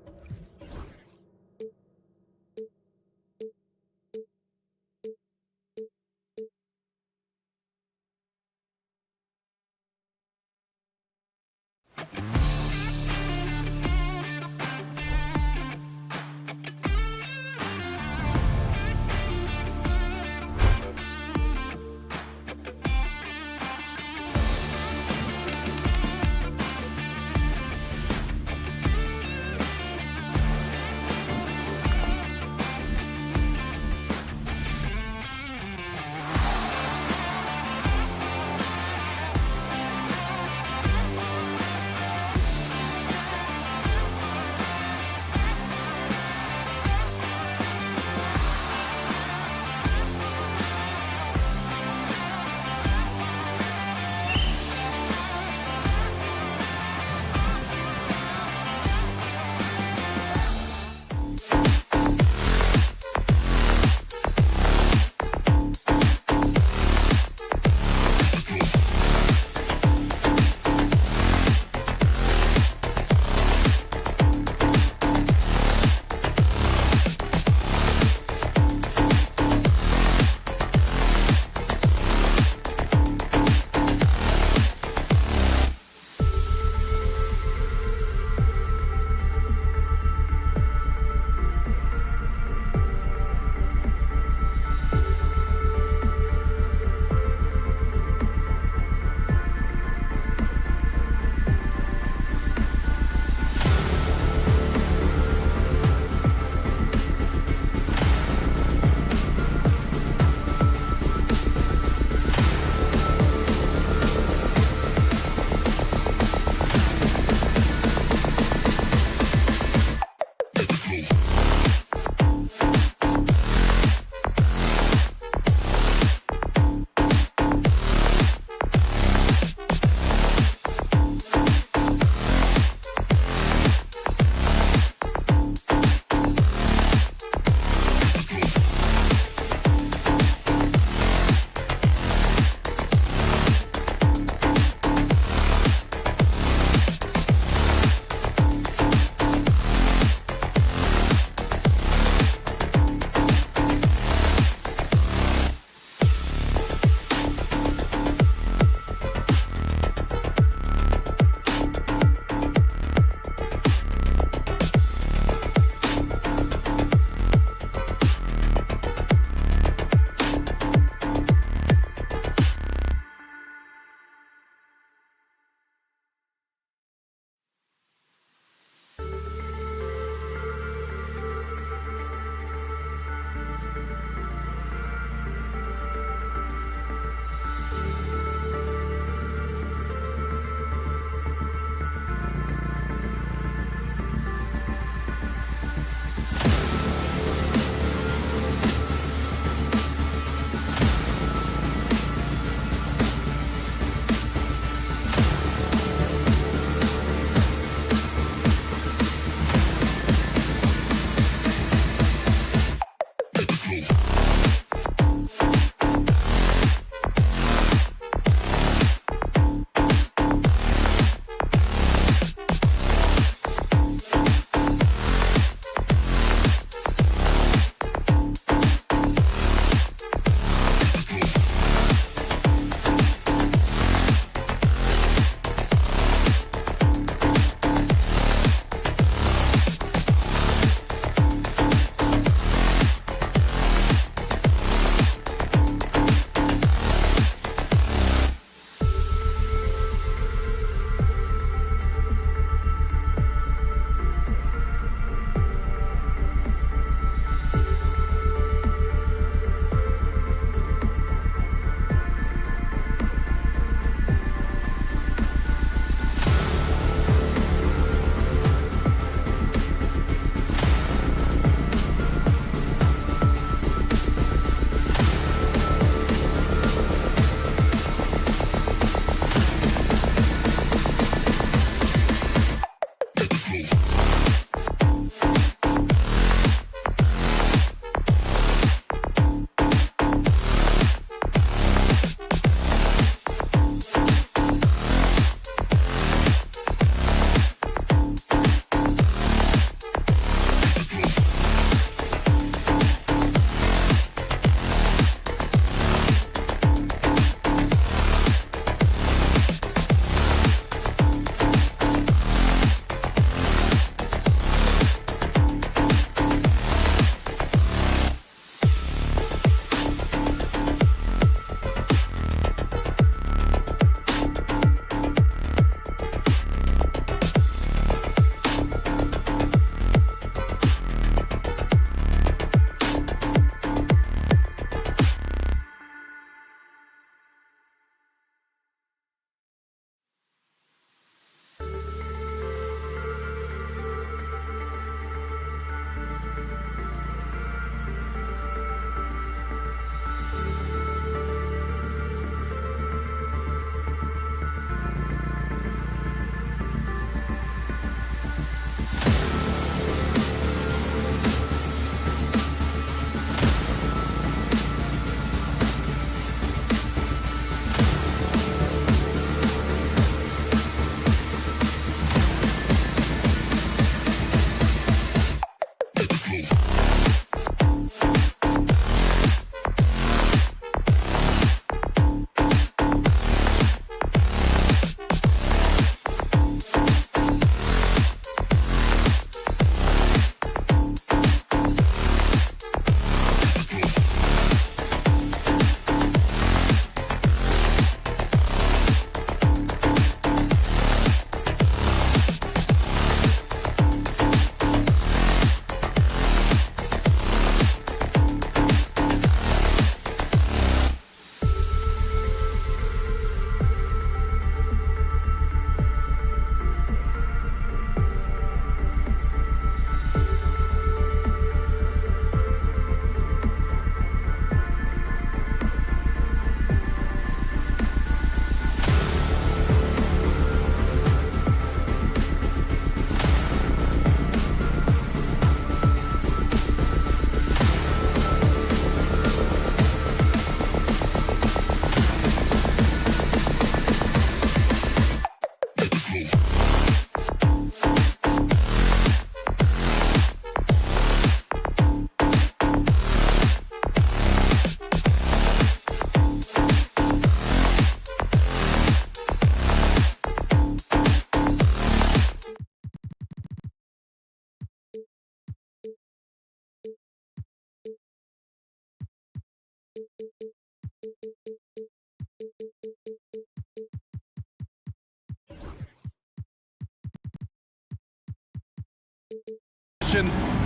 possession.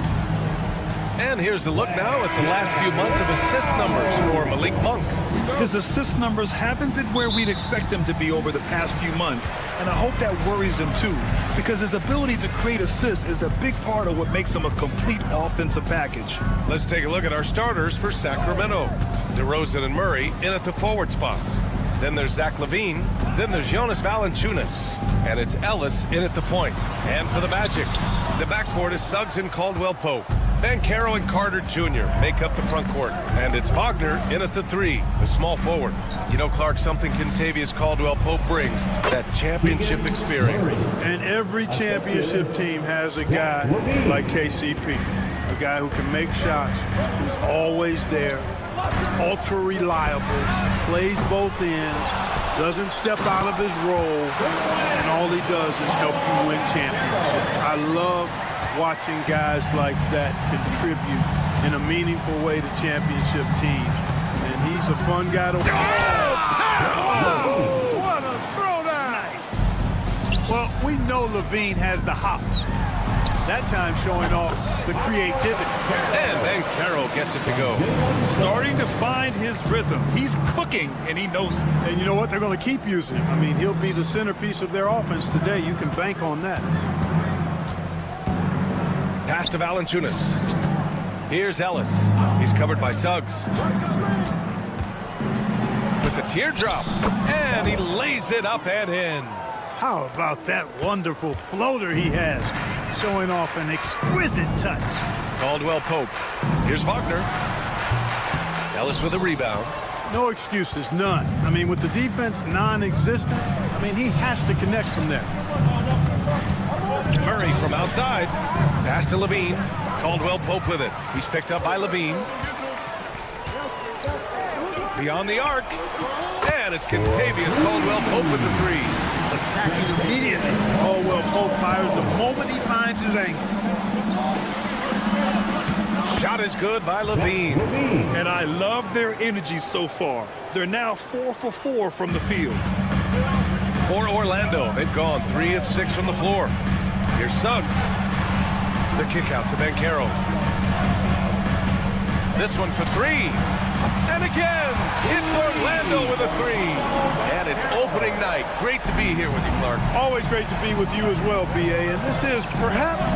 And here's the look now at the last few months of assist numbers for Malik Monk. His assist numbers haven't been where we'd expect them to be over the past few months, and I hope that worries him too, because his ability to create assists is a big part of what makes him a complete offensive package. Let's take a look at our starters for Sacramento. DeRozan and Murray in at the forward spots. Then there's Zach LaVine. Then there's Jonas Valanciunas. And it's Ellis in at the point. And for the Magic, the backcourt is Suggs and Caldwell-Pope. Banchero and Carter Jr. make up the front court. And it's Wagner in at the 3, the small forward. You know, Clark, something Kentavious Caldwell-Pope brings, that championship experience. And every championship team has a guy like KCP, a guy who can make shots, who's always there, ultra reliable, plays both ends, doesn't step out of his role, and all he does is help you win championships. I love watching guys like that contribute in a meaningful way to championship teams. And he's a fun guy to watch. Oh, what a throwdown! Nice. Well, we know LaVine has the hops. That time showing off the creativity. And Banchero gets it to go. Starting to find his rhythm. He's cooking, and he knows it. And you know what? They're going to keep using him. I mean, he'll be the centerpiece of their offense today. You can bank on that. Pass to Valanciunas. Here's Ellis. He's covered by Suggs. With the teardrop. And he lays it up and in. How about that wonderful floater he has? Showing off an exquisite touch. Caldwell-Pope. Here's Wagner. Ellis with a rebound. No excuses, none. I mean, with the defense non-existent, I mean, he has to connect from there. Murray from outside. Pass to LaVine. Caldwell-Pope with it. He's picked up by LaVine. Beyond the arc. And it's Kentavious Caldwell-Pope with the 3. Attacking immediately. Caldwell-Pope fires the moment he finds his angle. Shot is good by LaVine. And I love their energy so far. They're now 4 for 4 from the field. For Orlando, they've gone 3 of 6 from the floor. Here's Suggs. The kick out to Banchero. This one for 3. And again, it's Orlando with a 3. And it's opening night. Great to be here with you, Clark. Always great to be with you as well, B.A. And this is perhaps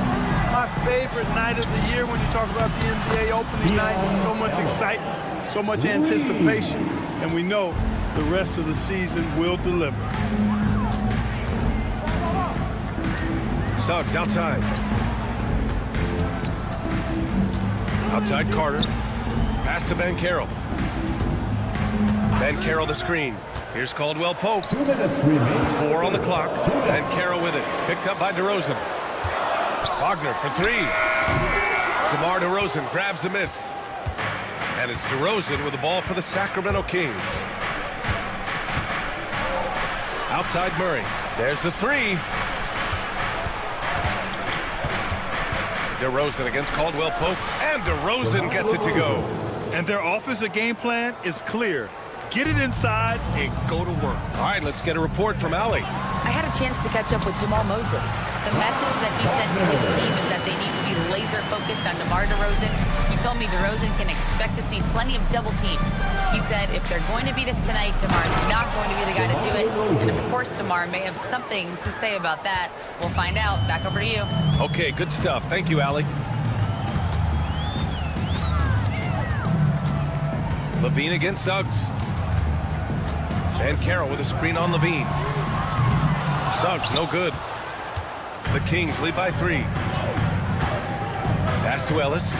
my favorite night of the year when you talk about the NBA opening night. So much excitement, so much anticipation, and we know the rest of the season will deliver. Suggs outside. Outside Carter. Pass to Banchero. Banchero the screen. Here's Caldwell-Pope. 4 on the clock. Banchero with it. Picked up by DeRozan. Wagner for 3. DeMar DeRozan grabs the miss. And it's DeRozan with the ball for the Sacramento Kings. Outside Murray. There's the 3. DeRozan against Caldwell-Pope. And DeRozan gets it to go. And their offensive game plan is clear. Get it inside and go to work. All right, let's get a report from Allie. I had a chance to catch up with Jamal Mosley. The message that he sent to his team is that they need to be laser focused on DeMar DeRozan. He told me DeRozan can expect to see plenty of double teams. He said if they're going to beat us tonight, DeMar's not going to be the guy to do it. And of course, DeMar may have something to say about that. We'll find out. Back over to you. Okay, good stuff. Thank you, Allie. LaVine against Suggs. Banchero with a screen on LaVine. Suggs, no good. The Kings lead by 3. Pass to Ellis.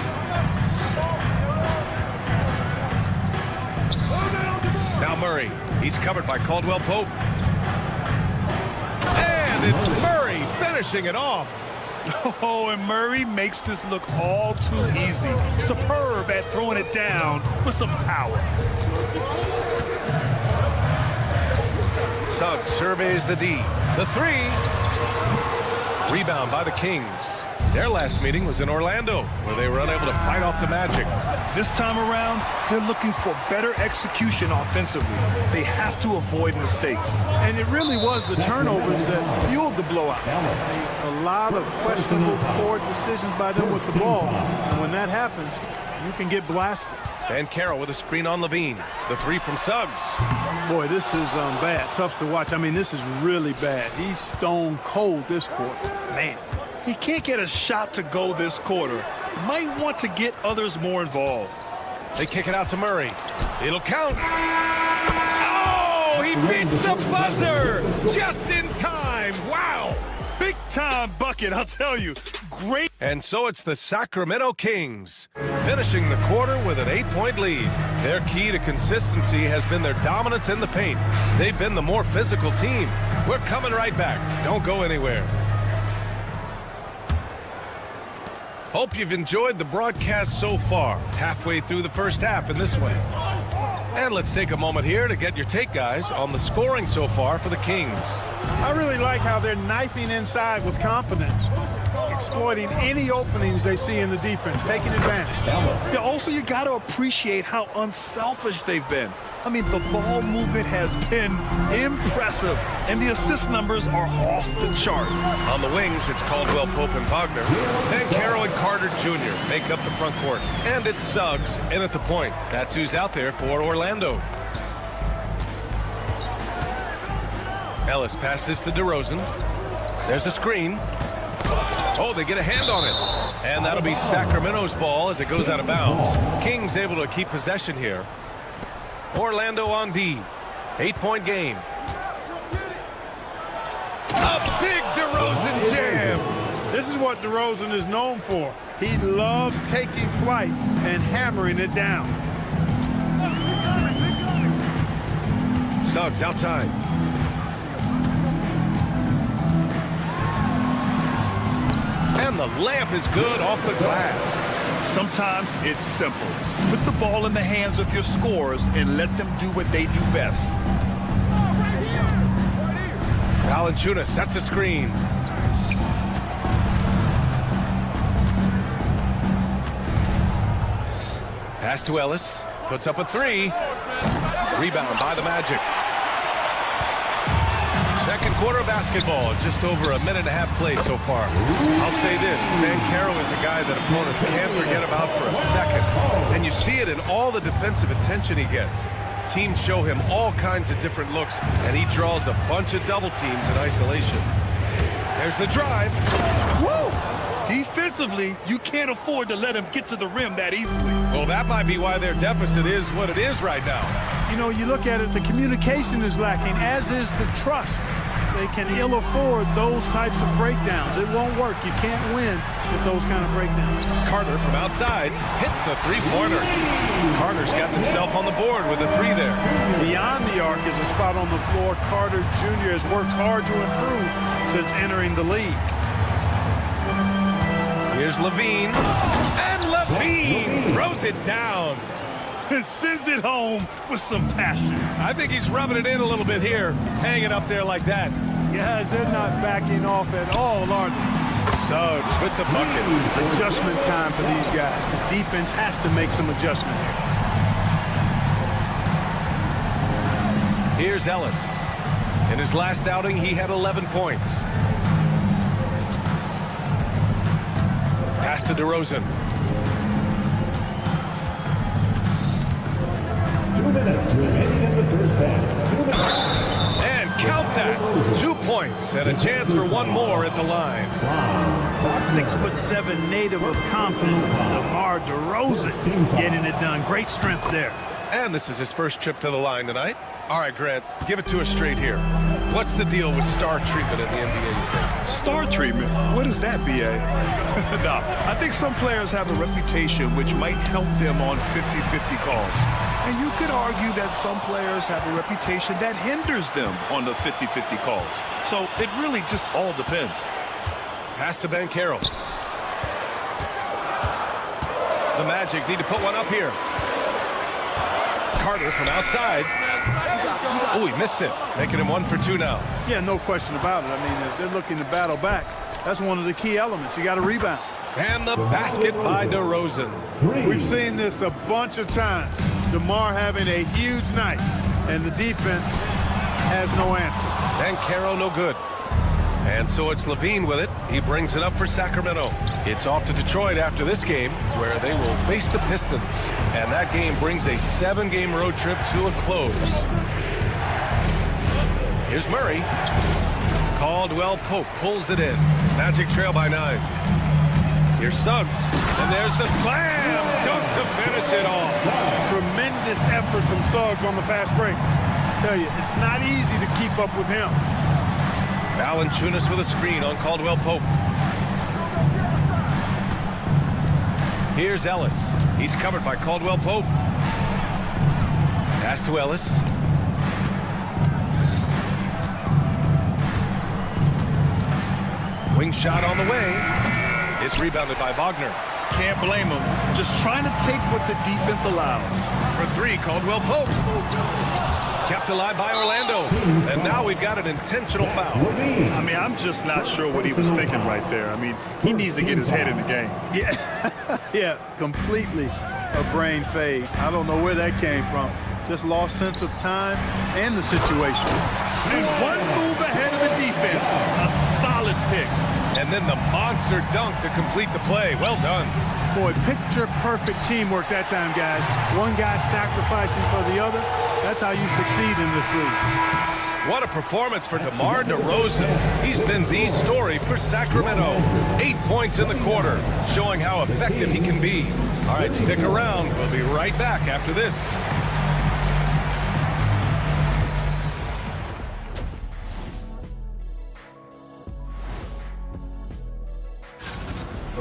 Now Murray. He's covered by Caldwell-Pope. And it's Murray finishing it off. Oh, and Murray makes this look all too easy. Superb at throwing it down with some power. Suggs surveys the D. The 3. Rebound by the Kings. Their last meeting was in Orlando, where they were unable to fight off the Magic. This time around, they're looking for better execution offensively. They have to avoid mistakes. And it really was the turnovers that fueled the blowout. A lot of questionable, poor decisions by them with the ball. And when that happens, you can get blasted. And Carroll with a screen on Levine. The three from Suggs. Boy, this is bad. Tough to watch. I mean, this is really bad. He's stone cold this quarter. Man. He can't get a shot to go this quarter. Might want to get others more involved. They kick it out to Murray. It'll count. Oh, he beats the buzzer just in time. Wow. Big time bucket, I'll tell you. Great. And so it's the Sacramento Kings finishing the quarter with an 8-point lead. Their key to consistency has been their dominance in the paint. They've been the more physical team. We're coming right back. Don't go anywhere. Hope you've enjoyed the broadcast so far, halfway through the first half in this way. And let's take a moment here to get your take, guys, on the scoring so far for the Kings. I really like how they're knifing inside with confidence, exploiting any openings they see in the defense, taking advantage. Yeah, also, you got to appreciate how unselfish they've been. I mean, the ball movement has been impressive, and the assist numbers are off the chart. On the wings, it's Caldwell, Pope, and Wagner. Then Carroll and Carter Jr. make up the front court. And it's Suggs in at the point. That's who's out there for Orlando. Ellis passes to DeRozan. There's a screen. Oh, they get a hand on it. And that'll be Sacramento's ball as it goes out of bounds. Kings able to keep possession here. Orlando on D. 8-point game. A big DeRozan jam. This is what DeRozan is known for. He loves taking flight and hammering it down. Suggs outside. And the layup is good off the glass. Sometimes it's simple. Put the ball in the hands of your scorers and let them do what they do best. Valanciunas sets a screen. Pass to Ellis. Puts up a three. Rebound by the Magic. Second quarter of basketball, just over a minute and a half play so far. I'll say this, Carroll is a guy that opponents can't forget about for a second. And you see it in all the defensive attention he gets. Teams show him all kinds of different looks, and he draws a bunch of double teams in isolation. There's the drive. Woo! Defensively, you can't afford to let him get to the rim that easily. Well, that might be why their deficit is what it is right now. You know, you look at it, the communication is lacking, as is the trust. They can ill afford those types of breakdowns. It won't work. You can't win with those kind of breakdowns. Carter from outside hits the three-pointer. Carter's got himself on the board with a three there. Beyond the arc is a spot on the floor. Carter Jr. has worked hard to improve since entering the league. Here's Levine. And Levine throws it down. And sends it home with some passion. I think he's rubbing it in a little bit here, hanging up there like that. Guys, they're not backing off at all, are they? Suggs with the bucket. Adjustment time for these guys. The defense has to make some adjustment here. Here's Ellis. In his last outing, he had 11 points. Pass to DeRozan. 2 minutes remaining in the first half. And count that. 2 points and a chance for one more at the line. 6'7" native of Compton, DeMar DeRozan, getting it done. Great strength there. And this is his first trip to the line tonight. All right, Grant, give it to us straight here. What's the deal with star treatment in the NBA, you think? Star treatment? What is that, B.A.? No, I think some players have a reputation which might help them on 50-50 calls. And you could argue that some players have a reputation that hinders them on the 50-50 calls. So it really just all depends. Pass to Carroll. The Magic need to put one up here. Carter from outside. Oh, he missed it, making him 1 for 2 now. Yeah, no question about it. I mean, as they're looking to battle back, that's one of the key elements. You got to rebound. And the basket by DeRozan. We've seen this a bunch of times. DeMar having a huge night, and the defense has no answer. And Caro no good. And so it's Levine with it. He brings it up for Sacramento. It's off to Detroit after this game, where they will face the Pistons. And that game brings a 7-game road trip to a close. Here's Murray. Caldwell Pope pulls it in. Magic trail by 9. Here's Suggs. And there's the slam dunk to finish it off. Tremendous effort from Suggs on the fast break. I tell you, it's not easy to keep up with him. Valanciunas with a screen on Caldwell Pope. Here's Ellis. He's covered by Caldwell Pope. Pass to Ellis. Wing shot on the way. It's rebounded by Wagner. Can't blame him. Just trying to take what the defense allows. For 3, Caldwell Pope. Kept alive by Orlando. And now we've got an intentional foul. I mean, I'm just not sure what he was thinking right there. I mean, he needs to get his head in the game. Yeah, yeah, completely a brain fade. I don't know where that came from. Just lost sense of time and the situation. And one move ahead of the defense. A solid pick. And then the monster dunk to complete the play. Well done. Boy, picture-perfect teamwork that time, guys. One guy sacrificing for the other. That's how you succeed in this league. What a performance for DeMar DeRozan. He's been the story for Sacramento. 8 points in the quarter, showing how effective he can be. All right, stick around. We'll be right back after this.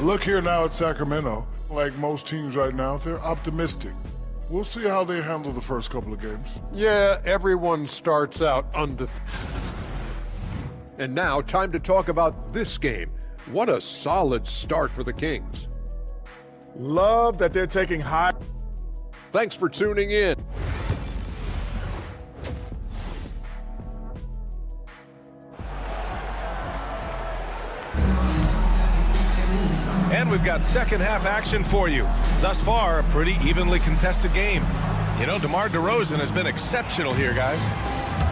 Look here now at Sacramento. Like most teams right now, they're optimistic. We'll see how they handle the first couple of games. Yeah, everyone starts out undefeated. And now, time to talk about this game. What a solid start for the Kings. Love that they're taking high. Thanks for tuning in. And we've got second half action for you. Thus far, a pretty evenly contested game. You know, DeMar DeRozan has been exceptional here, guys.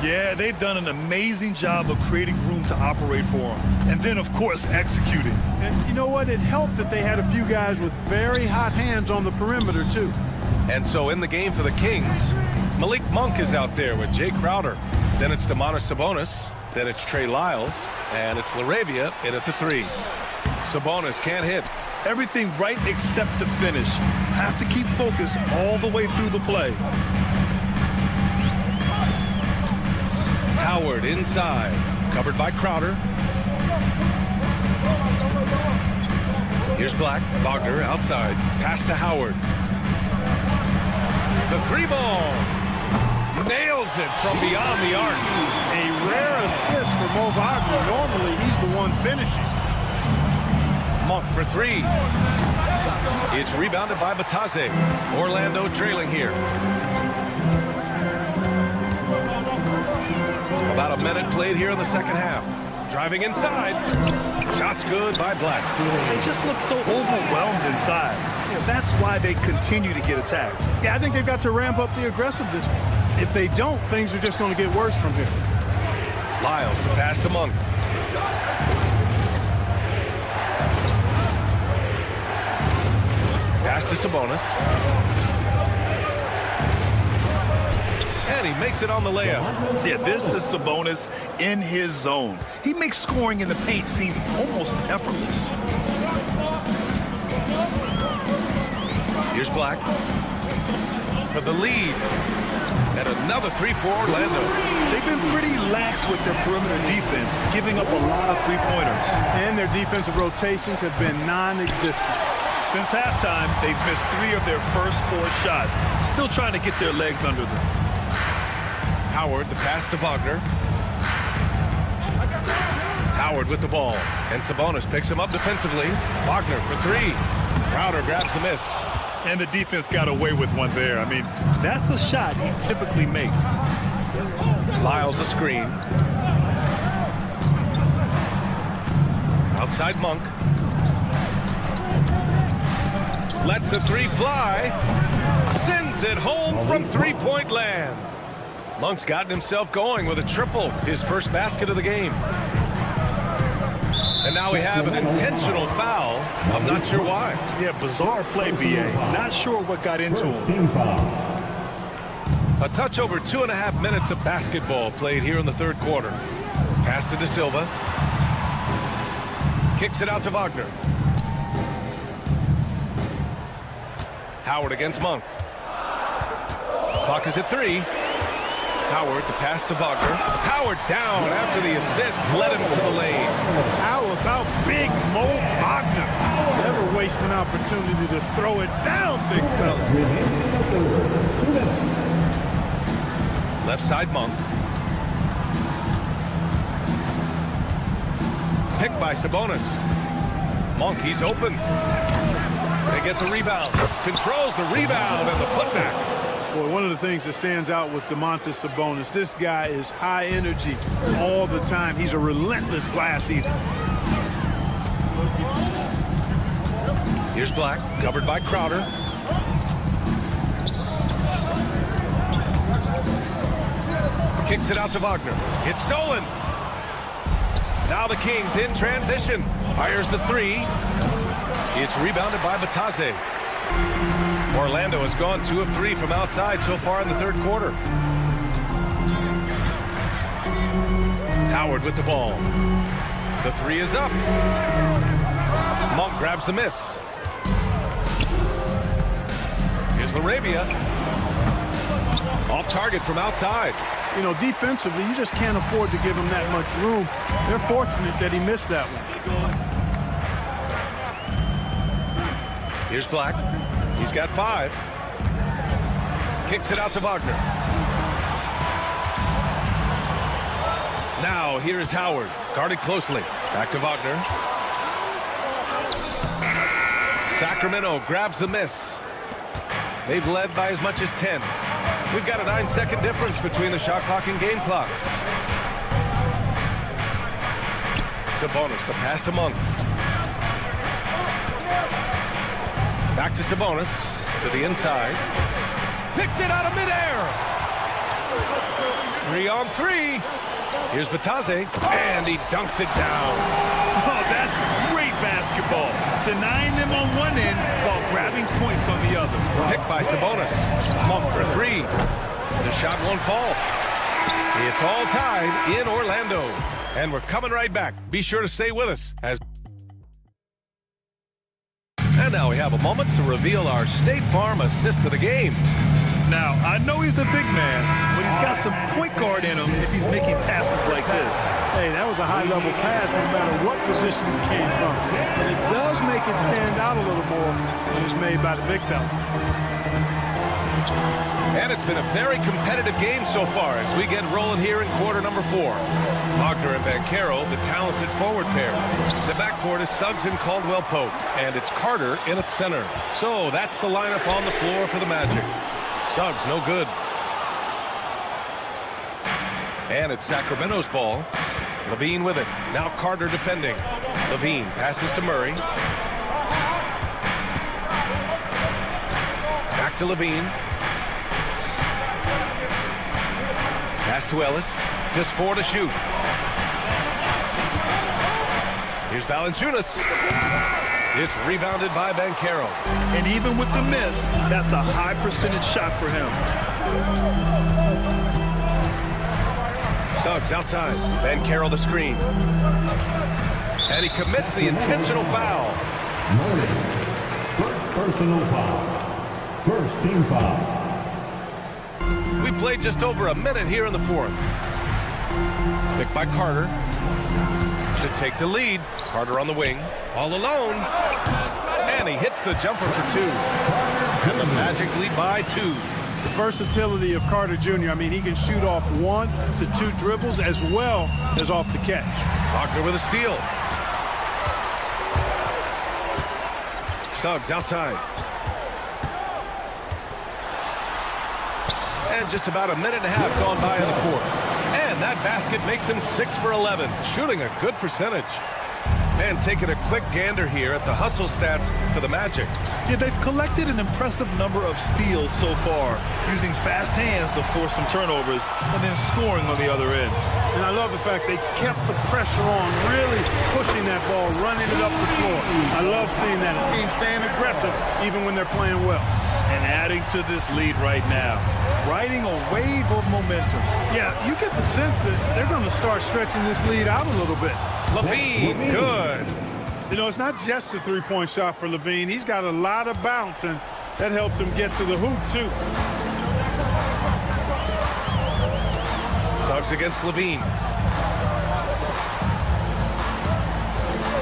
Yeah, they've done an amazing job of creating room to operate for him. And then, of course, executing. And you know what? It helped that they had a few guys with very hot hands on the perimeter, too. And so in the game for the Kings, Malik Monk is out there with Jay Crowder. Then it's Domantas Sabonis. Then it's Trey Lyles. And it's LaRavia in at the 3. Sabonis can't hit. Everything right except the finish. Have to keep focused all the way through the play. Howard inside, covered by Crowder. Here's Black. Wagner outside. Pass to Howard. The 3-ball. Nails it from beyond the arc. A rare assist for Mo Wagner. Normally, he's the one finishing. Monk for 3. It's rebounded by Batase. Orlando trailing here. About a minute played here in the second half. Driving inside. Shots good by Black. They just look so overwhelmed inside. Yeah, that's why they continue to get attacked. Yeah, I think they've got to ramp up the aggressiveness. If they don't, things are just going to get worse from here. Lyles to pass to Monk. Pass to Sabonis. And he makes it on the layup. Yeah, this is Sabonis in his zone. He makes scoring in the paint seem almost effortless. Here's Black for the lead. And another 3 for Orlando. They've been pretty lax with their perimeter defense, giving up a lot of three-pointers. And their defensive rotations have been non-existent. Since halftime, they've missed 3 of their first 4 shots. Still trying to get their legs under them. Howard, the pass to Wagner. Howard with the ball. And Sabonis picks him up defensively. Wagner for 3. Crowder grabs the miss. And the defense got away with one there. I mean, that's a shot he typically makes. Lyles the screen. Outside Monk. Lets the three fly. Sends it home from three-point land. Monk's gotten himself going with a triple, his first basket of the game. And now we have an intentional foul. I'm not sure why. Yeah, bizarre play, BA. Not sure what got into him. A touch over 2.5 minutes of basketball played here in the third quarter. Pass to De Silva. Kicks it out to Wagner. Howard against Monk. Clock is at 3. Howard, the pass to Wagner. Howard down after the assist, led him to the lane. How about Big Mo Wagner? Never waste an opportunity to throw it down, big fella. Left side Monk. Picked by Sabonis. Monk, he's open. They get the rebound. Controls the rebound and the putback. Boy, one of the things that stands out with Domantas Sabonis, this guy is high energy all the time. He's a relentless glass eater. Here's Black, covered by Crowder. Kicks it out to Wagner. It's stolen. Now the Kings in transition. Fires the three. It's rebounded by Batase. Orlando has gone 2 of 3 from outside so far in the third quarter. Howard with the ball. The three is up. Monk grabs the miss. Here's Larabia. Off target from outside. You know, defensively, you just can't afford to give him that much room. They're fortunate that he missed that one. Here's Black. He's got 5. Kicks it out to Wagner. Now here is Howard, guarded closely. Back to Wagner. Sacramento grabs the miss. They've led by as much as 10. We've got a 9-second difference between the shot clock and game clock. Sabonis, the pass to Monk. Back to Sabonis, to the inside. Picked it out of midair. 3-on-3. Here's Batase, and he dunks it down. Oh, that's great basketball. Denying them on one end while grabbing points on the other. Picked by Sabonis. Monk for 3. The shot won't fall. It's all tied in Orlando. And we're coming right back. Be sure to stay with us as... And now we have a moment to reveal our State Farm assist of the game. Now, I know he's a big man, but he's got some point guard in him if he's making passes like this. Hey, that was a high-level pass no matter what position it came from. But it does make it stand out a little more when it's made by the big fella. And it's been a very competitive game so far as we get rolling here in quarter number 4. Wagner and Banchero, the talented forward pair. The backcourt is Suggs and Caldwell-Pope, and it's Carter in its center. So that's the lineup on the floor for the Magic. Suggs, no good. And it's Sacramento's ball. Levine with it. Now Carter defending. Levine passes to Murray. Back to Levine. Pass to Ellis. Just 4 to shoot. Here's Valanciunas. It's rebounded by Banchero. And even with the miss, that's a high percentage shot for him. Suggs outside. Banchero the screen. And he commits the intentional foul. First personal foul. First team foul. We played just over a minute here in the fourth. Picked by Carter to take the lead. Carter on the wing, all alone. And he hits the jumper for 2. And the Magic lead by 2. The versatility of Carter Jr., I mean, he can shoot off 1 to 2 dribbles as well as off the catch. Wagner with a steal. Suggs outside. And just about a minute and a half gone by in the fourth. And that basket makes him 6 for 11, shooting a good percentage. And taking a quick gander here at the hustle stats for the Magic. Yeah, they've collected an impressive number of steals so far, using fast hands to force some turnovers and then scoring on the other end. And I love the fact they kept the pressure on, really pushing that ball, running it up the floor. I love seeing that. A team staying aggressive even when they're playing well. And adding to this lead right now, riding a wave of momentum. Yeah, you get the sense that they're going to start stretching this lead out a little bit. LaVine, good. You know, it's not just a three-point shot for LaVine. He's got a lot of bounce, and that helps him get to the hoop, too. Suggs against LaVine.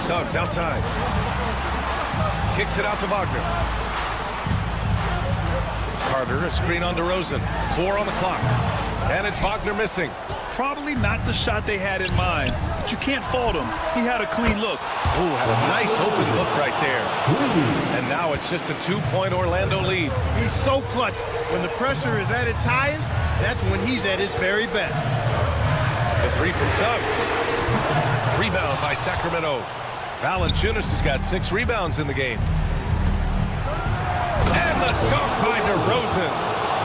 Suggs outside. Kicks it out to Wagner. Carter, a screen on DeRozan. 4 on the clock. And it's Wagner missing. Probably not the shot they had in mind, but you can't fault him. He had a clean look. Oh, had a nice open look right there. And now it's just a 2-point Orlando lead. He's so clutch. When the pressure is at its highest, that's when he's at his very best. The 3 from Suggs. Rebound by Sacramento. Valanciunas has got 6 rebounds in the game. And the dunk by DeRozan.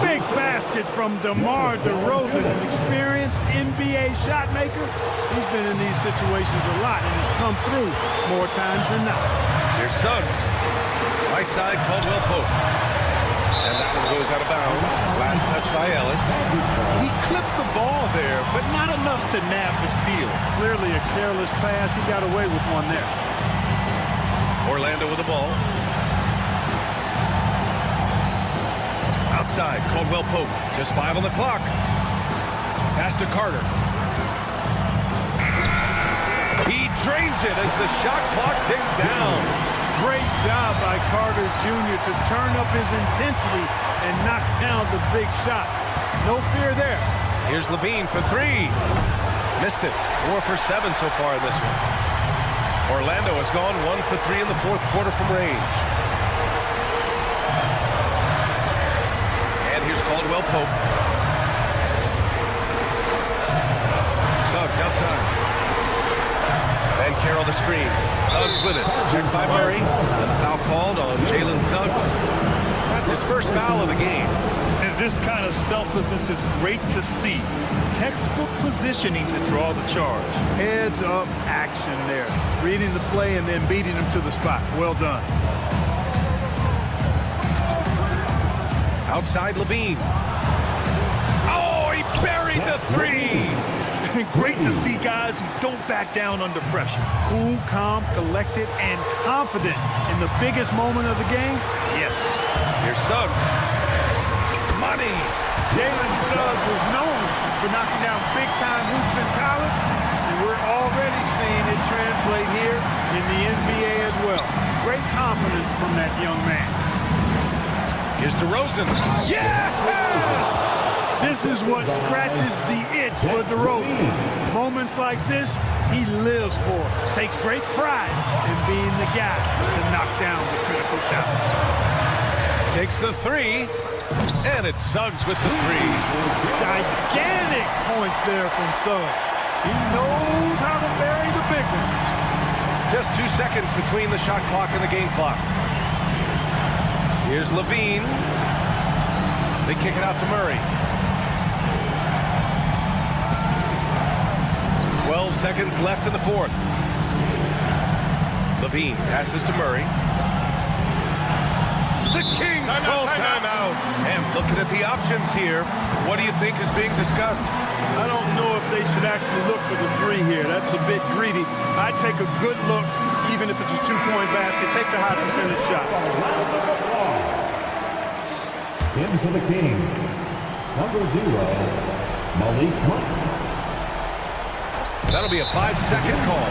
Big basket from DeMar DeRozan, an experienced NBA shot maker. He's been in these situations a lot and has come through more times than not. Here's Suggs. Right side, Caldwell Pope. And that one goes out of bounds. Last touch by Ellis. He clipped the ball there, but not enough to nab the steal. Clearly a careless pass. He got away with one there. Orlando with the ball. Outside, Caldwell Pope. Just 5 on the clock. Pass to Carter. He drains it as the shot clock ticks down. Great job by Carter Jr. to turn up his intensity and knock down the big shot. No fear there. Here's LaVine for 3. Missed it. 4 for 7 so far in this one. Orlando has gone 1 for 3 in the fourth quarter from range. Caldwell Pope. Suggs outside. And Carroll the screen. Suggs with it. Checked by Murray. And a foul called on Jalen Suggs. That's his first foul of the game. And this kind of selflessness is great to see. Textbook positioning to draw the charge. Heads up action there. Reading the play and then beating him to the spot. Well done. Outside LaVine. Oh, he buried the 3. Great to see guys who don't back down under pressure. Cool, calm, collected, and confident in the biggest moment of the game. Yes. Here's Suggs. Money. Jalen Suggs was known for knocking down big-time hoops in college, and we're already seeing it translate here in the NBA as well. Great confidence from that young man. Here's DeRozan. Yes! This is what scratches the itch for DeRozan. Moments like this, he lives for. Takes great pride in being the guy to knock down the critical shots. Takes the 3, and it's Suggs with the 3. Gigantic points there from Suggs. He knows how to bury the big ones. Just 2 seconds between the shot clock and the game clock. Here's LaVine. They kick it out to Murray. 12 seconds left in the fourth. LaVine passes to Murray. The Kings call timeout. And looking at the options here, what do you think is being discussed? I don't know if they should actually look for the 3 here. That's a bit greedy. I'd take a good look, even if it's a 2-point basket. Take the high percentage shot. In for the Kings, number 0, Malik Monk. That'll be a 5-second call.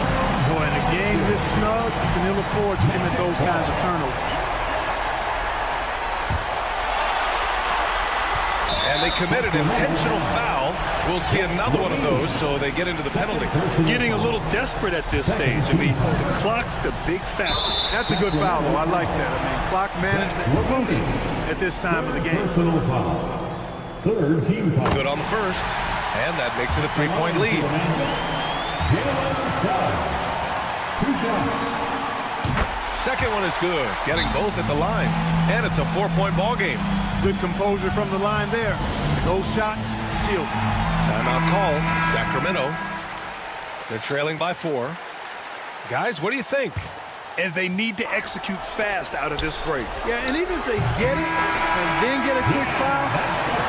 Boy, in a game this snug, you can ill afford to commit those kinds of turnovers. And they committed intentional foul. We'll see another one of those, so they get into the penalty. Getting a little desperate at this stage. I mean, the clock's the big factor. That's a good foul, though. I like that. I mean, clock management at this time of the game. Third team foul. Good on the first, and that makes it a 3-point lead. Two shots. Second one is good, getting both at the line, and it's a 4-point ball game. Good composure from the line there. Those shots sealed. Timeout call, Sacramento. They're trailing by 4. Guys, what do you think? And they need to execute fast out of this break. Yeah, and even if they get it and then get a quick foul,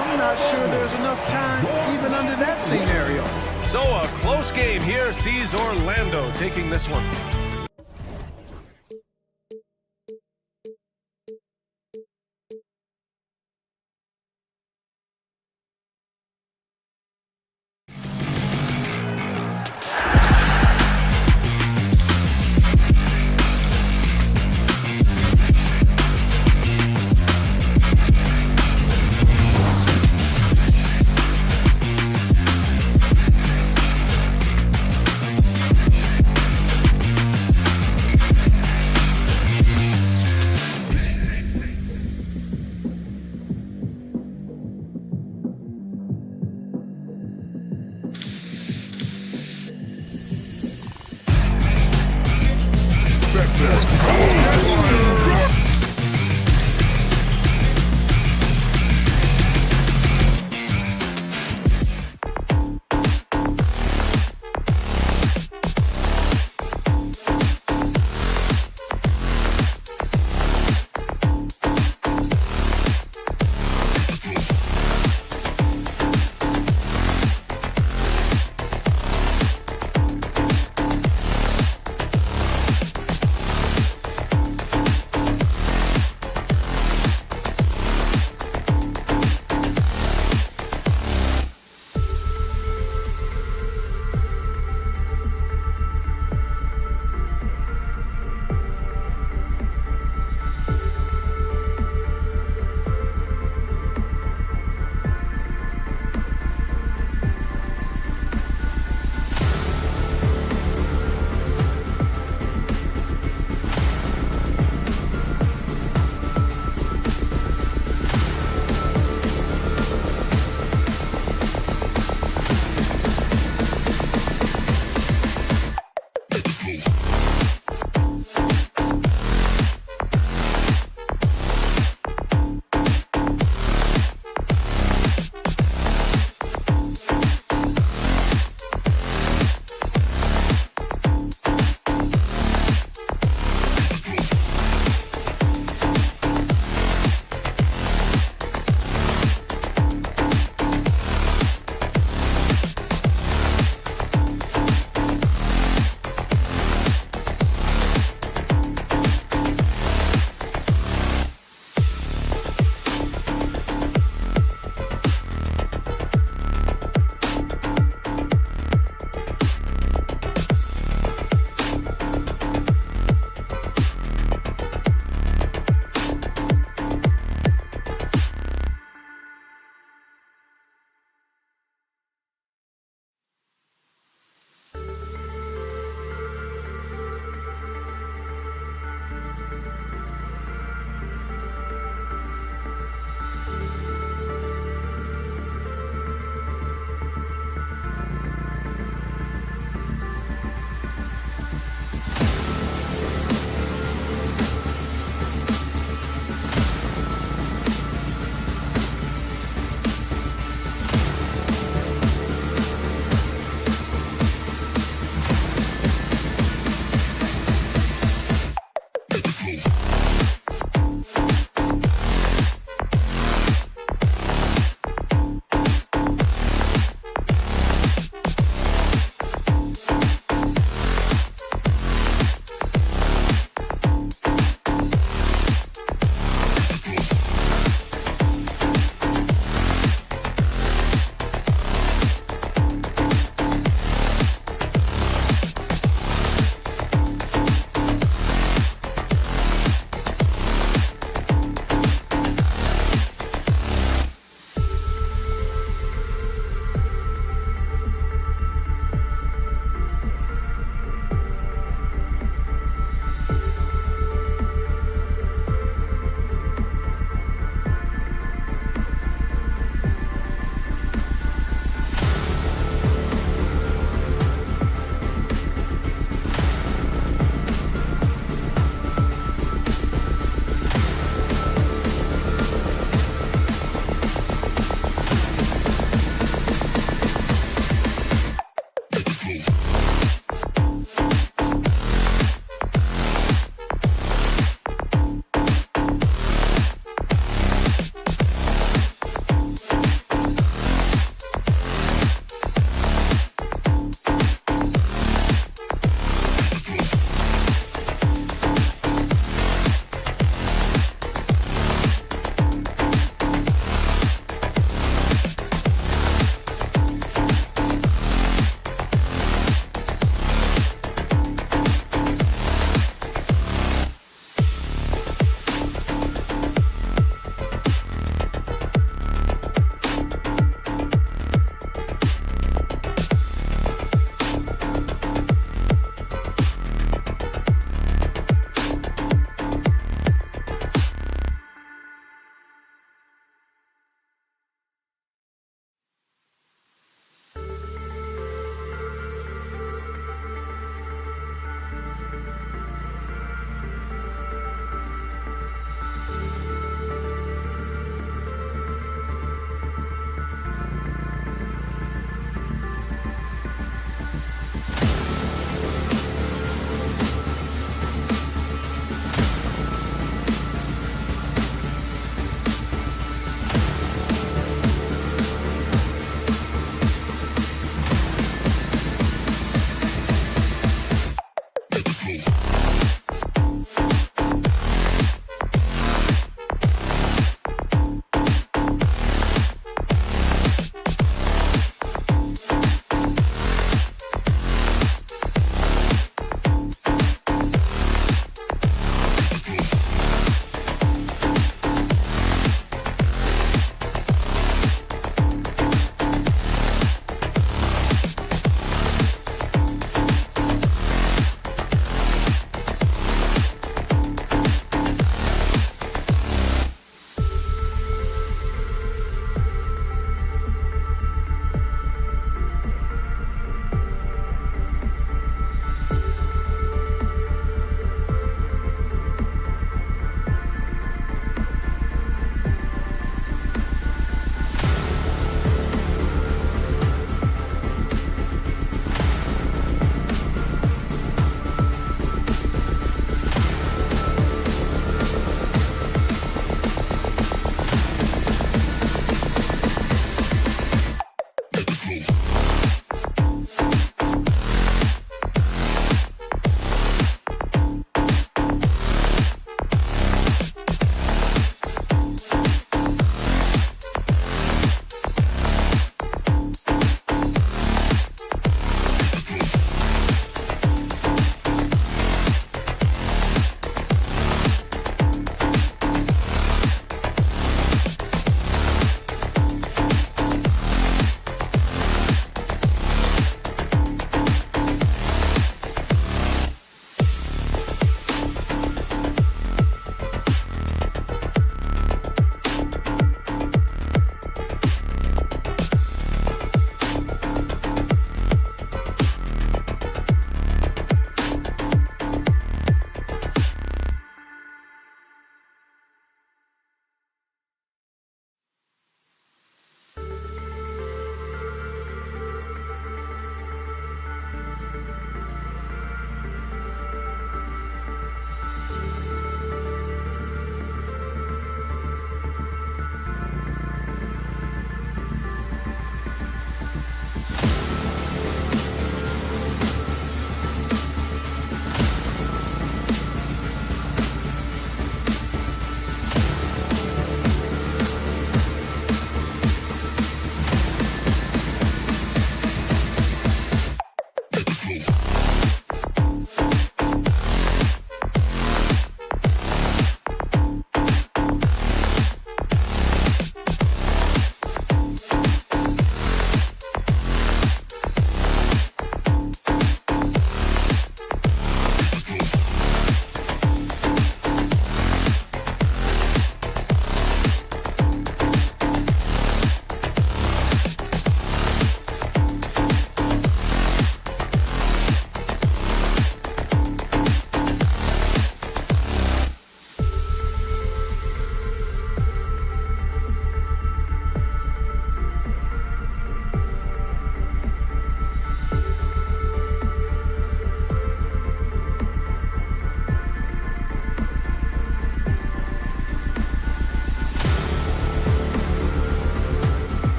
I'm not sure there's enough time even under that scenario. So a close game here sees Orlando taking this one.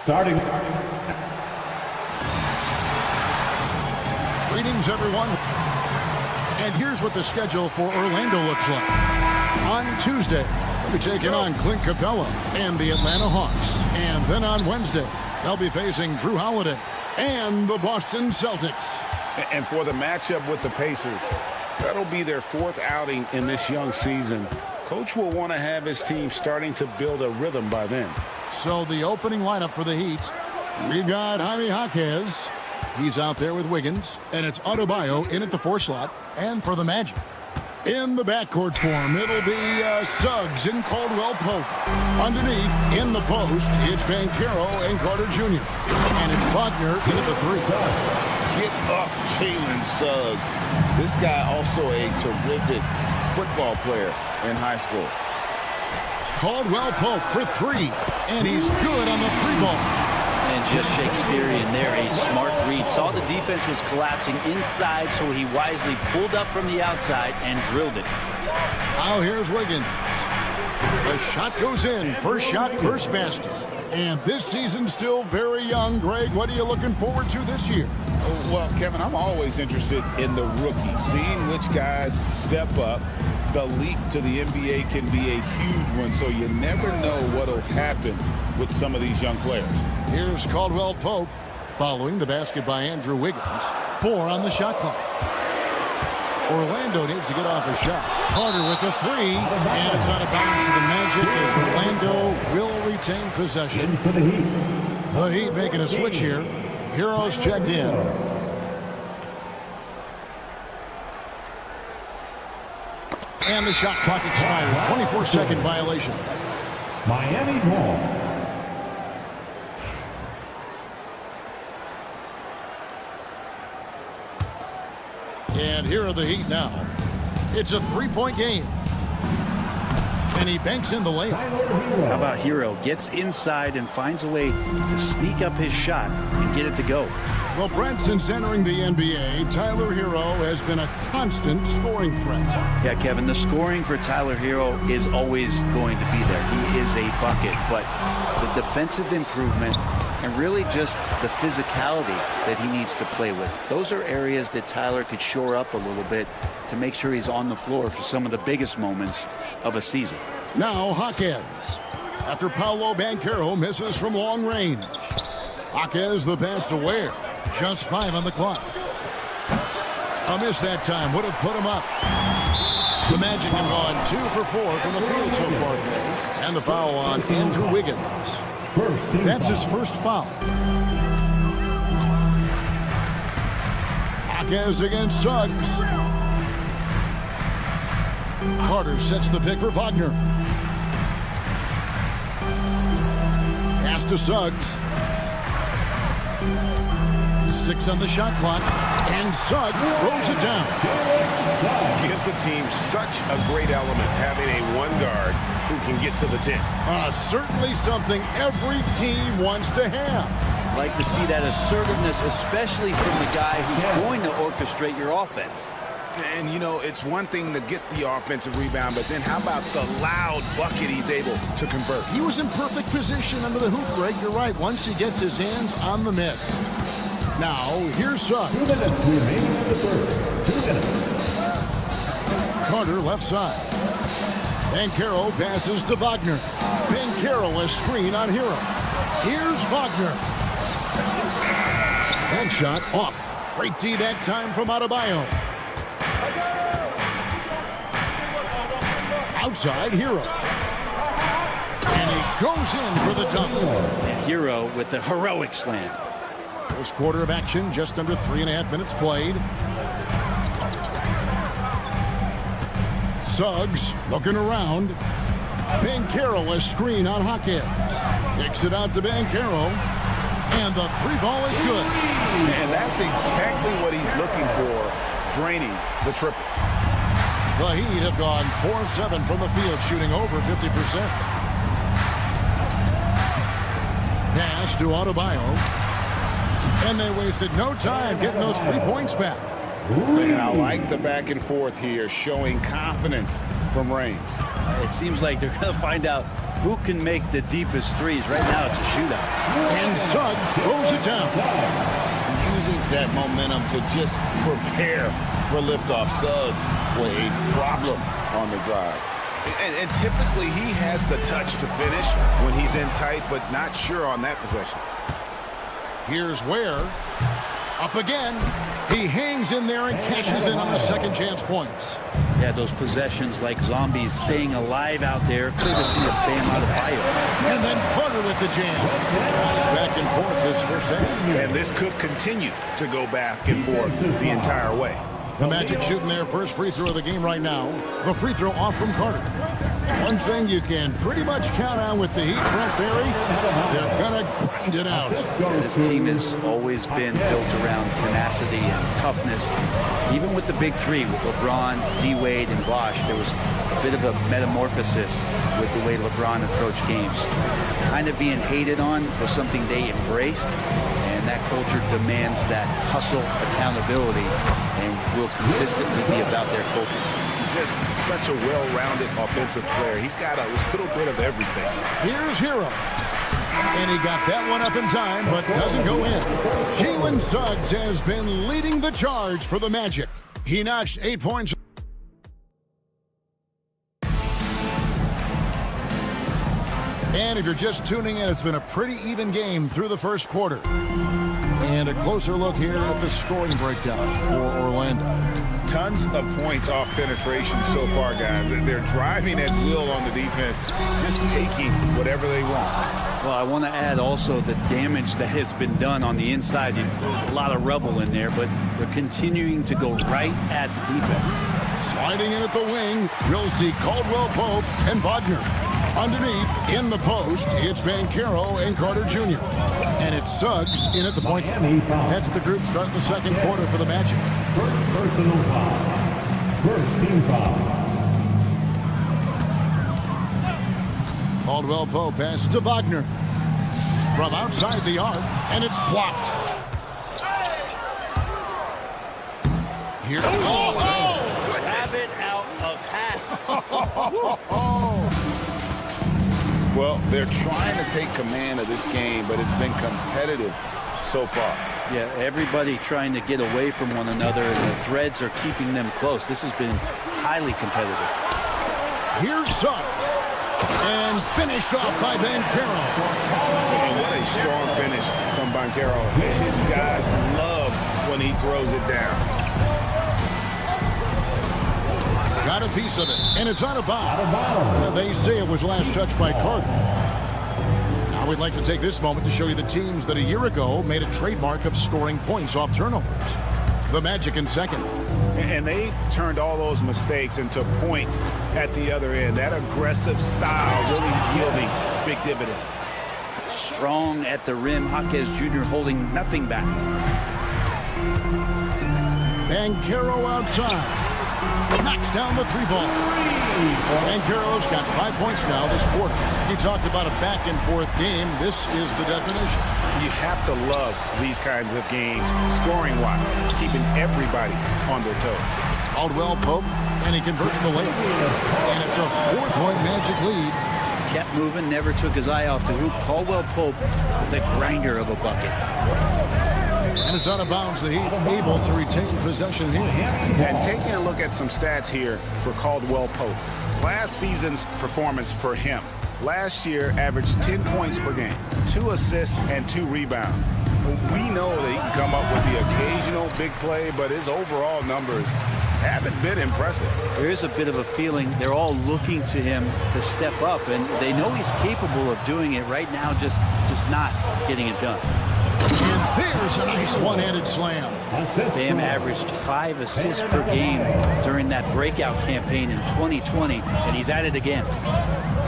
Starting. Greetings, everyone. And here's what the schedule for Orlando looks like. On Tuesday, they'll be taking on Clint Capella and the Atlanta Hawks. And then on Wednesday, they'll be facing Drew Holiday and the Boston Celtics. And for the matchup with the Pacers, that'll be their fourth outing in this young season. Coach will want to have his team starting to build a rhythm by then. So the opening lineup for the Heat, we've got Jaime Jaquez. He's out there with Wiggins. And it's Adebayo in at the 4 slot. And for the Magic, in the backcourt form, it'll be Suggs and Caldwell Pope. Underneath, in the post, it's Banchero and Carter Jr. And it's Wagner in at the 3. Get up, Jalen Suggs. This guy also a terrific football player in high school. Caldwell Pope for 3, and he's good on the 3 ball. And just Shakespearean there. A smart read. Saw the defense was collapsing inside, so he wisely pulled up from the outside and drilled it. Now here's Wiggins. The shot goes in. First shot, first basket. And this season's still very young. Greg, what are you looking forward to this year? Well, Kevin, I'm always interested in the rookies, seeing which guys step up. The leap to the NBA can be a huge one, so you never know what will happen with some of these young players. Here's Caldwell Pope following the basket by Andrew Wiggins. 4 on the shot clock. Orlando needs to get off a shot. Carter with the 3, and it's out of bounds to the Magic as Orlando will retain possession. The Heat making a switch here. Heroes checked in. And the shot clock expires. 24-second violation. Miami ball. And here are the Heat now. It's a 3-point game. And he banks in the layup. How about Hero? Gets inside and finds a way to sneak up his shot and get it to go. Well, Brent, since entering the NBA, Tyler Hero has been a constant scoring threat. Yeah, Kevin, the scoring for Tyler Hero is always going to be there. He is a bucket, but the defensive improvement and really just the physicality that he needs to play with. Those are areas that Tyler could shore up a little bit to make sure he's on the floor for some of the biggest moments of a season. Now Hawkins. After Paolo Banchero misses from long range. Hawkins the pass to Ware. Just 5 on the clock. A miss that time would have put him up. The Magic have gone 2 for 4 from the field so far today. And the foul on Andrew Wiggins. That's his first foul. Hawkins against Suggs. Carter sets the pick for Wagner. Pass to Suggs. 6 on the shot clock, and Suggs throws it down. Gives the team such a great element having a one guard who can get to the 10. Certainly something every team wants to have. Like to see that assertiveness, especially from the guy who's going to orchestrate your offense. And, you know, it's one thing to get the offensive rebound, but then how about the loud bucket he's able to convert? He was in perfect position under the hoop, Greg. You're right. Once he gets his hands on the miss. Now, here's Suggs. 2 minutes remaining in the third. 2 minutes. Carter left side. Banchero passes to Wagner. Banchero a screen on Hero. Here's Wagner. And shot off. Great D that time from Adebayo. Outside Hero. And he goes in for the dunk. And Hero with the heroic slam. First quarter of action, just under 3.5 minutes played. Suggs looking around. Banchero a screen on Hawkins. Kicks it out to Banchero. And the 3 ball is good. And that's exactly what he's looking for, draining the triple. The Heat have gone 4 of 7 from the field, shooting over 50%. Pass to Adebayo. And they wasted no time getting those 3 points back. And I like the back and forth here, showing confidence from range. It seems like they're going to find out who can make the deepest threes. Right now, it's a shootout. And Suggs throws it down. Using that momentum to just prepare for liftoff. Suggs with a problem on the drive. And typically, he has the touch to finish when he's in tight, but not sure on that possession. Here's Ware. Up again. He hangs in there and cashes in on the second chance points. Yeah, those possessions like zombies staying alive out there. Clear to see a Bam Adebayo. And then Carter with the jam. He's back and forth this first half. And this could continue to go back and forth the entire way. The Magic shooting their first free throw of the game right now. The free throw off from Carter. One thing you can pretty much count on with the Heat, Brent Barry, they're going to grind it out. This team has always been built around tenacity and toughness. Even with the big three, with LeBron, D-Wade, and Bosh, there was bit of a metamorphosis with the way LeBron approached games. Kind of being hated on was something they embraced, and that culture demands that hustle accountability and will consistently be about their culture. He's just such a well-rounded offensive player. He's got a little bit of everything. Here's Hero. And he got that one up in time, but doesn't go in. Jalen Suggs has been leading the charge for the Magic. He notched 8 points. And if you're just tuning in, it's been a pretty even game through the first quarter. And a closer look here at the scoring breakdown for Orlando. Tons of points off penetration so far, guys. They're driving at will on the defense, just taking whatever they want. Well, I want to add also the damage that has been done on the inside. A lot of rubble in there, but they're continuing to go right at the defense. Sliding in at the wing, we'll see Caldwell Pope and Wagner. Underneath, in the post, it's Banchero and Carter Jr. And it's Suggs in at the point. That's the group starting the second quarter for the Magic. First personal foul. First team foul. Caldwell Pope passes to Wagner. From outside the arc, and it's blocked. Here. Have it out of half. Well, they're trying to take command of this game, but it's been competitive so far. Yeah, everybody trying to get away from one another, and the threads are keeping them close. This has been highly competitive. Here's Suggs. And finished off by Banchero. And what a strong finish from Banchero. His guys love when he throws it down. Got a piece of it, and it's out of bounds. They say it was last touched by Carter. Now we'd like to take this moment to show you the teams that a year ago made a trademark of scoring points off turnovers. The Magic in second. And they turned all those mistakes into points at the other end. That aggressive style really yielding big dividends. Strong at the rim, Jaquez Jr. holding nothing back. Banchero outside. Knocks down the three ball. Banchero's got 5 points now this quarter. You talked about a back-and-forth game. This is the definition. You have to love these kinds of games, scoring-wise, keeping everybody on their toes. Caldwell Pope, and he converts the layup. And it's a 4-point Magic lead. Kept moving, never took his eye off the hoop. Caldwell Pope with a grinder of a bucket. And it's out of bounds. The Heat able to retain possession here. And taking a look at some stats here for Caldwell Pope. Last season's performance for him. Last year averaged 10 points per game, 2 assists and 2 rebounds. We know that he can come up with the occasional big play, but his overall numbers haven't been impressive. There is a bit of a feeling they're all looking to him to step up, and they know he's capable of doing it right now, just not getting it done. And there's a nice one-handed slam. Bam averaged 5 assists per game during that breakout campaign in 2020, and he's at it again.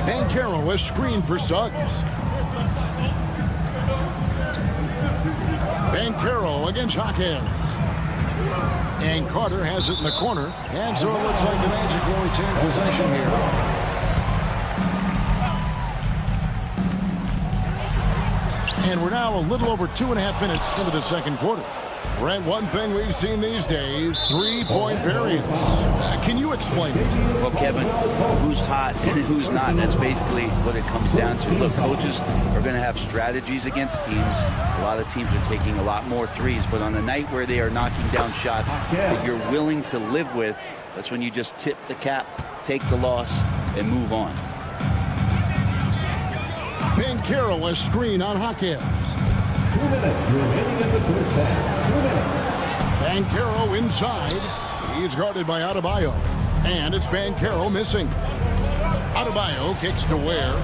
Banchero is screened for Suggs. Banchero against Jaquez. And Carter has it in the corner. And so it looks like the Magic will retain possession here. And we're now a little over 2.5 minutes into the second quarter. Brent, one thing we've seen these days, 3-point variance. Can you explain it? Well, Kevin, who's hot and who's not, that's basically what it comes down to. Look, coaches are going to have strategies against teams. A lot of teams are taking a lot more threes, but on a night where they are knocking down shots that you're willing to live with, that's when you just tip the cap, take the loss, and move on. Banchero a screen on Jaquez. 2 minutes remaining in the first half. 2 minutes. Banchero inside. He's guarded by Adebayo. And it's Banchero missing. Adebayo kicks to Ware.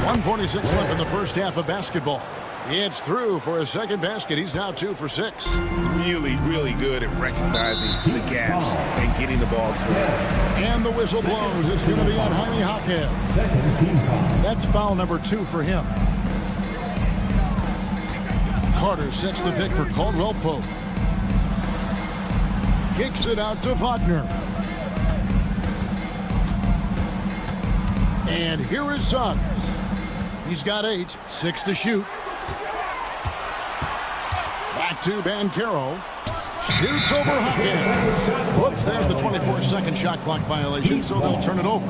1:46 left in the first half of basketball. It's through for a second basket. He's now 2 for 6. Really, really good at recognizing the gaps and getting the ball to the rim. And the whistle blows. It's going to be on Jaime Jaquez. Second team foul. That's foul number 2 for him. Carter sets the pick for Caldwell Pope. kicks it out to Wagner. And here is Suggs. He's got 8, 6 to shoot. Back to Banchero. Shoots over Hawkins. Whoops, there's the 24-second shot clock violation, so they'll turn it over.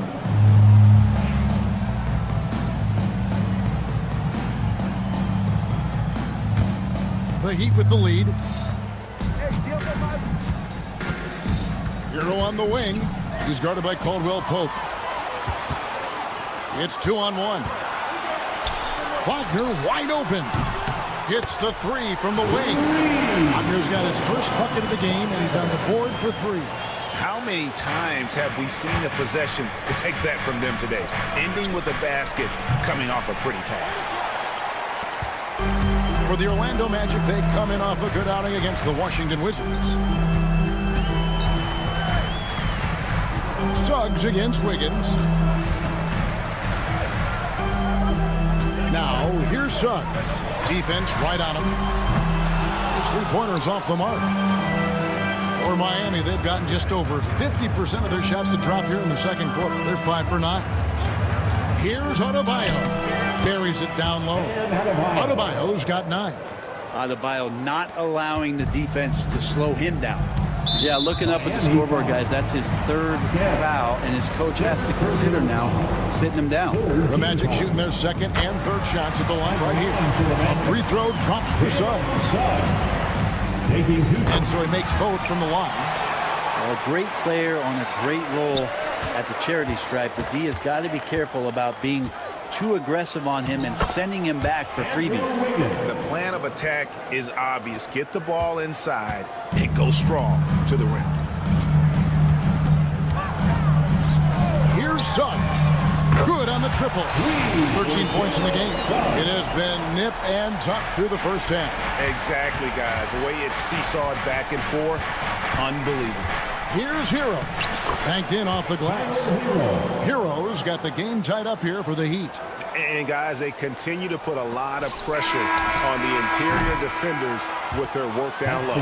The Heat with the lead. Hero on the wing. He's guarded by Caldwell Pope. It's 2-on-1. Wagner wide open. Hits the 3 from the wing. Wagner's got his first bucket of the game, and he's on the board for 3. How many times have we seen a possession like that from them today? Ending with a basket, coming off a pretty pass. For the Orlando Magic, they come in off a good outing against the Washington Wizards. Suggs against Wiggins. Now, here's Suggs. Defense right on him. His three-pointers off the mark. For Miami, they've gotten just over 50% of their shots to drop here in the second quarter. They're 5 for 9. Here's Adebayo. Buries it down low. Adebayo's got 9. Adebayo not allowing the defense to slow him down. Yeah, looking up at the scoreboard, guys, that's his 3rd foul, and his coach has to consider now sitting him down. The Magic shooting their 2nd and 3rd shots at the line right here. A free throw drops for Suggs. And so he makes both from the line. Well, a great player on a great role at the charity stripe. The D has got to be careful about being too aggressive on him and sending him back for freebies. The plan of attack is obvious. Get the ball inside and go strong to the rim. Here's Suggs. Good on the triple. 13 points in the game. It has been nip and tuck through the first half. Exactly, guys. The way it's seesawed back and forth, unbelievable. Here's Hero. Banked in off the glass. Hero's got the game tied up here for the Heat. And, guys, they continue to put a lot of pressure on the interior defenders with their work down low.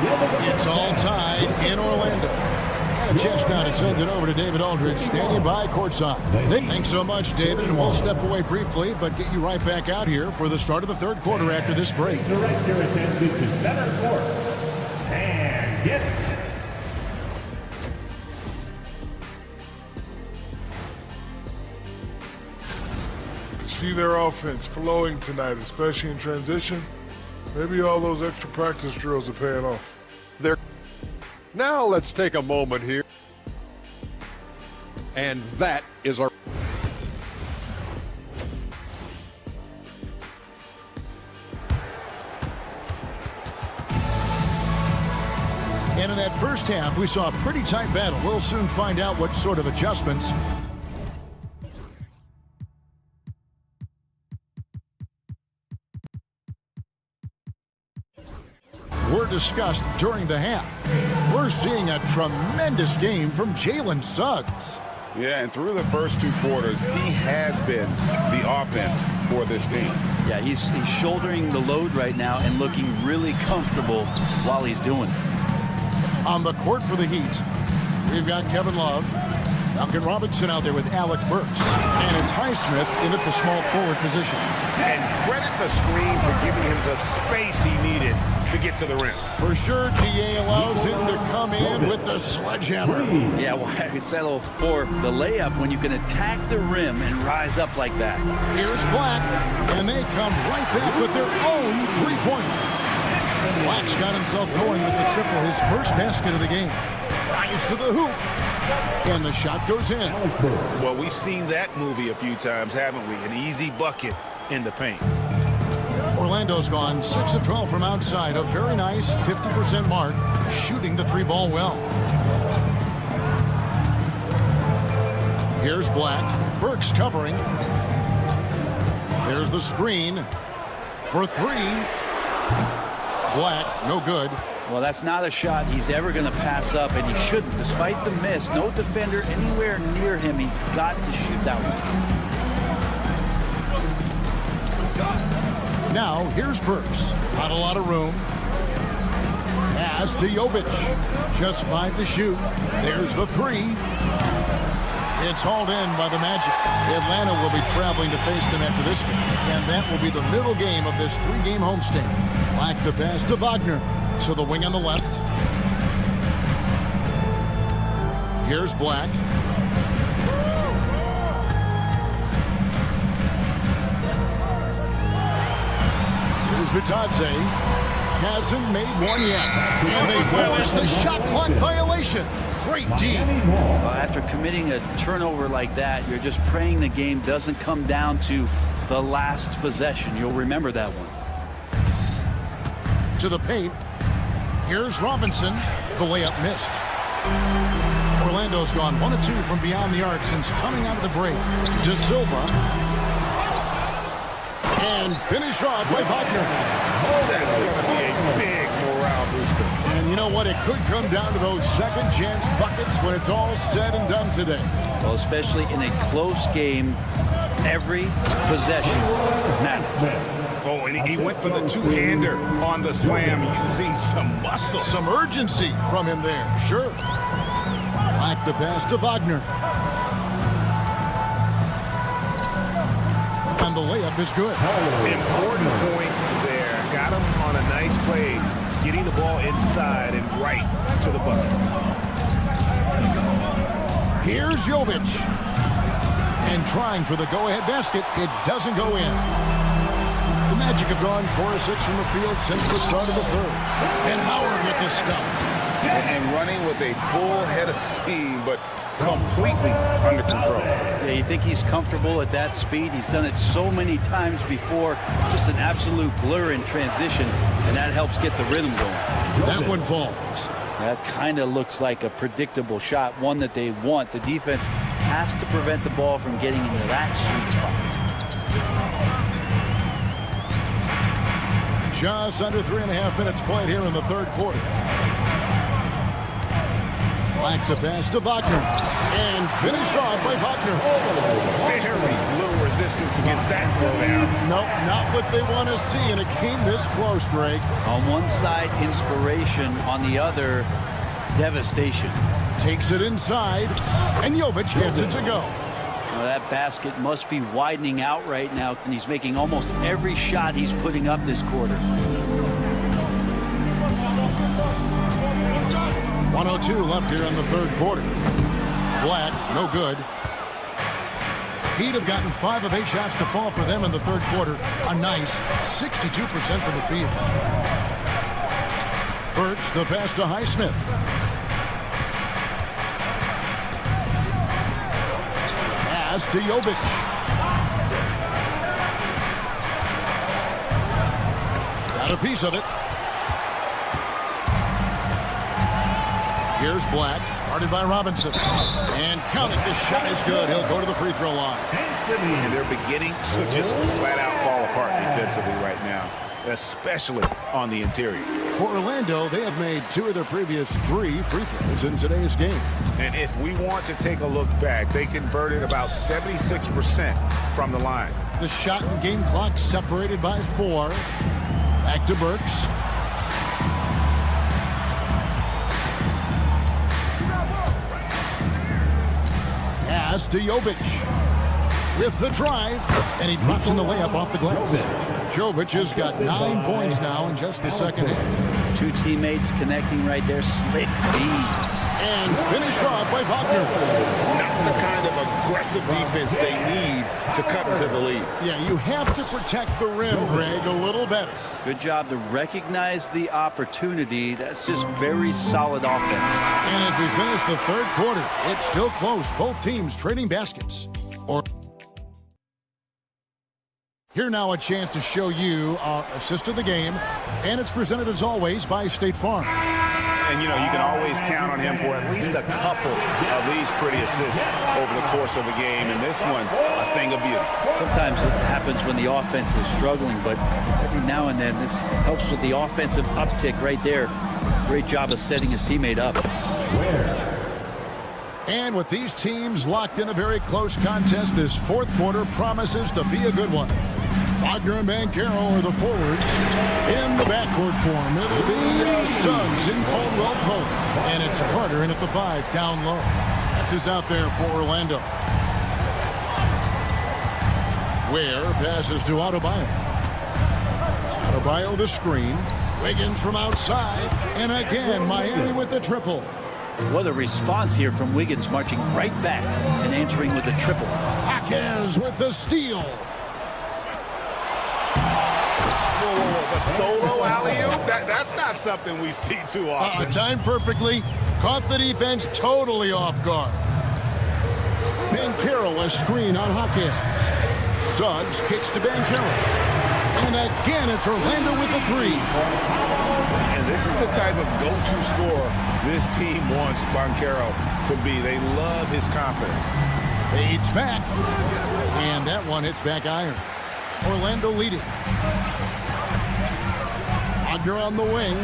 It's all tied in Orlando. And a chance now to send it over to David Aldridge, standing by courtside. Thanks so much, David, and we'll step away briefly, but get you right back out here for the start of the 3rd quarter after this break. Direct your attention to center court. And get it. See their offense flowing tonight, especially in transition. Maybe all those extra practice drills are paying off. Now let's take a moment here. And that is our... And in that first half, we saw a pretty tight battle. We'll soon find out what sort of adjustments were discussed during the half. We're seeing a tremendous game from Jalen Suggs. Yeah, and through the first 2 quarters, he has been the offense for this team. Yeah, he's shouldering the load right now and looking really comfortable while he's doing it. On the court for the Heat, we've got Kevin Love, Duncan Robinson out there with Alec Burks, and it's Highsmith in at the small forward position. And credit the screen for giving him the space he needed to get to the rim. For sure, GA allows him to come in with the sledgehammer. Yeah, why settle for the layup when you can attack the rim and rise up like that? Here's Black, and they come right back with their own three-pointer. Black's got himself going with the triple, his first basket of the game. Drives to the hoop, and the shot goes in. Well, we've seen that movie a few times, haven't we? An easy bucket in the paint. Orlando's gone 6 of 12 from outside, a very nice 50% mark, shooting the 3-ball well. Here's Black, Burks covering. There's the screen for 3. Black, no good. Well, that's not a shot he's ever going to pass up, and he shouldn't. Despite the miss, no defender anywhere near him. He's got to shoot that one. Now, here's Burks. Not a lot of room. Pass Pass to Jovic. Just 5 to shoot. There's the 3. It's hauled in by the Magic. Atlanta will be traveling to face them after this game, and that will be the middle game of this 3-game homestand. Black the pass to Wagner. To the wing on the left. Here's Black. Here's Vitadze. Hasn't made one yet. And they force the shot clock violation. Great D. After committing a turnover like that, you're just praying the game doesn't come down to the last possession. You'll remember that one. To the paint. Here's Robinson. The layup missed. Orlando's gone 1 of 2 from beyond the arc since coming out of the break. De Silva. And finished off by Wagner. Oh, that's going to be a big morale booster. And you know what? It could come down to those second chance buckets when it's all said and done today. Well, especially in a close game, every possession matters. Oh, and he went for the two-hander on the slam using some muscle. Some urgency from him there, sure. Black the pass to Wagner. And the layup is good. Important points there. Got him on a nice play, getting the ball inside and right to the bucket. Here's Jovic. And trying for the go-ahead basket. It doesn't go in. The Magic have gone 4 of 6 from the field since the start of the third. And Howard with this stuff. And running with a full head of steam, but completely under control. Yeah, you think he's comfortable at that speed? He's done it so many times before. Just an absolute blur in transition, and that helps get the rhythm going. That one falls. That kind of looks like a predictable shot, one that they want. The defense has to prevent the ball from getting into that sweet spot. Just under 3.5 minutes played here in the third quarter. Black the pass to Wagner. And finished off by Wagner. Very little resistance against that throwdown. Nope, not what they want to see in a game this close, Greg. On one side, inspiration. On the other, devastation. Takes it inside, and Jovic gets it to go. Well, that basket must be widening out right now, and he's making almost every shot he's putting up this quarter. 1:02 left here in the third quarter. Black, no good. He'd have gotten 5 of 8 shots to fall for them in the third quarter. A nice 62% from the field. Burks the pass to Highsmith. Pass to Jovic. Got a piece of it. Here's Black, guarded by Robinson. And count it, this shot is good. He'll go to the free throw line. And they're beginning to just flat out fall apart defensively right now, especially on the interior. For Orlando, they have made 2 of their previous 3 free throws in today's game. And if we want to take a look back, they converted about 76% from the line. The shot and game clock separated by 4. Back to Burks. Pass to Jovic with the drive, and he drops in the layup off the glass. Jovic has got 9 points now in just the second half. 2 teammates connecting right there. Slick feed. And finished off by Wagner. Not the kind of aggressive defense they need to cut into the lead. Yeah, you have to protect the rim, Greg, a little better. Good job to recognize the opportunity. That's just very solid offense. And as we finish the third quarter, it's still close. Both teams trading baskets. Here now a chance to show you our assist of the game. And it's presented as always by State Farm. And, you know, you can always count on him for at least a couple of these pretty assists over the course of a game. And this one, a thing of beauty. Sometimes it happens when the offense is struggling, but every now and then this helps with the offensive uptick right there. Great job of setting his teammate up. And with these teams locked in a very close contest, this fourth quarter promises to be a good one. Wagner and Banchero are the forwards. In the backcourt form, it'll be Suggs in Caldwell Pope. And it's Carter in at the 5, down low. That's who's out there for Orlando. Ware passes to Adebayo. Adebayo the screen. Wiggins from outside. And again, Miami with the triple. What a response here from Wiggins, marching right back and answering with a triple. Jaquez with the steal. The solo alley-oop? That's not something we see too often. Timed perfectly. Caught the defense totally off guard. Banchero a screen on Jaquez. Suggs kicks to Banchero. And again, it's Orlando with the 3. And this is the type of go-to scorer this team wants Banchero to be. They love his confidence. Fades back. And that one hits back iron. Orlando leading. Wagner on the wing.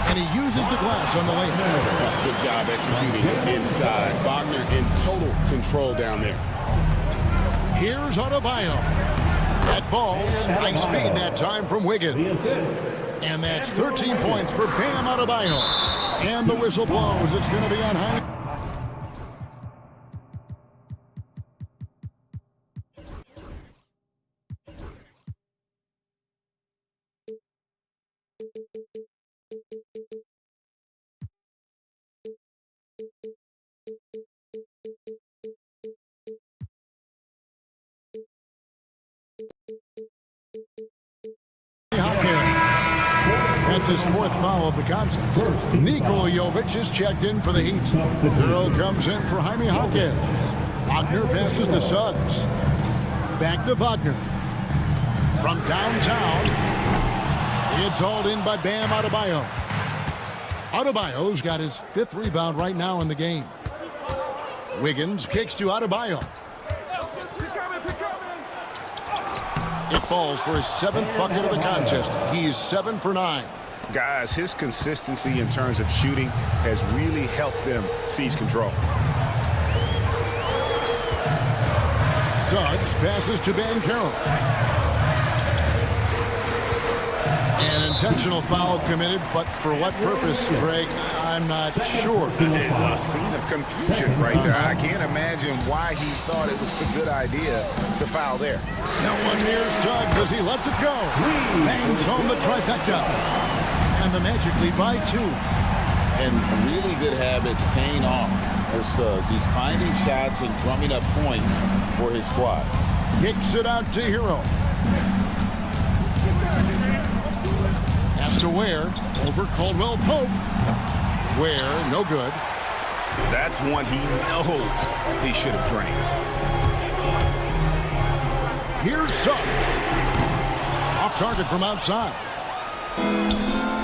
And he uses the glass on the lane. Good job executing inside. Wagner in total control down there. Here's Adebayo. That ball's nice feed that time from Wiggins. And that's 13 points for Bam Adebayo. And the whistle blows. It's going to be on high. That's his 4th foul of the contest. Nikola Jovic is checked in for the Heat. Euro comes in for Jaime Jaquez. Wagner passes to Suggs. Back to Wagner. From downtown, it's hauled in by Bam Adebayo. Adebayo's got his 5th rebound right now in the game. Wiggins kicks to Adebayo. It falls for his 7th bucket of the contest. He's 7 for 9. Guys, his consistency in terms of shooting has really helped them seize control. Suggs passes to Banchero. An intentional foul committed, but for what purpose, Greg, I'm not sure. A scene of confusion right there. I can't imagine why he thought it was a good idea to foul there. No one near Suggs as he lets it go. Bangs home the trifecta. And the Magic lead by 2. And really good habits paying off for Suggs. He's finding shots and drumming up points for his squad. Kicks it out to Hero. Pass to Ware. Over Caldwell Pope. Ware, no good. That's one he knows he should have drained. Here's Suggs. Off target from outside.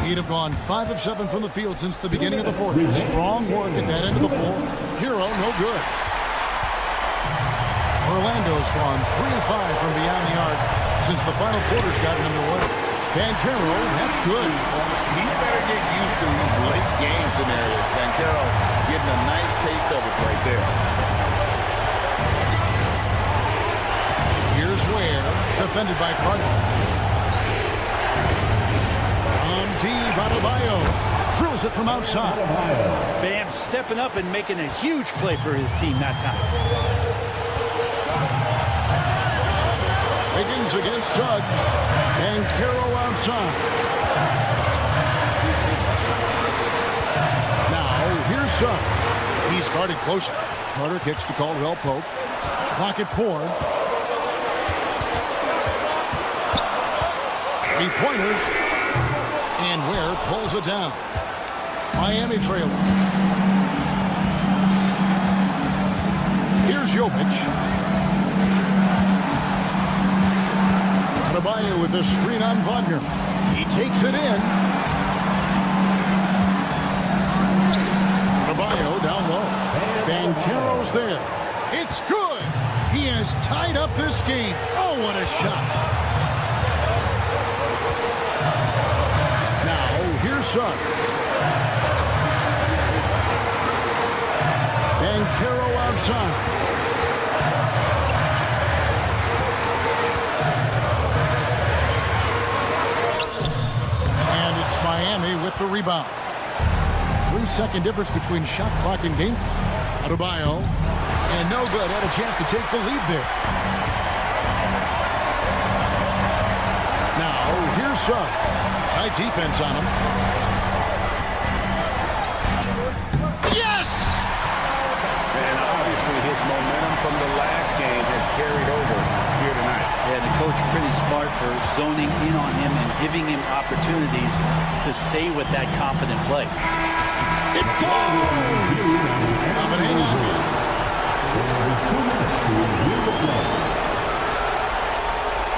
He'd have gone 5 of 7 from the field since the beginning of the 4th. Strong work at that end of the floor. Hero, no good. Orlando's gone 3 of 5 from beyond the arc since the final quarter's gotten underway. Banchero, that's good. He better get used to these late game scenarios. Banchero getting a nice taste of it right there. Here's Ware, defended by Carter. On deep, Adebayo drills it from outside. Bam stepping up and making a huge play for his team that time. Wiggins against Suggs. Banchero outside. Now, here's Suggs. He's guarded closer. Carter kicks to Caldwell Pope. Clock at 4. 3-pointer. And Ware pulls it down. Miami trailing. Here's Jovic. Adebayo with the screen on Wagner. He takes it in. Adebayo down low. Banchero's there. It's good. He has tied up this game. Oh, what a shot. Now, here's Suggs. Banchero outside. Miami with the rebound. 3-second difference between shot clock and game clock. Adebayo. And no good. Had a chance to take the lead there. Now, here's Suggs. Tight defense on him. Yes! And obviously his momentum from the last game has carried over here tonight. Yeah, the coach pretty smart for zoning in on him and giving him opportunities to stay with that confident play. It falls! But hang on.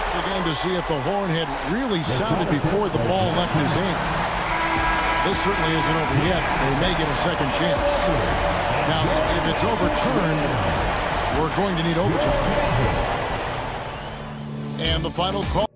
It's a game to see if the horn had really sounded before the ball left his hand. This certainly isn't over yet. They may get a second chance. Now, if it's overturned, we're going to need overtime. And the final call.